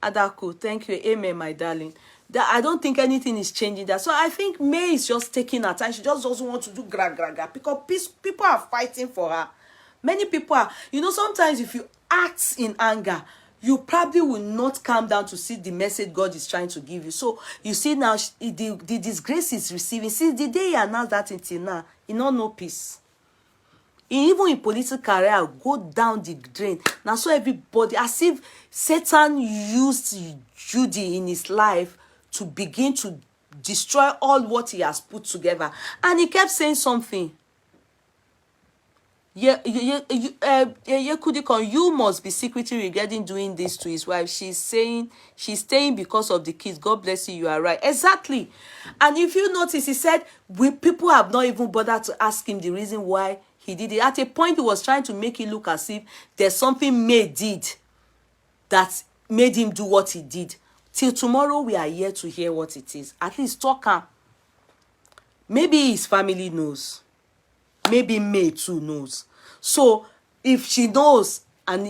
Adako, thank you. Amen, my darling. I don't think anything is changing that. So I think May is just taking her time. She just doesn't want to do gra. Because people are fighting for her. Many people are. Sometimes if you act in anger, you probably will not calm down to see the message God is trying to give you. So you see now, the disgrace is receiving. Since the day he announced that until now, he no peace. Even in political career, go down the drain. Now so everybody, as if Satan used Judy in his life to begin to destroy all what he has put together. And he kept saying something. You must be secretly regretting doing this to his wife. She's saying she's staying because of the kids. God bless you. You are right. Exactly. And if you notice, he said people have not even bothered to ask him the reason why he did it. At a point, he was trying to make it look as if there's something May did that made him do what he did. Till tomorrow, we are here to hear what it is. At least talk her. Maybe his family knows. Maybe May too knows. So if she knows and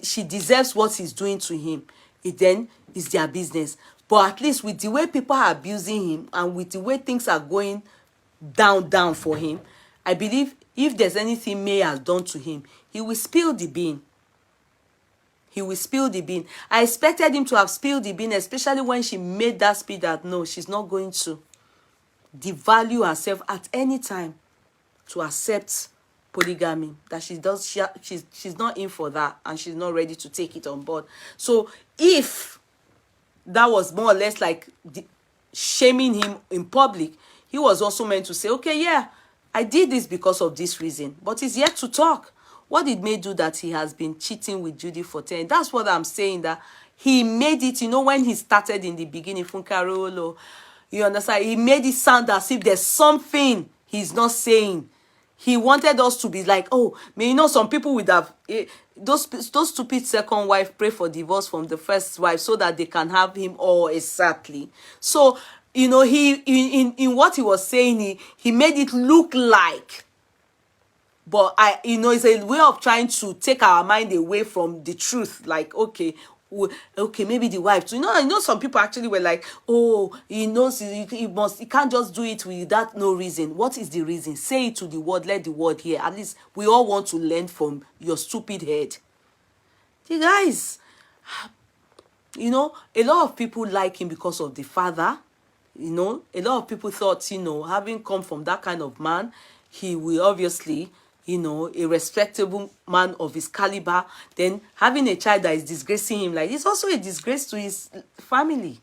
she deserves what he's doing to him, it then is their business. But at least with the way people are abusing him and with the way things are going down for him, I believe if there's anything May has done to him, he will spill the bean. He will spill the bean. I expected him to have spilled the bean, especially when she made that speech that no, she's not going to devalue herself at any time to accept polygamy, that she's not in for that and she's not ready to take it on board. So if that was more or less like shaming him in public, he was also meant to say, okay, yeah, I did this because of this reason, but he's yet to talk. What did May do that he has been cheating with Judy for 10? That's what I'm saying, that he made it, when he started in the beginning, Funkarolo, you understand? He made it sound as if there's something he's not saying. He wanted us to be like, oh, some people would have, those stupid second wife pray for divorce from the first wife so that they can have him all exactly. So, he, in what he was saying, he made it look like, but it's a way of trying to take our mind away from the truth. Like, okay, maybe the wife too. Some people actually were like, oh, he knows he can't just do it without no reason. What is the reason? Say it to the world, let the world hear. At least we all want to learn from your stupid head. The guys, a lot of people like him because of the father. A lot of people thought, having come from that kind of man, he will obviously, a respectable man of his caliber. Then having a child that is disgracing him, like, it's also a disgrace to his family.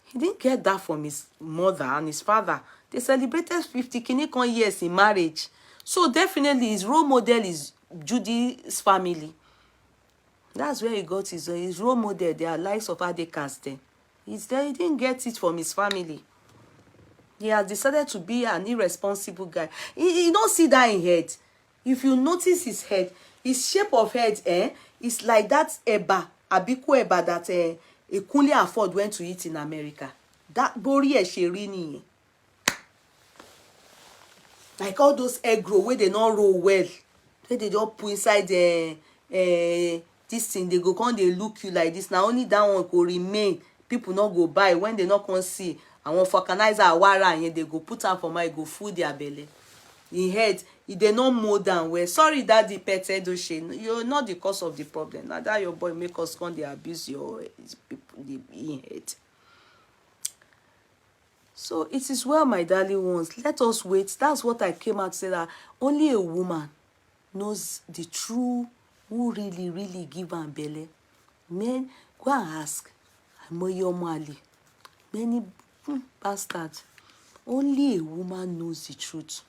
He didn't get that from his mother and his father. They celebrated 50 years in marriage. So definitely his role model is Judy's family. That's where he got his role model. They are likes of Adekas there. He didn't get it from his family. He has decided to be an irresponsible guy. You don't see that in head. If you notice his head, his shape of head, is like that Abiku eba that Ekunle Afod went to eat in America. That bori esherini. Like all those egg roll where they not roll well. Where they just put inside this thing, they go come, they look you like this. Now only that one will remain. People not go buy when they not can see. And when vulcanizer awara and they go put am for my go full their belly. In head, if they not mow down well. Sorry, Daddy Pet Edochie. You're not the cause of the problem. Now that your boy make us come, they abuse your people in head. So it is well, my darling ones. Let us wait. That's what I came out to say, that only a woman knows the true, who really give her belly. Men, go and ask. Mali. Many bastards. Only a woman knows the truth.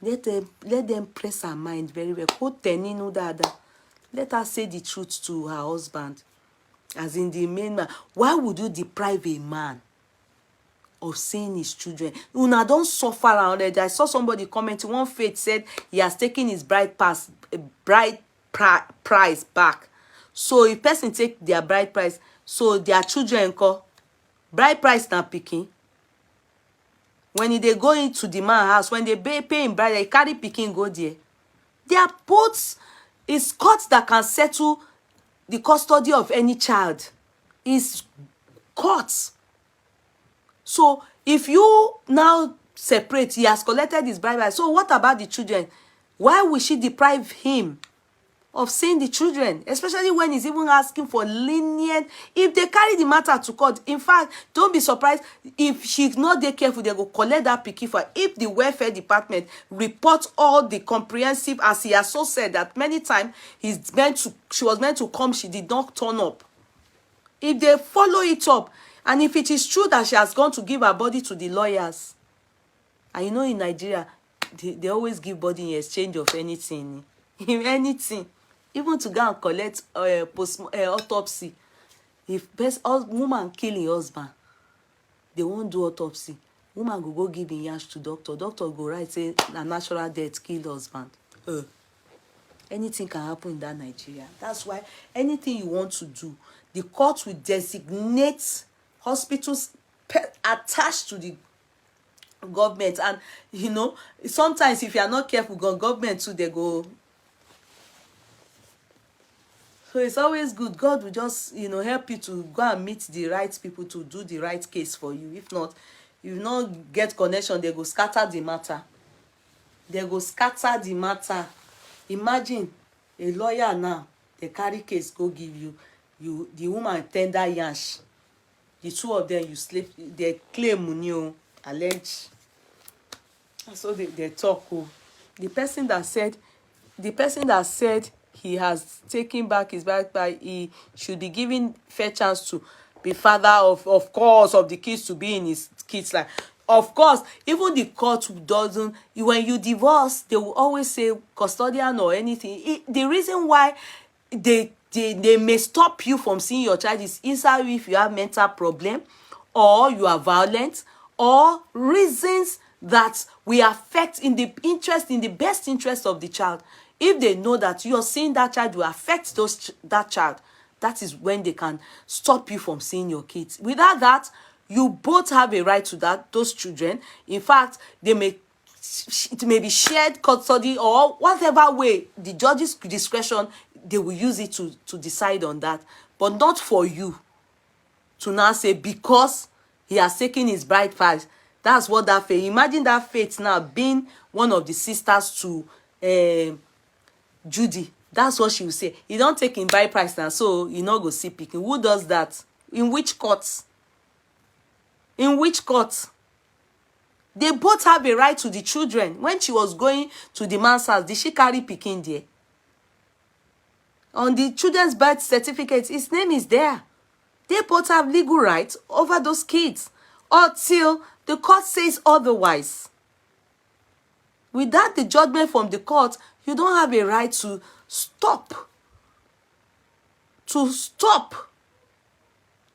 Let them press her mind very well. Let her say the truth to her husband. As in the main man. Why would you deprive a man of seeing his children? Una don't suffer around it. I saw somebody commenting. One Faith said he has taken his prize back. So if person take their bride price, so their children call bride price na pikin. When they go into the man house, when they pay him bride, they carry pikin go there. They are both is court that can settle the custody of any child. Is court. So if you now separate, he has collected his bride. So what about the children? Why will she deprive him of seeing the children? Especially when he's even asking for lenient. If they carry the matter to court, in fact, don't be surprised if she's not there careful, they go collect that pikin for. If the welfare department report all the comprehensive, as he has so said that many times she was meant to come, she did not turn up. If they follow it up, and if it is true that she has gone to give her body to the lawyers, and you know in Nigeria, they always give body in exchange of anything. Anything. Even to go and collect autopsy. If woman kill her husband, they won't do autopsy. Woman go give him yash to doctor. Doctor go write say a natural death kill husband. Anything can happen in that Nigeria. That's why anything you want to do, the court will designate hospitals attached to the government. And you know, sometimes if you are not careful, government too, they go. So it's always good. God will just, help you to go and meet the right people to do the right case for you. If not, you not get connection, they go scatter the matter. They go scatter the matter. Imagine a lawyer now, they carry case, go give you the woman tender yash. The two of them, you sleep, they claim money, allege. So they talk. The person that said he has taken back his back by, he should be given fair chance to be father of course of the kids, to be in his kids' life. Of course, even the court doesn't, when you divorce, they will always say custodian or anything. The reason why they may stop you from seeing your child is either if you have mental problem, or you are violent, or reasons that will affect in the best interest of the child. If they know that you are seeing that child will affect that child, that is when they can stop you from seeing your kids. Without that, you both have a right to those children. In fact, it may be shared custody, or whatever way the judge's discretion, they will use it to decide on that. But not for you to now say because he has taken his bride price. That's what that Faith. Imagine that Faith now being one of the sisters to Judy. That's what she will say. You don't take him bride price now, so you not go see picking. Who does that? In which court? In which court? They both have a right to the children. When she was going to the man's house, did she carry picking there? On the children's birth certificate, his name is there. They both have legal rights over those kids until the court says otherwise. Without the judgment from the court, you don't have a right to stop.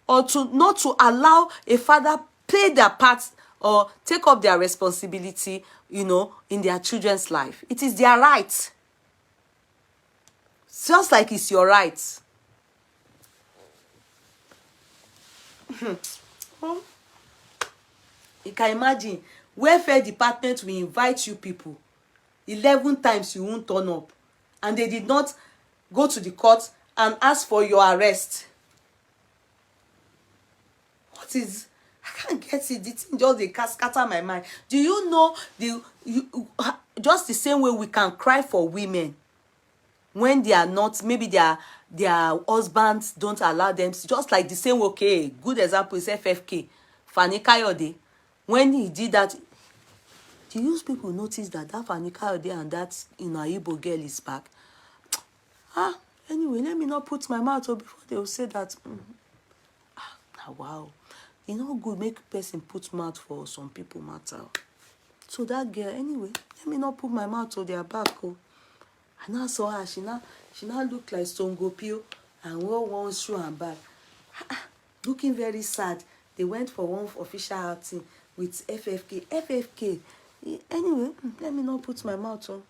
Or not to allow a father play their part or take up their responsibility, in their children's life. It is their right. Just like it's your right. You can imagine, welfare department will invite you people 11 times, you won't turn up, and they did not go to the court and ask for your arrest. What is, I can't get it. The thing just they scatter my mind. Do you know just the same way we can cry for women when they are not, maybe their husbands don't allow them, just like the same way. Okay, good example is FFK, Fani Kayode. When he did that, do you people notice that Fani Kayode and that Igbo girl is back? Anyway, let me not put my mouth up before they will say that. Wow, not good make person put mouth for some people matter. So that girl, anyway, let me not put my mouth to their back. Oh. I now saw her. She now looked like Songopio and wore one shoe and bag. Looking very sad. They went for one official outing with FFK. FFK. Anyway, let me not put my mouth on.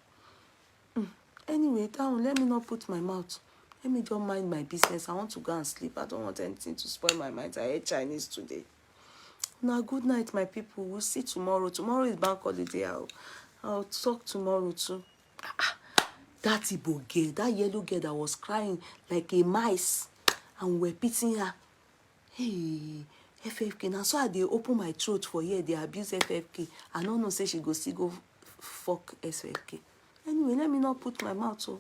Anyway, down, let me not put my mouth. Let me just mind my business. I want to go and sleep. I don't want anything to spoil my mind. I ate Chinese today. Now, good night, my people. We'll see tomorrow. Tomorrow is bank holiday. I'll talk tomorrow too. That Igbo girl, that yellow girl that was crying like a mice, and we were pitying her. Hey, FFK. Now, so they open my throat for here. They abuse FFK. I don't know, say she go still go fuck FFK. Anyway, let me not put my mouth. So,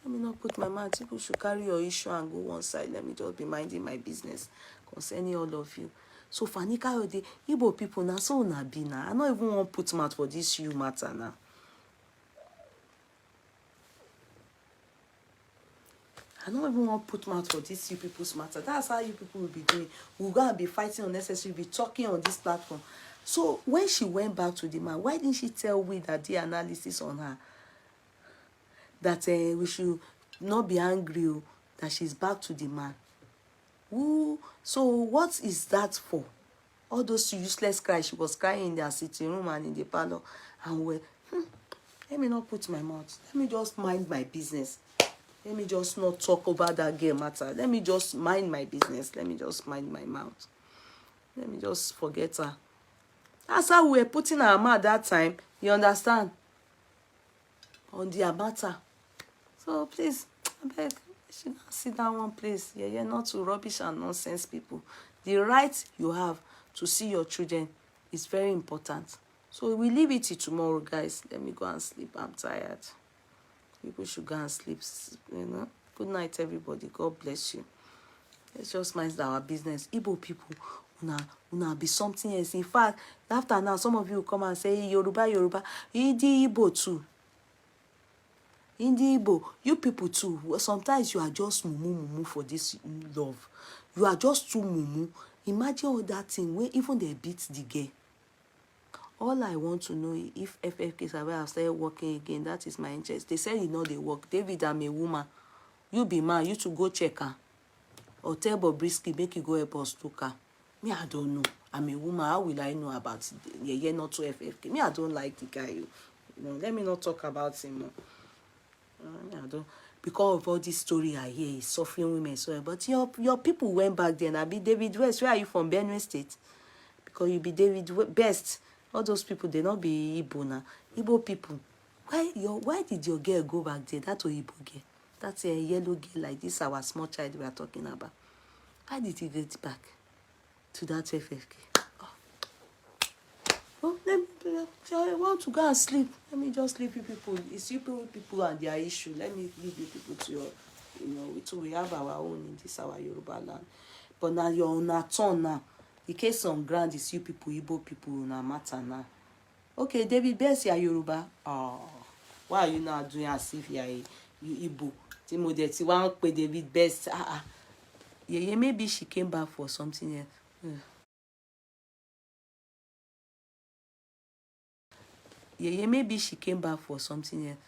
let me not put my mouth. People should carry your issue and go one side. Let me just be minding my business concerning all of you. So, Fanika, the Igbo people now, so na be now. I don't even want to put mouth for this you matter now. I don't even want to put mouth for this you people's matter. That's how you people will be doing. We're going to be fighting unnecessarily, be talking on this platform. So, when she went back to the man, why didn't she tell we that the analysis on her? That we should not be angry, that she's back to the man. Ooh, so what is that for? All those useless cries. She was crying in their sitting room and in the parlor. And let me not put my mouth. Let me just mind my business. Let me just not talk about that girl matter. Let me just mind my business. Let me just mind my mouth. Let me just forget her. That's how we were putting our mouth that time. You understand? On their matter. So please, I beg, you should not sit down one place. Yeah, not to rubbish and nonsense people. The right you have to see your children is very important. So we leave it till tomorrow, guys. Let me go and sleep. I'm tired. People should go and sleep. You know. Good night, everybody. God bless you. Let's just mind our business. Igbo people, una be something else. In fact, after now, some of you will come and say Yoruba. Idi Igbo too. Indi Igbo, you people too. Sometimes you are just mumu for this love. You are just too mumu. Imagine all that thing where even they beat the girl. All I want to know is if FFK have started working again. That is my interest. They said they work. David, I'm a woman. You be man. You to go check her. Or tell Bobrisky, make you go help us look her. Me, I don't know. I'm a woman. How will I know about it? Not to FFK. Me, I don't like the guy. You know, let me not talk about him. I don't, because of all this story I hear, he's suffering women. So, but your people went back then. I be David West. Where are you from? Benue State. Because you be David Best. All those people, they not be Igbo now. Igbo people. Why did your girl go back there? That Igbo girl. That's a yellow girl like this, our small child we are talking about. Why did he get back to that FFK? Oh, I want to go and sleep. Let me just leave you people. It's you people and their issue. Let me leave you people to your, we have our own in this our Yoruba land. But now you're on a turn now. The case on ground is you people, Igbo people, na matter now. Okay, David Best, you're Yoruba. Oh, why are you now doing as if you're Igbo? Timothy, one pay David Best. Yeah, maybe she came back for something else. Yeah, maybe she came back for something else.